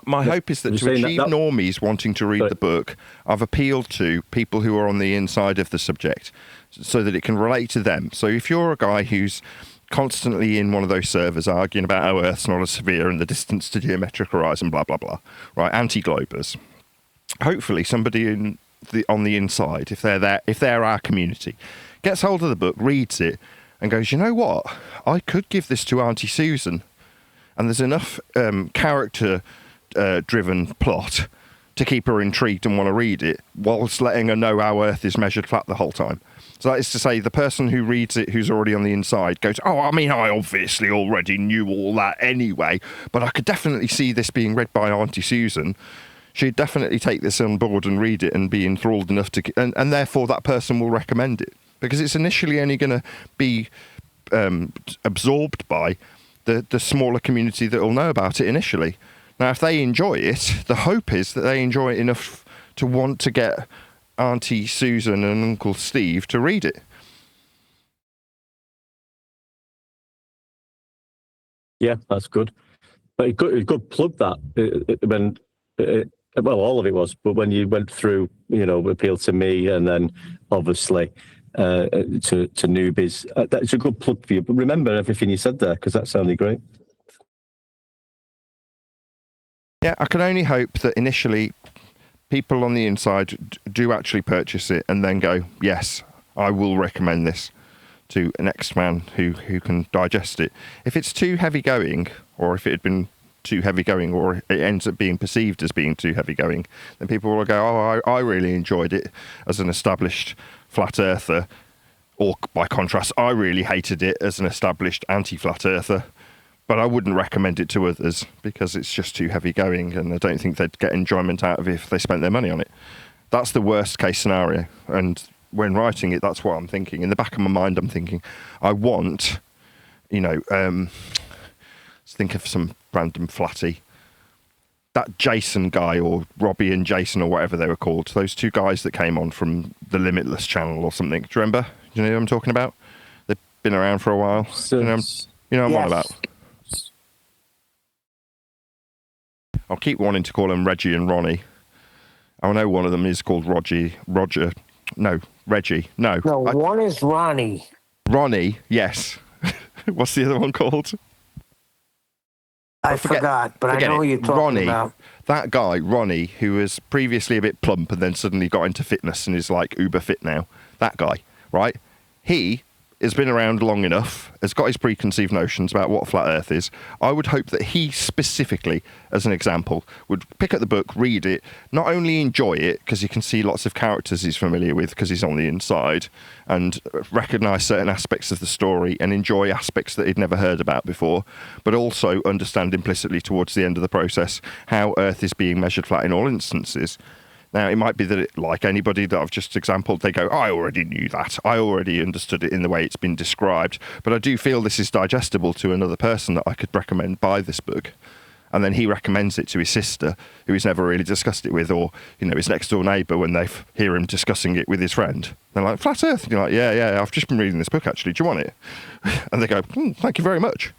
My hope is that to achieve normies wanting to read the book, I've appealed to people who are on the inside of the subject so that it can relate to them. So if you're a guy who's constantly in one of those servers arguing about how Earth's not a sphere and the distance to geometric horizon, blah, blah, blah, right, anti-globers, hopefully somebody on the inside, if they're our community, gets hold of the book, reads it, and goes, you know what, I could give this to Auntie Susan, and there's enough character-driven plot to keep her intrigued and want to read it, whilst letting her know how Earth is measured flat the whole time. So that is to say, the person who reads it, who's already on the inside, goes, I obviously already knew all that anyway, but I could definitely see this being read by Auntie Susan. She'd definitely take this on board and read it and be enthralled enough to... And therefore, that person will recommend it. Because it's initially only going to be absorbed by the smaller community that will know about it initially. Now, if they enjoy it, the hope is that they enjoy it enough to want to get Auntie Susan and Uncle Steve to read it. Yeah, that's good. But it could plug that well, all of it was, but when you went through, appeal to me, and then obviously to newbies, that's a good plug for you. But remember everything you said there, because that sounded great. Yeah, I can only hope that initially people on the inside do actually purchase it and then go, yes, I will recommend this to an ex-man who can digest it. If it's too heavy going, or if it had been too heavy going, or it ends up being perceived as being too heavy going, then people will go, I really enjoyed it as an established flat earther, or by contrast, I really hated it as an established anti-flat earther. But I wouldn't recommend it to others because it's just too heavy going, and I don't think they'd get enjoyment out of it if they spent their money on it. That's the worst case scenario. And when writing it, that's what I'm thinking. In the back of my mind, I'm thinking, I want, let's think of some random flatty. That Jason guy, or Robbie and Jason, or whatever they were called, those two guys that came on from the Limitless channel or something. Do you remember? Do you know what I'm talking about? They've been around for a while. So, you know what I'm on about? I'll keep wanting to call them Reggie and Ronnie. I know one of them is called Reggie. No. No, one is Ronnie. Ronnie, yes. What's the other one called? I forgot, but I know who you're talking about. That guy, Ronnie, who was previously a bit plump and then suddenly got into fitness and is like uber fit now. That guy, right? He has been around long enough, has got his preconceived notions about what a flat earth is. I would hope that he specifically, as an example, would pick up the book, read it, not only enjoy it, because he can see lots of characters he's familiar with because he's on the inside, and recognise certain aspects of the story and enjoy aspects that he'd never heard about before, but also understand implicitly towards the end of the process how Earth is being measured flat in all instances. Now, it might be that, like anybody that I've just exampled, they go, I already knew that. I already understood it in the way it's been described. But I do feel this is digestible to another person that I could recommend buy this book. And then he recommends it to his sister, who he's never really discussed it with, or, his next door neighbour when they hear him discussing it with his friend. They're like, Flat Earth? And you're like, yeah, I've just been reading this book, actually. Do you want it? And they go, thank you very much.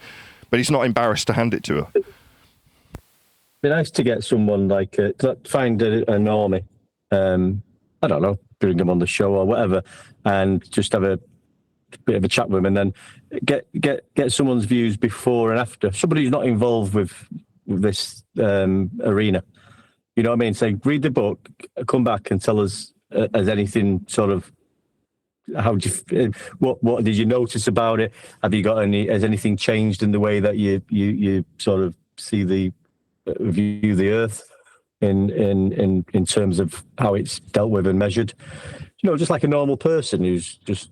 But he's not embarrassed to hand it to her. Be nice to get someone find a normie, I don't know, bring them on the show or whatever, and just have a bit of a chat with them, and then get someone's views before and after. Somebody who's not involved with this arena. You know what I mean? Say, read the book, come back and tell us has anything sort of. What did you notice about it? Have you got has anything changed in the way that you sort of see view the Earth in terms of how it's dealt with and measured? Just like a normal person who's just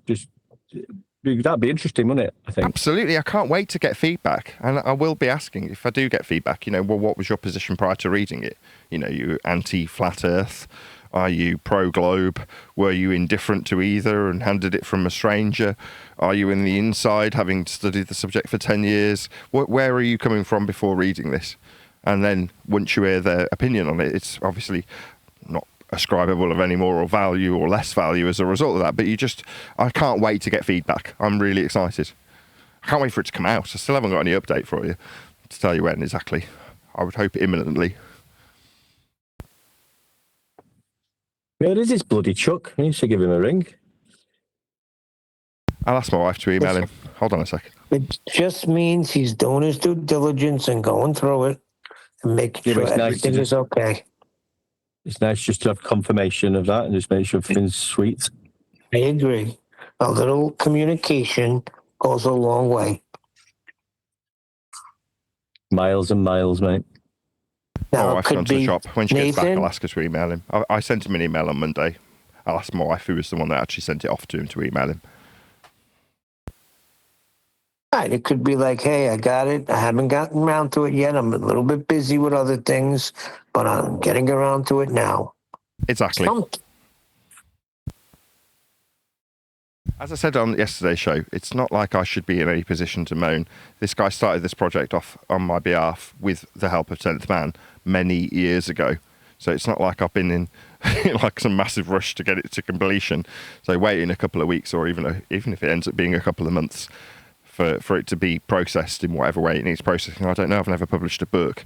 that'd be interesting, wouldn't it? I think absolutely. I can't wait to get feedback, and I will be asking if I do get feedback. What was your position prior to reading it? You anti-flat Earth? Are you pro-globe? Were you indifferent to either and handed it from a stranger? Are you in the inside, having studied the subject for 10 years? Where are you coming from before reading this? And then once you hear their opinion on it, it's obviously not ascribable of any moral value or less value as a result of that. But I can't wait to get feedback. I'm really excited. I can't wait for it to come out. I still haven't got any update for you to tell you when exactly. I would hope imminently. Where is this bloody Chuck? I need to give him a ring. I'll ask my wife to email him. Hold on a sec. It just means he's doing his due diligence and going through it and making sure everything is okay. It's nice just to have confirmation of that and just make sure everything's sweet. I agree. A little communication goes a long way. Miles and miles, mate. Now, my wife's gone to the shop. When she gets back, Nathan? I'll ask her to email him. I sent him an email on Monday. I'll ask my wife, who was the one that actually sent it off to him, to email him. Right, it could be like, hey, I got it. I haven't gotten around to it yet. I'm a little bit busy with other things, but I'm getting around to it now. Exactly. As I said on yesterday's show, it's not like I should be in any position to moan. This guy started this project off on my behalf with the help of 10th Man many years ago. So it's not like I've been in like some massive rush to get it to completion. So waiting a couple of weeks or even if it ends up being a couple of months for it to be processed in whatever way it needs processing, I don't know. I've never published a book.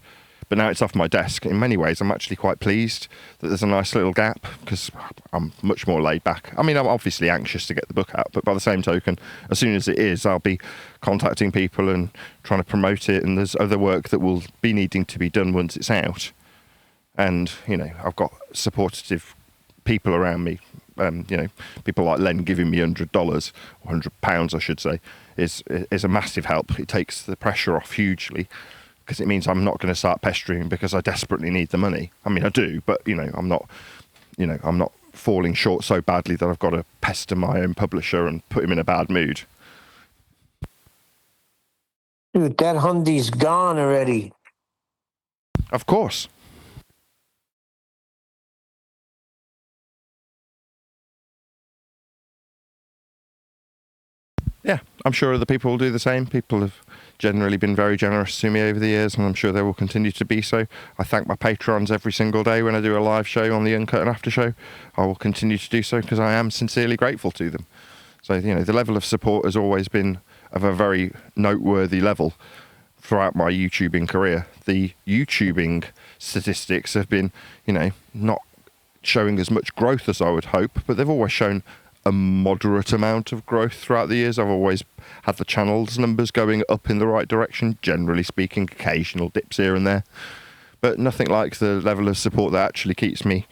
But now it's off my desk. In many ways, I'm actually quite pleased that there's a nice little gap because I'm much more laid back. I mean, I'm obviously anxious to get the book out, but by the same token, as soon as it is, I'll be contacting people and trying to promote it. And there's other work that will be needing to be done once it's out. And, I've got supportive people around me. People like Len giving me $100 or £100, I should say, is a massive help. It takes the pressure off hugely, because it means I'm not going to start pestering because I desperately need the money. I mean, I do, but I'm not falling short so badly that I've got to pester my own publisher and put him in a bad mood. Dude, that Hyundai's gone already. Of course. Yeah, I'm sure other people will do the same. People have generally been very generous to me over the years, and I'm sure they will continue to be so. I thank my patrons every single day when I do a live show on the Uncut and After Show. I will continue to do so because I am sincerely grateful to them. So, the level of support has always been of a very noteworthy level throughout my YouTubing career. The YouTubing statistics have been, not showing as much growth as I would hope, but they've always shown a moderate amount of growth throughout the years. I've always had the channel's numbers going up in the right direction, generally speaking, occasional dips here and there, but nothing like the level of support that actually keeps me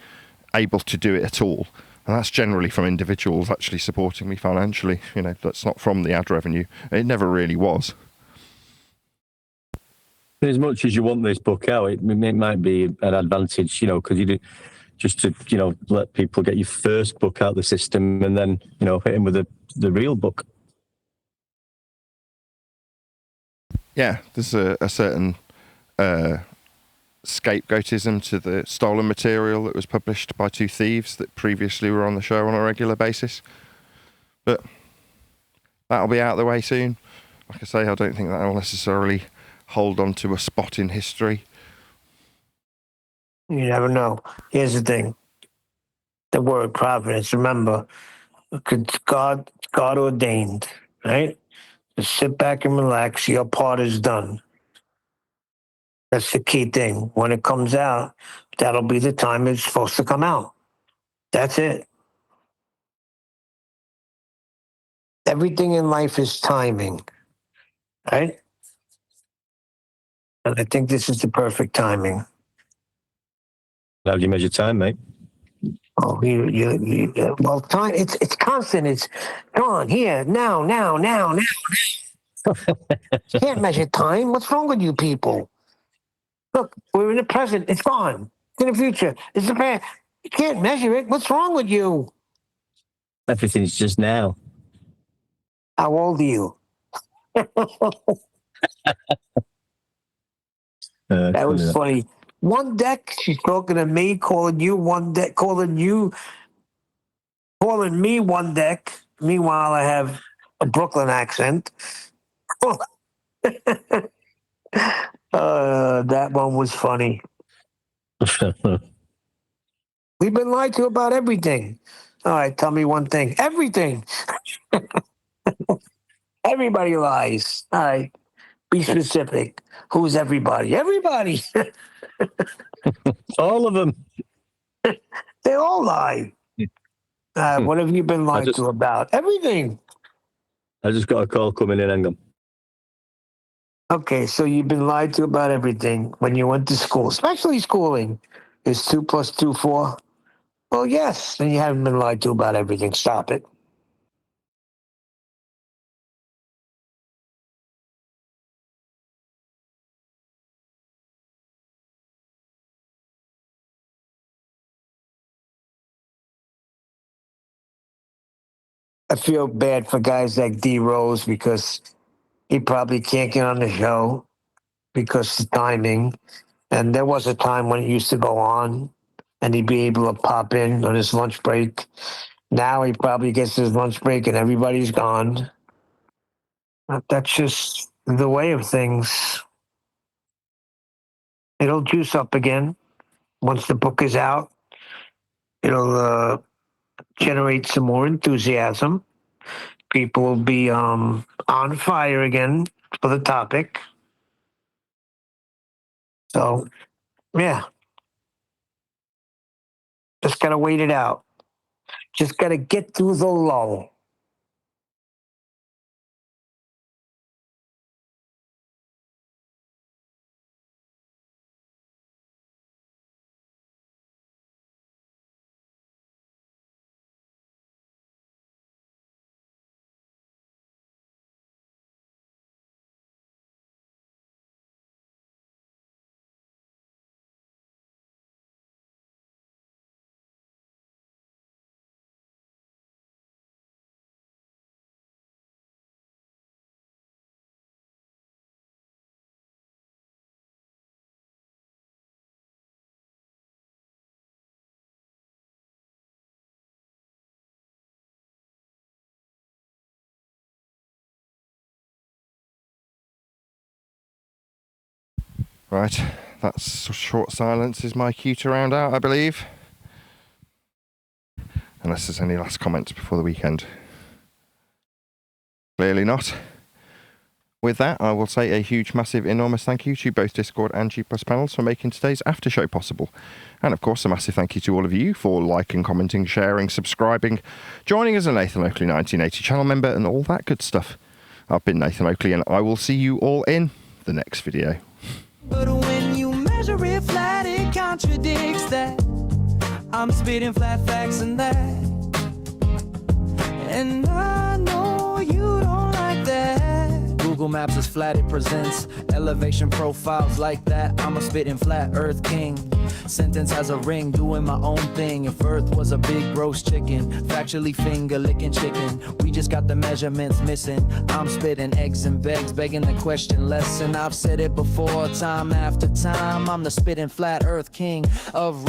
able to do it at all. And that's generally from individuals actually supporting me financially. You know, that's not from the ad revenue. It never really was. As much as you want this book out, it might be an advantage, you know, because you do just to, you know, let people get your first book out of the system and then, you know, hit them with the real book. Yeah, there's a certain scapegoatism to the stolen material that was published by two thieves that previously were on the show on a regular basis. But that'll be out of the way soon. Like I say, I don't think that will necessarily hold on to a spot in history. You never know. Here's the thing. The word providence, remember, it's God ordained, right? Just sit back and relax. Your part is done. That's the key thing. When it comes out, that'll be the time it's supposed to come out. That's it. Everything in life is timing, right? And I think this is the perfect timing. How do you measure time, mate? Oh, well, time, it's constant. It's gone, here, now. You can't measure time. What's wrong with you people? Look, we're in the present. It's gone. It's in the future. It's the past. You can't measure it. What's wrong with you? Everything's just now. How old are you? That was funny. One deck, she's talking to me, calling you one deck, calling me one deck. Meanwhile, I have a Brooklyn accent. That one was funny. We've been lied to about everything. All right, tell me one thing. Everything. Everybody lies. All right, be specific. Who's everybody? Everybody. All of them. They all lie. What have you been lied to about? Everything. I just got a call coming in. Hang on. Okay, so you've been lied to about everything when you went to school, especially schooling. Is 2 + 2 4? Well, yes, and you haven't been lied to about everything. Stop it. I feel bad for guys like D Rose because he probably can't get on the show because of timing. And there was a time when it used to go on and he'd be able to pop in on his lunch break. Now he probably gets his lunch break and everybody's gone. But that's just the way of things. It'll juice up again once the book is out. It'll generate some more enthusiasm. People will be on fire again for the topic. So, yeah. Just got to wait it out. Just got to get through the lull. Right, that's short silence is my cue to round out, I believe. Unless there's any last comments before the weekend. Clearly not. With that, I will say a huge, massive, enormous thank you to both Discord and G+ panels for making today's after show possible. And of course, a massive thank you to all of you for liking, commenting, sharing, subscribing, joining as a Nathan Oakley 1980 channel member and all that good stuff. I've been Nathan Oakley and I will see you all in the next video. But when you measure it flat, it contradicts that. I'm spitting flat facts and that And I know you don't like that. Google Maps is flat, it presents elevation profiles like that. I'm a spitting flat earth king. Sentence has a ring, doing my own thing. If Earth was a big roast chicken, factually finger licking chicken. We just got the measurements missing. I'm spitting eggs and begs, begging the question lesson. I've said it before, time after time. I'm the spitting flat earth king of